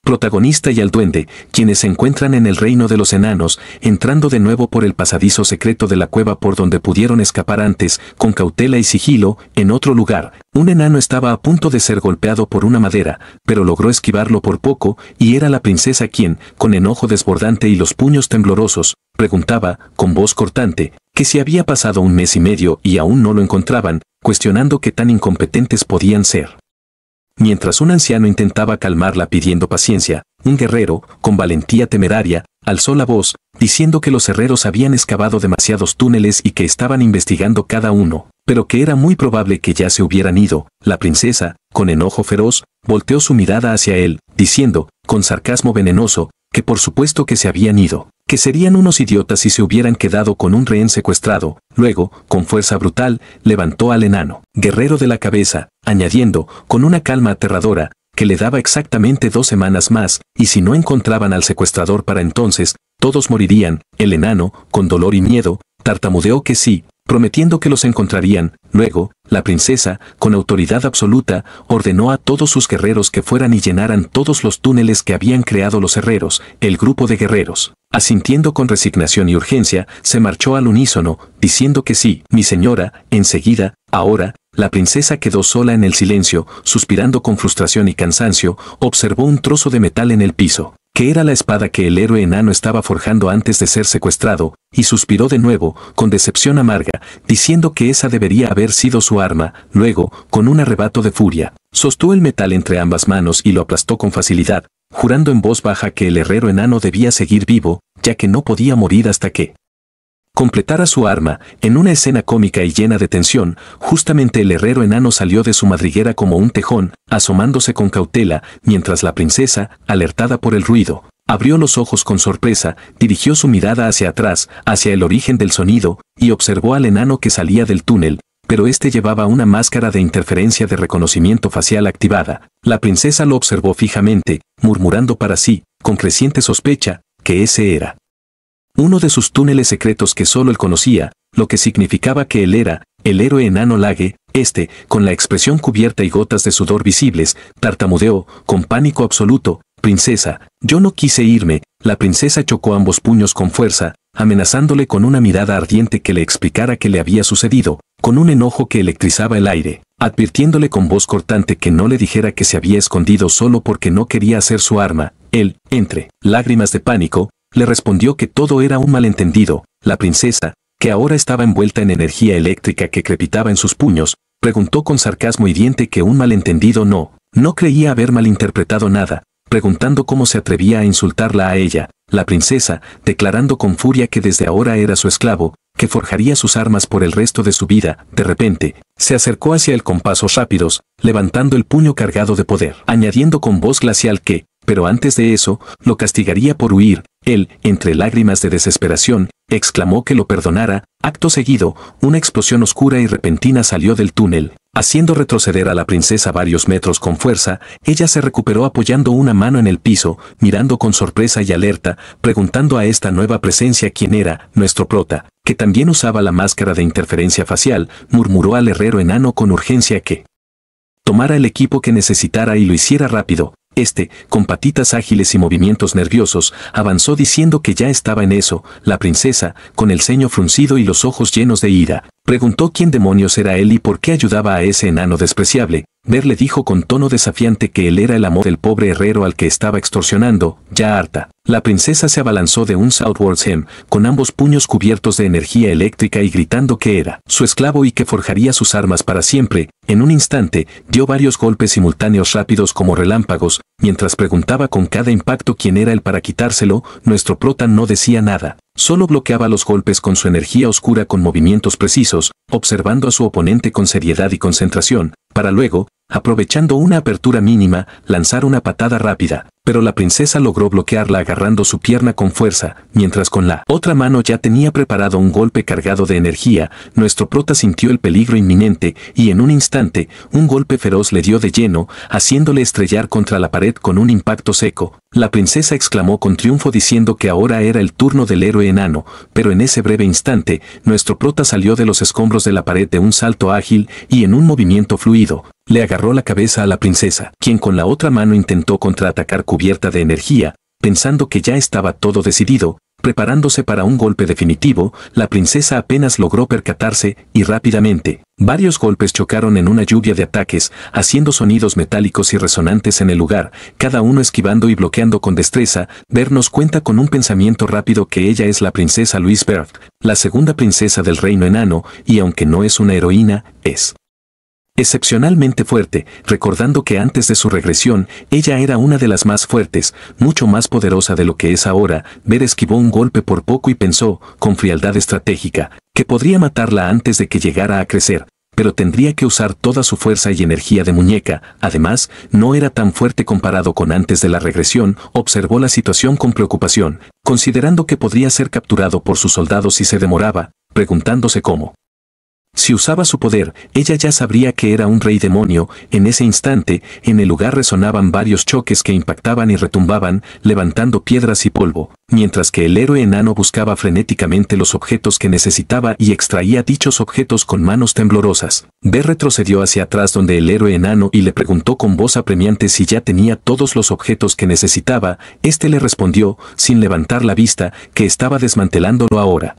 protagonista y al duende, quienes se encuentran en el reino de los enanos, entrando de nuevo por el pasadizo secreto de la cueva por donde pudieron escapar antes, con cautela y sigilo. En otro lugar, un enano estaba a punto de ser golpeado por una madera, pero logró esquivarlo por poco, y era la princesa quien, con enojo desbordante y los puños temblorosos, preguntaba, con voz cortante, que si había pasado un mes y medio y aún no lo encontraban, cuestionando qué tan incompetentes podían ser. Mientras un anciano intentaba calmarla pidiendo paciencia, un guerrero, con valentía temeraria, alzó la voz, diciendo que los herreros habían excavado demasiados túneles y que estaban investigando cada uno, pero que era muy probable que ya se hubieran ido. La princesa, con enojo feroz, volteó su mirada hacia él, diciendo, con sarcasmo venenoso, que por supuesto que se habían ido, que serían unos idiotas si se hubieran quedado con un rehén secuestrado. Luego, con fuerza brutal, levantó al enano guerrero de la cabeza, añadiendo, con una calma aterradora, que le daba exactamente 2 semanas más, y si no encontraban al secuestrador para entonces, todos morirían. El enano, con dolor y miedo, tartamudeó que sí, prometiendo que los encontrarían. Luego, la princesa, con autoridad absoluta, ordenó a todos sus guerreros que fueran y llenaran todos los túneles que habían creado los herreros. El grupo de guerreros, asintiendo con resignación y urgencia, se marchó al unísono, diciendo que sí, mi señora. Enseguida, ahora, la princesa quedó sola en el silencio, suspirando con frustración y cansancio. Observó un trozo de metal en el piso, que era la espada que el héroe enano estaba forjando antes de ser secuestrado, y suspiró de nuevo, con decepción amarga, diciendo que esa debería haber sido su arma. Luego, con un arrebato de furia, sostuvo el metal entre ambas manos y lo aplastó con facilidad, jurando en voz baja que el herrero enano debía seguir vivo, ya que no podía morir hasta que completara su arma. En una escena cómica y llena de tensión, justamente el herrero enano salió de su madriguera como un tejón, asomándose con cautela, mientras la princesa, alertada por el ruido, abrió los ojos con sorpresa, dirigió su mirada hacia atrás, hacia el origen del sonido, y observó al enano que salía del túnel, pero este llevaba una máscara de interferencia de reconocimiento facial activada. La princesa lo observó fijamente, murmurando para sí, con creciente sospecha, que ese era uno de sus túneles secretos que solo él conocía, lo que significaba que él era el héroe enano Lage. Con la expresión cubierta y gotas de sudor visibles, tartamudeó, con pánico absoluto, princesa, yo no quise irme. La princesa chocó ambos puños con fuerza, amenazándole con una mirada ardiente que le explicara qué le había sucedido, con un enojo que electrizaba el aire, advirtiéndole con voz cortante que no le dijera que se había escondido solo porque no quería hacer su arma. Él, entre lágrimas de pánico, le respondió que todo era un malentendido. La princesa, que ahora estaba envuelta en energía eléctrica que crepitaba en sus puños, Preguntó con sarcasmo hiriente que un malentendido no creía haber malinterpretado nada, preguntando cómo se atrevía a insultarla a ella, la princesa, declarando con furia que desde ahora era su esclavo, que forjaría sus armas por el resto de su vida. De repente, se acercó hacia él con pasos rápidos, levantando el puño cargado de poder, añadiendo con voz glacial que, pero antes de eso, lo castigaría por huir. Él, entre lágrimas de desesperación, exclamó que lo perdonara. Acto seguido, una explosión oscura y repentina salió del túnel, haciendo retroceder a la princesa varios metros con fuerza. Ella se recuperó apoyando una mano en el piso, mirando con sorpresa y alerta, preguntando a esta nueva presencia quién era. Nuestro prota, que también usaba la máscara de interferencia facial, murmuró al herrero enano con urgencia que tomara el equipo que necesitara y lo hiciera rápido. Este, con patitas ágiles y movimientos nerviosos, avanzó diciendo que ya estaba en eso. La princesa, con el ceño fruncido y los ojos llenos de ira, preguntó quién demonios era él y por qué ayudaba a ese enano despreciable. Ver le dijo con tono desafiante que él era el amor del pobre herrero al que estaba extorsionando. Ya harta, la princesa se abalanzó de un Southwards Hem, con ambos puños cubiertos de energía eléctrica y gritando que era su esclavo y que forjaría sus armas para siempre. En un instante, dio varios golpes simultáneos rápidos como relámpagos, mientras preguntaba con cada impacto quién era él para quitárselo. Nuestro prota no decía nada, solo bloqueaba los golpes con su energía oscura con movimientos precisos, observando a su oponente con seriedad y concentración, para luego, aprovechando una apertura mínima, lanzar una patada rápida, pero la princesa logró bloquearla agarrando su pierna con fuerza, mientras con la otra mano ya tenía preparado un golpe cargado de energía. Nuestro prota sintió el peligro inminente, y en un instante, un golpe feroz le dio de lleno, haciéndole estrellar contra la pared con un impacto seco. La princesa exclamó con triunfo diciendo que ahora era el turno del héroe enano, pero en ese breve instante, nuestro prota salió de los escombros de la pared de un salto ágil, y en un movimiento fluido, le agarró la cabeza a la princesa, quien con la otra mano intentó contraatacar cubierta de energía, pensando que ya estaba todo decidido, preparándose para un golpe definitivo. La princesa apenas logró percatarse, y rápidamente, varios golpes chocaron en una lluvia de ataques, haciendo sonidos metálicos y resonantes en el lugar, cada uno esquivando y bloqueando con destreza. Ver nos cuenta con un pensamiento rápido que ella es la princesa Louise Berg, la segunda princesa del reino enano, y aunque no es una heroína, es excepcionalmente fuerte, recordando que antes de su regresión, ella era una de las más fuertes, mucho más poderosa de lo que es ahora. Ver esquivó un golpe por poco y pensó, con frialdad estratégica, que podría matarla antes de que llegara a crecer, pero tendría que usar toda su fuerza y energía de muñeca. Además, no era tan fuerte comparado con antes de la regresión. Observó la situación con preocupación, considerando que podría ser capturado por sus soldados si se demoraba, preguntándose cómo. Si usaba su poder, ella ya sabría que era un rey demonio. En ese instante, en el lugar resonaban varios choques que impactaban y retumbaban, levantando piedras y polvo, mientras que el héroe enano buscaba frenéticamente los objetos que necesitaba y extraía dichos objetos con manos temblorosas. Ver retrocedió hacia atrás donde el héroe enano y le preguntó con voz apremiante si ya tenía todos los objetos que necesitaba. Este le respondió, sin levantar la vista, que estaba desmantelándolo ahora.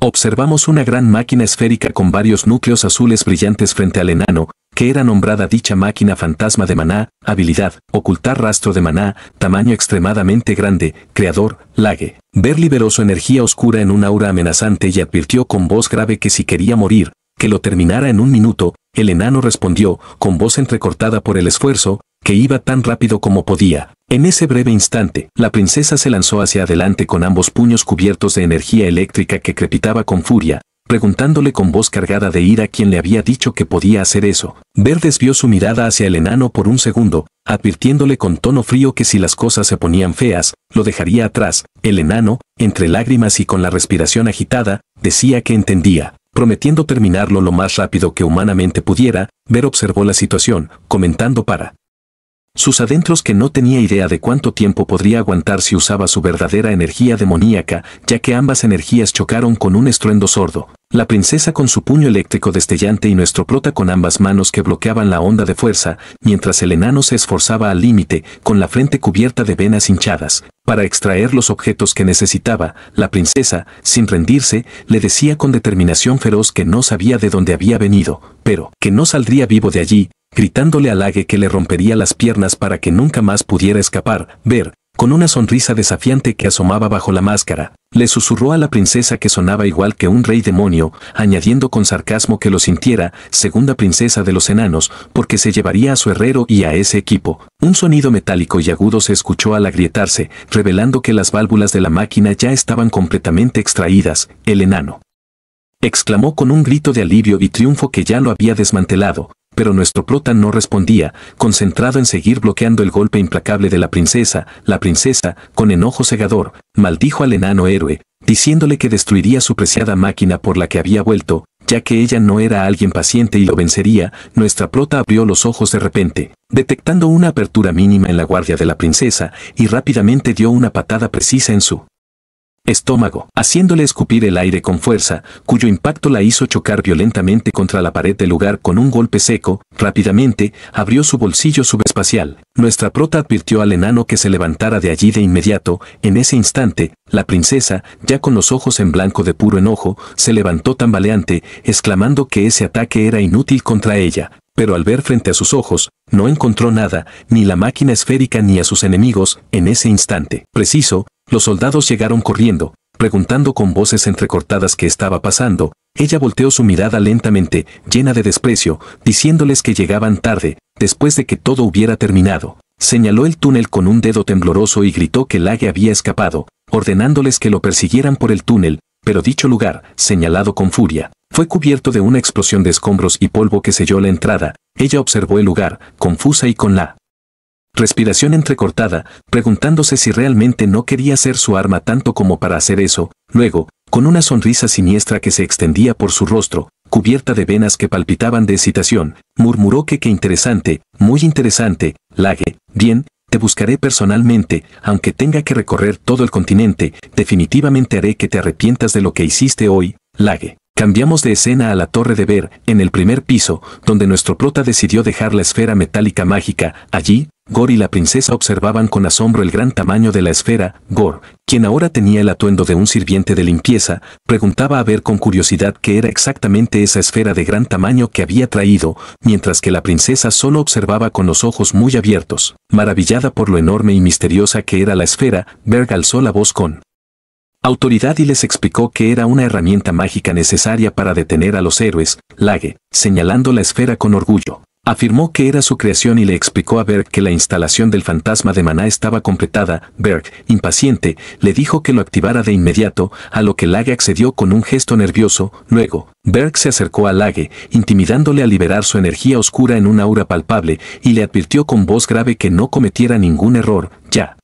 Observamos una gran máquina esférica con varios núcleos azules brillantes frente al enano, que era nombrada dicha máquina fantasma de maná. Habilidad, ocultar rastro de maná, tamaño extremadamente grande, creador, Lage. Ver liberó su energía oscura en un aura amenazante y advirtió con voz grave que si quería morir, que lo terminara en un minuto. El enano respondió, con voz entrecortada por el esfuerzo, que iba tan rápido como podía. En ese breve instante, la princesa se lanzó hacia adelante con ambos puños cubiertos de energía eléctrica que crepitaba con furia, preguntándole con voz cargada de ira quién le había dicho que podía hacer eso. Ver desvió su mirada hacia el enano por un segundo, advirtiéndole con tono frío que si las cosas se ponían feas, lo dejaría atrás. El enano, entre lágrimas y con la respiración agitada, decía que entendía, prometiendo terminarlo lo más rápido que humanamente pudiera. Ver observó la situación, comentando para sus adentros que no tenía idea de cuánto tiempo podría aguantar si usaba su verdadera energía demoníaca, ya que ambas energías chocaron con un estruendo sordo. La princesa con su puño eléctrico destellante y nuestro prota con ambas manos que bloqueaban la onda de fuerza, mientras el enano se esforzaba al límite, con la frente cubierta de venas hinchadas, para extraer los objetos que necesitaba. La princesa, sin rendirse, le decía con determinación feroz que no sabía de dónde había venido, pero que no saldría vivo de allí, gritándole a Lage que le rompería las piernas para que nunca más pudiera escapar. Ver, con una sonrisa desafiante que asomaba bajo la máscara, Le susurró a la princesa que sonaba igual que un rey demonio, añadiendo con sarcasmo que lo sintiera, segunda princesa de los enanos, porque se llevaría a su herrero y a ese equipo. Un sonido metálico y agudo se escuchó al agrietarse, revelando que las válvulas de la máquina ya estaban completamente extraídas. El enano exclamó con un grito de alivio y triunfo que ya lo había desmantelado. Pero nuestro prota no respondía, concentrado en seguir bloqueando el golpe implacable de la princesa, con enojo cegador, maldijo al enano héroe, diciéndole que destruiría su preciada máquina por la que había vuelto, ya que ella no era alguien paciente y lo vencería. Nuestra prota abrió los ojos de repente, detectando una apertura mínima en la guardia de la princesa, y rápidamente dio una patada precisa en su estómago, haciéndole escupir el aire con fuerza, cuyo impacto la hizo chocar violentamente contra la pared del lugar con un golpe seco. Rápidamente, abrió su bolsillo subespacial. Nuestra prota advirtió al enano que se levantara de allí de inmediato. En ese instante, la princesa, ya con los ojos en blanco de puro enojo, se levantó tambaleante, exclamando que ese ataque era inútil contra ella. Pero al ver frente a sus ojos, no encontró nada, ni la máquina esférica ni a sus enemigos. En ese instante preciso, los soldados llegaron corriendo, preguntando con voces entrecortadas qué estaba pasando. Ella volteó su mirada lentamente, llena de desprecio, diciéndoles que llegaban tarde. Después de que todo hubiera terminado, señaló el túnel con un dedo tembloroso y gritó que Lage había escapado, ordenándoles que lo persiguieran por el túnel. Pero dicho lugar, señalado con furia, fue cubierto de una explosión de escombros y polvo que selló la entrada. Ella observó el lugar, confusa y con la respiración entrecortada, preguntándose si realmente no quería ser su arma tanto como para hacer eso. Luego, con una sonrisa siniestra que se extendía por su rostro, cubierta de venas que palpitaban de excitación, murmuró que qué interesante, muy interesante, Lage. Bien, te buscaré personalmente, aunque tenga que recorrer todo el continente. Definitivamente haré que te arrepientas de lo que hiciste hoy, Lage. Cambiamos de escena a la torre de Ver, en el primer piso, donde nuestro prota decidió dejar la esfera metálica mágica. Allí, Gore y la princesa observaban con asombro el gran tamaño de la esfera. Gore, quien ahora tenía el atuendo de un sirviente de limpieza, preguntaba a Ver con curiosidad qué era exactamente esa esfera de gran tamaño que había traído, mientras que la princesa solo observaba con los ojos muy abiertos. Maravillada por lo enorme y misteriosa que era la esfera, Berg alzó la voz con autoridad y les explicó que era una herramienta mágica necesaria para detener a los héroes. Lage, señalando la esfera con orgullo, afirmó que era su creación y le explicó a Berg que la instalación del fantasma de maná estaba completada. Berg, impaciente, le dijo que lo activara de inmediato, a lo que Lage accedió con un gesto nervioso. Luego, Berg se acercó a Lage, intimidándole a liberar su energía oscura en un aura palpable, y le advirtió con voz grave que no cometiera ningún error, ya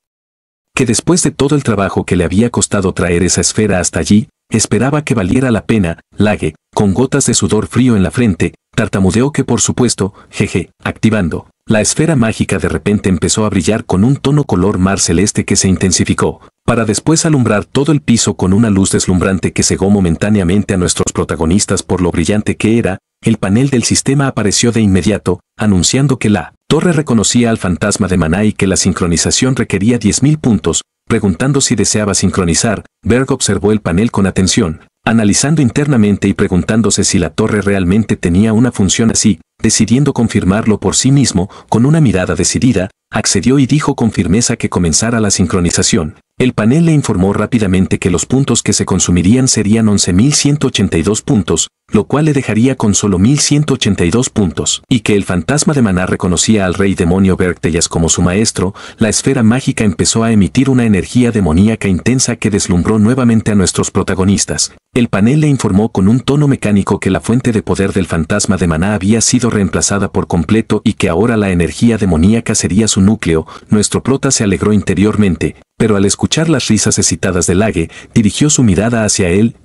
que después de todo el trabajo que le había costado traer esa esfera hasta allí, esperaba que valiera la pena. Lage, con gotas de sudor frío en la frente, tartamudeó que por supuesto, jeje, activando. La esfera mágica de repente empezó a brillar con un tono color mar celeste que se intensificó, para después alumbrar todo el piso con una luz deslumbrante que cegó momentáneamente a nuestros protagonistas por lo brillante que era. El panel del sistema apareció de inmediato, anunciando que la torre reconocía al fantasma de maná y que la sincronización requería 10.000 puntos. Preguntando si deseaba sincronizar, Berg observó el panel con atención, analizando internamente y preguntándose si la torre realmente tenía una función así. Decidiendo confirmarlo por sí mismo, con una mirada decidida, accedió y dijo con firmeza que comenzara la sincronización. El panel le informó rápidamente que los puntos que se consumirían serían 11.182 puntos, lo cual le dejaría con solo 1.182 puntos, y que el fantasma de maná reconocía al rey demonio Bergteyas como su maestro. La esfera mágica empezó a emitir una energía demoníaca intensa que deslumbró nuevamente a nuestros protagonistas. El panel le informó con un tono mecánico que la fuente de poder del fantasma de maná había sido reemplazada por completo y que ahora la energía demoníaca sería su núcleo. Nuestro prota se alegró interiormente, pero al escuchar las risas excitadas de Lage, dirigió su mirada hacia él.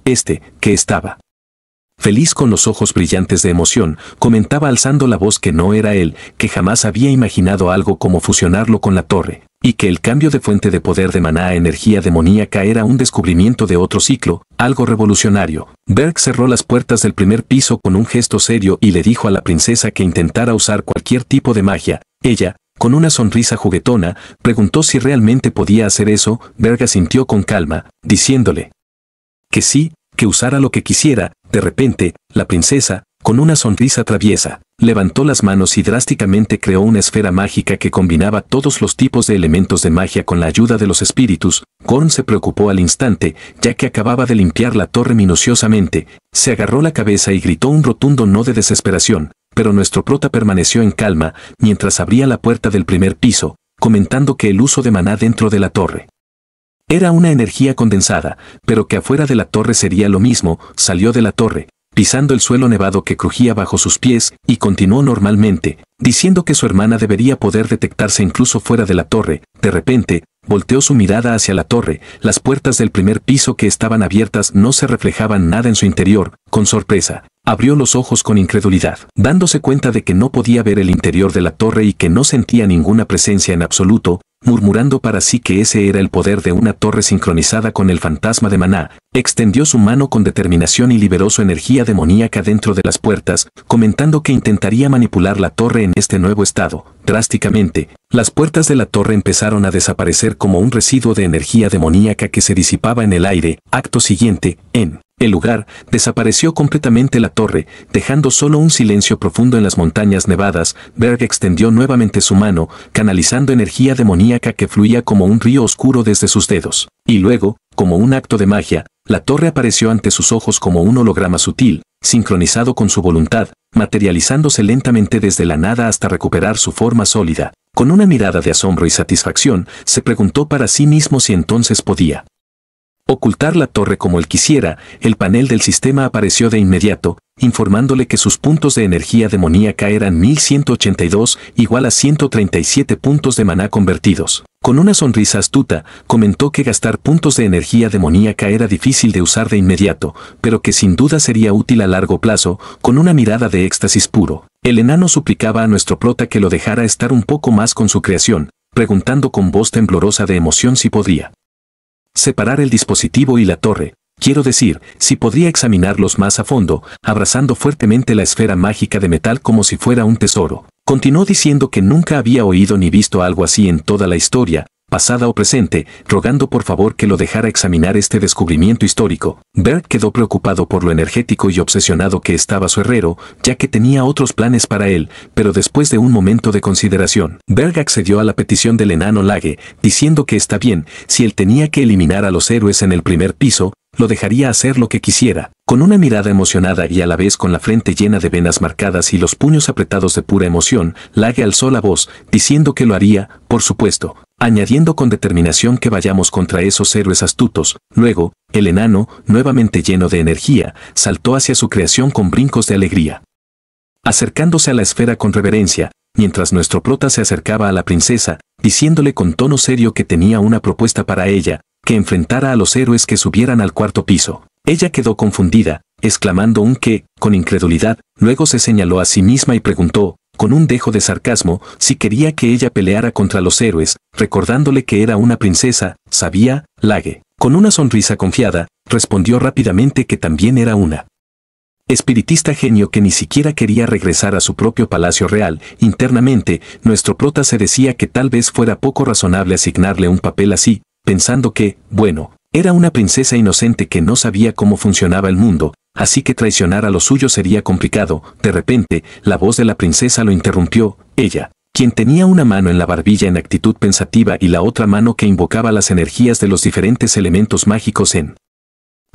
Que estaba feliz con los ojos brillantes de emoción, comentaba alzando la voz que no era él, que jamás había imaginado algo como fusionarlo con la torre, y que el cambio de fuente de poder de maná a energía demoníaca era un descubrimiento de otro ciclo, algo revolucionario. Berg cerró las puertas del primer piso con un gesto serio y le dijo a la princesa que intentara usar cualquier tipo de magia. Ella, con una sonrisa juguetona, preguntó si realmente podía hacer eso. Berg asintió con calma, diciéndole que sí, que usara lo que quisiera. De repente, la princesa, con una sonrisa traviesa, levantó las manos y drásticamente creó una esfera mágica que combinaba todos los tipos de elementos de magia con la ayuda de los espíritus. Gorn se preocupó al instante, ya que acababa de limpiar la torre minuciosamente, se agarró la cabeza y gritó un rotundo no de desesperación, pero nuestro prota permaneció en calma mientras abría la puerta del primer piso, comentando que el uso de maná dentro de la torre era una energía condensada, pero que afuera de la torre sería lo mismo. Salió de la torre, pisando el suelo nevado que crujía bajo sus pies, y continuó normalmente, diciendo que su hermana debería poder detectarse incluso fuera de la torre. De repente, volteó su mirada hacia la torre, las puertas del primer piso que estaban abiertas no se reflejaban nada en su interior. Con sorpresa, abrió los ojos con incredulidad, dándose cuenta de que no podía ver el interior de la torre y que no sentía ninguna presencia en absoluto, murmurando para sí que ese era el poder de una torre sincronizada con el fantasma de Maná. Extendió su mano con determinación y liberó su energía demoníaca dentro de las puertas, comentando que intentaría manipular la torre en este nuevo estado. Drásticamente, las puertas de la torre empezaron a desaparecer como un residuo de energía demoníaca que se disipaba en el aire. Acto siguiente, en el lugar, desapareció completamente la torre, dejando solo un silencio profundo en las montañas nevadas. Berg extendió nuevamente su mano, canalizando energía demoníaca que fluía como un río oscuro desde sus dedos. Y luego, como un acto de magia, la torre apareció ante sus ojos como un holograma sutil, sincronizado con su voluntad, materializándose lentamente desde la nada hasta recuperar su forma sólida. Con una mirada de asombro y satisfacción, se preguntó para sí mismo si entonces podía ocultar la torre como él quisiera. El panel del sistema apareció de inmediato, informándole que sus puntos de energía demoníaca eran 1182, igual a 137 puntos de maná convertidos. Con una sonrisa astuta, comentó que gastar puntos de energía demoníaca era difícil de usar de inmediato, pero que sin duda sería útil a largo plazo. Con una mirada de éxtasis puro, el enano suplicaba a nuestro prota que lo dejara estar un poco más con su creación, preguntando con voz temblorosa de emoción si podría separar el dispositivo y la torre, quiero decir, si podría examinarlos más a fondo, abrazando fuertemente la esfera mágica de metal como si fuera un tesoro. Continuó diciendo que nunca había oído ni visto algo así en toda la historia, pasada o presente, rogando por favor que lo dejara examinar este descubrimiento histórico. Berg quedó preocupado por lo energético y obsesionado que estaba su herrero, ya que tenía otros planes para él, pero después de un momento de consideración, Berg accedió a la petición del enano Lage, diciendo que está bien, si él tenía que eliminar a los héroes en el primer piso, lo dejaría hacer lo que quisiera. Con una mirada emocionada y a la vez con la frente llena de venas marcadas y los puños apretados de pura emoción, Lage alzó la voz, diciendo que lo haría, por supuesto, añadiendo con determinación que vayamos contra esos héroes astutos. Luego, el enano, nuevamente lleno de energía, saltó hacia su creación con brincos de alegría, acercándose a la esfera con reverencia, mientras nuestro prota se acercaba a la princesa, diciéndole con tono serio que tenía una propuesta para ella, que enfrentara a los héroes que subieran al cuarto piso. Ella quedó confundida, exclamando un qué, con incredulidad, luego se señaló a sí misma y preguntó, con un dejo de sarcasmo, si quería que ella peleara contra los héroes, recordándole que era una princesa. ¿Sabía? Lage, con una sonrisa confiada, respondió rápidamente que también era una espiritista genio que ni siquiera quería regresar a su propio palacio real. Internamente, nuestro prota se decía que tal vez fuera poco razonable asignarle un papel así, pensando que, bueno, era una princesa inocente que no sabía cómo funcionaba el mundo, así que traicionar a lo suyo sería complicado. De repente, la voz de la princesa lo interrumpió. Ella, quien tenía una mano en la barbilla en actitud pensativa y la otra mano que invocaba las energías de los diferentes elementos mágicos en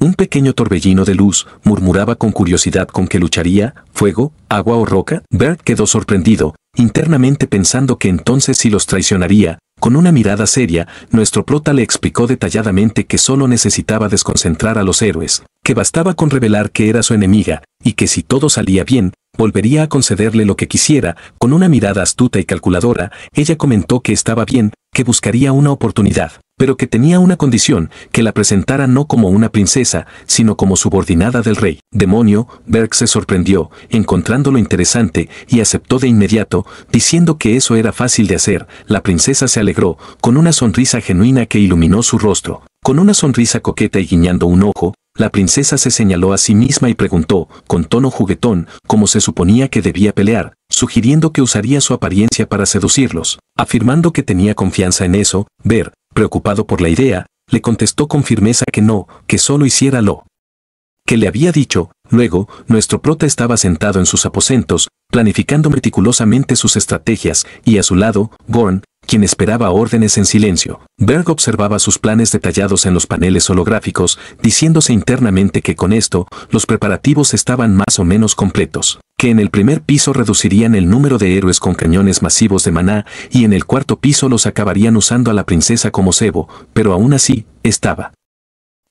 un pequeño torbellino de luz, murmuraba con curiosidad con qué lucharía, fuego, agua o roca. Berg quedó sorprendido, internamente pensando que entonces sí los traicionaría. Con una mirada seria, nuestro prota le explicó detalladamente que solo necesitaba desconcentrar a los héroes, que bastaba con revelar que era su enemiga, y que si todo salía bien, volvería a concederle lo que quisiera. Con una mirada astuta y calculadora, ella comentó que estaba bien, que buscaría una oportunidad, pero que tenía una condición, que la presentara no como una princesa, sino como subordinada del rey. Demonio, Berg se sorprendió, encontrándolo interesante, y aceptó de inmediato, diciendo que eso era fácil de hacer. La princesa se alegró, con una sonrisa genuina que iluminó su rostro. Con una sonrisa coqueta y guiñando un ojo, la princesa se señaló a sí misma y preguntó, con tono juguetón, cómo se suponía que debía pelear, sugiriendo que usaría su apariencia para seducirlos. Afirmando que tenía confianza en eso, Berg, preocupado por la idea, le contestó con firmeza que no, que solo hiciera lo que le había dicho. Luego, nuestro prota estaba sentado en sus aposentos, planificando meticulosamente sus estrategias, y a su lado, Gorn, quien esperaba órdenes en silencio. Berg observaba sus planes detallados en los paneles holográficos, diciéndose internamente que con esto, los preparativos estaban más o menos completos, que en el primer piso reducirían el número de héroes con cañones masivos de maná, y en el cuarto piso los acabarían usando a la princesa como cebo, pero aún así, estaba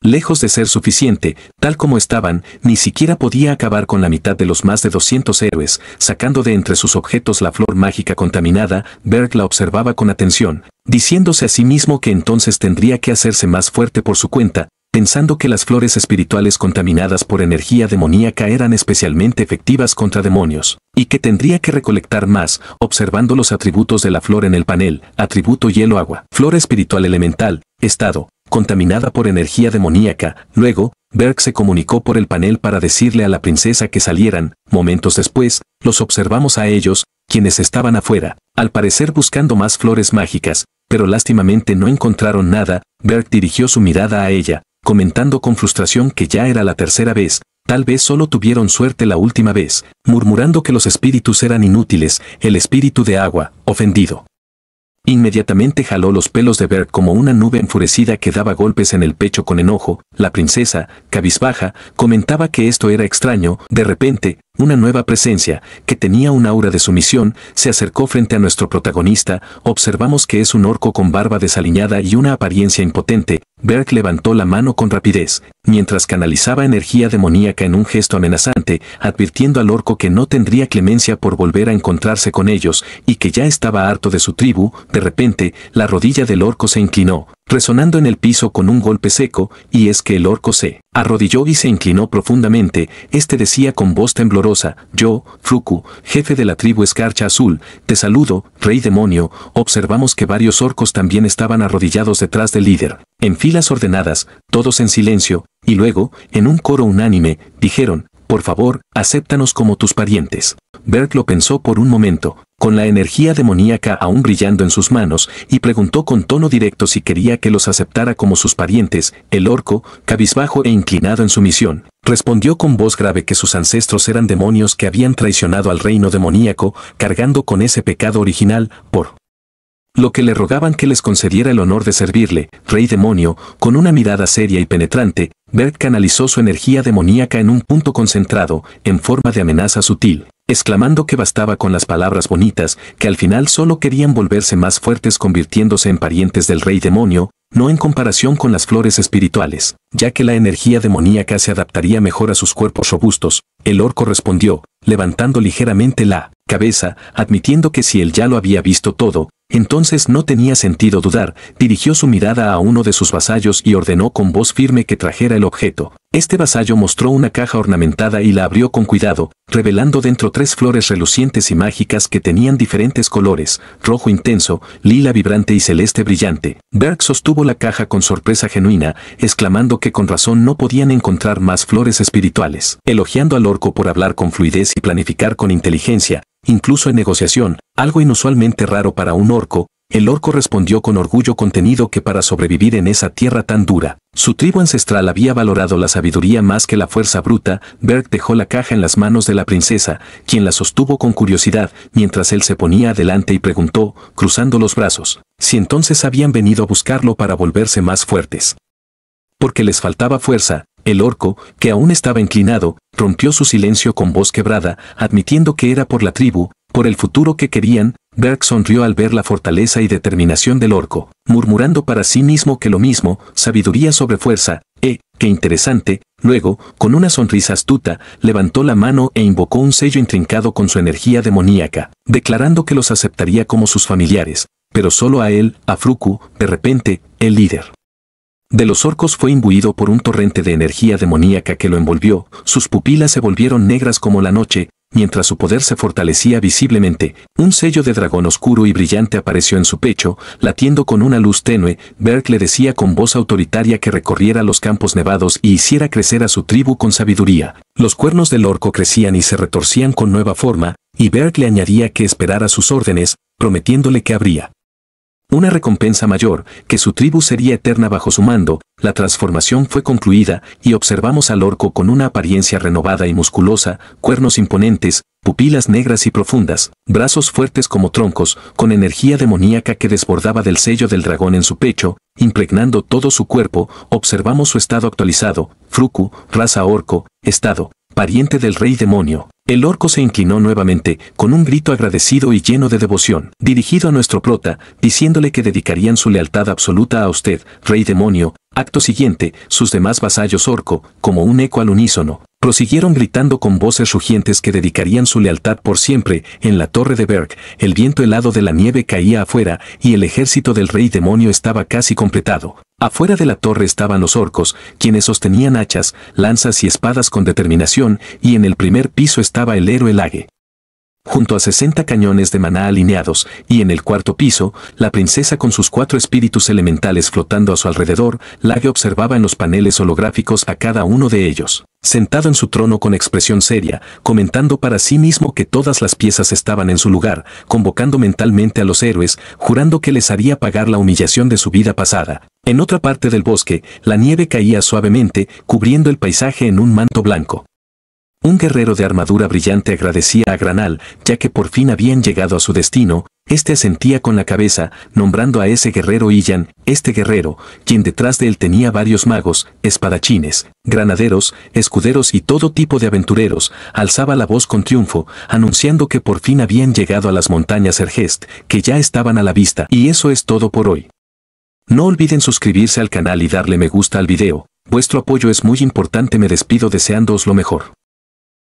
lejos de ser suficiente. Tal como estaban, ni siquiera podía acabar con la mitad de los más de 200 héroes. Sacando de entre sus objetos la flor mágica contaminada, Berg la observaba con atención, diciéndose a sí mismo que entonces tendría que hacerse más fuerte por su cuenta, pensando que las flores espirituales contaminadas por energía demoníaca eran especialmente efectivas contra demonios, y que tendría que recolectar más, observando los atributos de la flor en el panel: atributo hielo-agua, flor espiritual elemental, estado contaminada por energía demoníaca. Luego, Berg se comunicó por el panel para decirle a la princesa que salieran. Momentos después, los observamos a ellos, quienes estaban afuera, al parecer buscando más flores mágicas, pero lástimamente no encontraron nada. Berg dirigió su mirada a ella, comentando con frustración que ya era la tercera vez, tal vez solo tuvieron suerte la última vez, murmurando que los espíritus eran inútiles. El espíritu de agua, ofendido, inmediatamente jaló los pelos de Berg como una nube enfurecida que daba golpes en el pecho con enojo. La princesa, cabizbaja, comentaba que esto era extraño. De repente, una nueva presencia, que tenía un aura de sumisión, se acercó frente a nuestro protagonista. Observamos que es un orco con barba desaliñada y una apariencia impotente. Berg levantó la mano con rapidez, mientras canalizaba energía demoníaca en un gesto amenazante, advirtiendo al orco que no tendría clemencia por volver a encontrarse con ellos, y que ya estaba harto de su tribu. De repente, la rodilla del orco se inclinó, resonando en el piso con un golpe seco, y es que el orco se arrodilló y se inclinó profundamente. Este decía con voz temblorosa: yo, Fruku, jefe de la tribu Escarcha Azul, te saludo, rey demonio. Observamos que varios orcos también estaban arrodillados detrás del líder, en filas ordenadas, todos en silencio, y luego, en un coro unánime, dijeron: por favor, acéptanos como tus parientes. Berg lo pensó por un momento, con la energía demoníaca aún brillando en sus manos, y preguntó con tono directo si quería que los aceptara como sus parientes. El orco, cabizbajo e inclinado en sumisión, respondió con voz grave que sus ancestros eran demonios que habían traicionado al reino demoníaco, cargando con ese pecado original, por lo que le rogaban que les concediera el honor de servirle. Rey demonio, con una mirada seria y penetrante, Berg canalizó su energía demoníaca en un punto concentrado, en forma de amenaza sutil, exclamando que bastaba con las palabras bonitas, que al final solo querían volverse más fuertes convirtiéndose en parientes del rey demonio, no en comparación con las flores espirituales, ya que la energía demoníaca se adaptaría mejor a sus cuerpos robustos. El orco respondió, levantando ligeramente la cabeza, admitiendo que si él ya lo había visto todo, entonces no tenía sentido dudar. Dirigió su mirada a uno de sus vasallos y ordenó con voz firme que trajera el objeto. Este vasallo mostró una caja ornamentada y la abrió con cuidado, revelando dentro 3 flores relucientes y mágicas que tenían diferentes colores: rojo intenso, lila vibrante y celeste brillante. Berg sostuvo la caja con sorpresa genuina, exclamando que con razón no podían encontrar más flores espirituales. Elogiando al orco por hablar con fluidez y planificar con inteligencia, incluso en negociación, algo inusualmente raro para un orco, el orco respondió con orgullo contenido que para sobrevivir en esa tierra tan dura, su tribu ancestral había valorado la sabiduría más que la fuerza bruta. Berg dejó la caja en las manos de la princesa, quien la sostuvo con curiosidad, mientras él se ponía adelante y preguntó, cruzando los brazos, si entonces habían venido a buscarlo para volverse más fuertes. Porque les faltaba fuerza. El orco, que aún estaba inclinado, rompió su silencio con voz quebrada, admitiendo que era por la tribu, por el futuro que querían. Berg sonrió al ver la fortaleza y determinación del orco, murmurando para sí mismo que lo mismo, sabiduría sobre fuerza, qué interesante. Luego, con una sonrisa astuta, levantó la mano e invocó un sello intrincado con su energía demoníaca, declarando que los aceptaría como sus familiares, pero solo a él, a Fruku. De repente, el líder de los orcos fue imbuido por un torrente de energía demoníaca que lo envolvió. Sus pupilas se volvieron negras como la noche, mientras su poder se fortalecía visiblemente. Un sello de dragón oscuro y brillante apareció en su pecho, latiendo con una luz tenue. Berg le decía con voz autoritaria que recorriera los campos nevados y hiciera crecer a su tribu con sabiduría. Los cuernos del orco crecían y se retorcían con nueva forma, y Berg le añadía que esperara sus órdenes, prometiéndole que habría Una recompensa mayor, que su tribu sería eterna bajo su mando. La transformación fue concluida y observamos al orco con una apariencia renovada y musculosa, cuernos imponentes, pupilas negras y profundas, brazos fuertes como troncos, con energía demoníaca que desbordaba del sello del dragón en su pecho, impregnando todo su cuerpo. Observamos su estado actualizado, Fruku, raza orco, estado, pariente del rey demonio. El orco se inclinó nuevamente, con un grito agradecido y lleno de devoción, dirigido a nuestro prota, diciéndole que dedicarían su lealtad absoluta a usted, rey demonio. Acto siguiente, sus demás vasallos orco, como un eco al unísono, prosiguieron gritando con voces rugientes que dedicarían su lealtad por siempre. En la torre de Berg, el viento helado de la nieve caía afuera y el ejército del rey demonio estaba casi completado. Afuera de la torre estaban los orcos, quienes sostenían hachas, lanzas y espadas con determinación, y en el primer piso estaba el héroe Lage, junto a 60 cañones de maná alineados, y en el cuarto piso, la princesa con sus 4 espíritus elementales flotando a su alrededor. Lage observaba en los paneles holográficos a cada uno de ellos, sentado en su trono con expresión seria, comentando para sí mismo que todas las piezas estaban en su lugar, convocando mentalmente a los héroes, jurando que les haría pagar la humillación de su vida pasada. En otra parte del bosque, la nieve caía suavemente, cubriendo el paisaje en un manto blanco. Un guerrero de armadura brillante agradecía a Granal, ya que por fin habían llegado a su destino. Este asentía con la cabeza, nombrando a ese guerrero Illan. Este guerrero, quien detrás de él tenía varios magos, espadachines, granaderos, escuderos y todo tipo de aventureros, alzaba la voz con triunfo, anunciando que por fin habían llegado a las montañas Ergest, que ya estaban a la vista. Y eso es todo por hoy. No olviden suscribirse al canal y darle me gusta al video. Vuestro apoyo es muy importante. Me despido deseándoos lo mejor.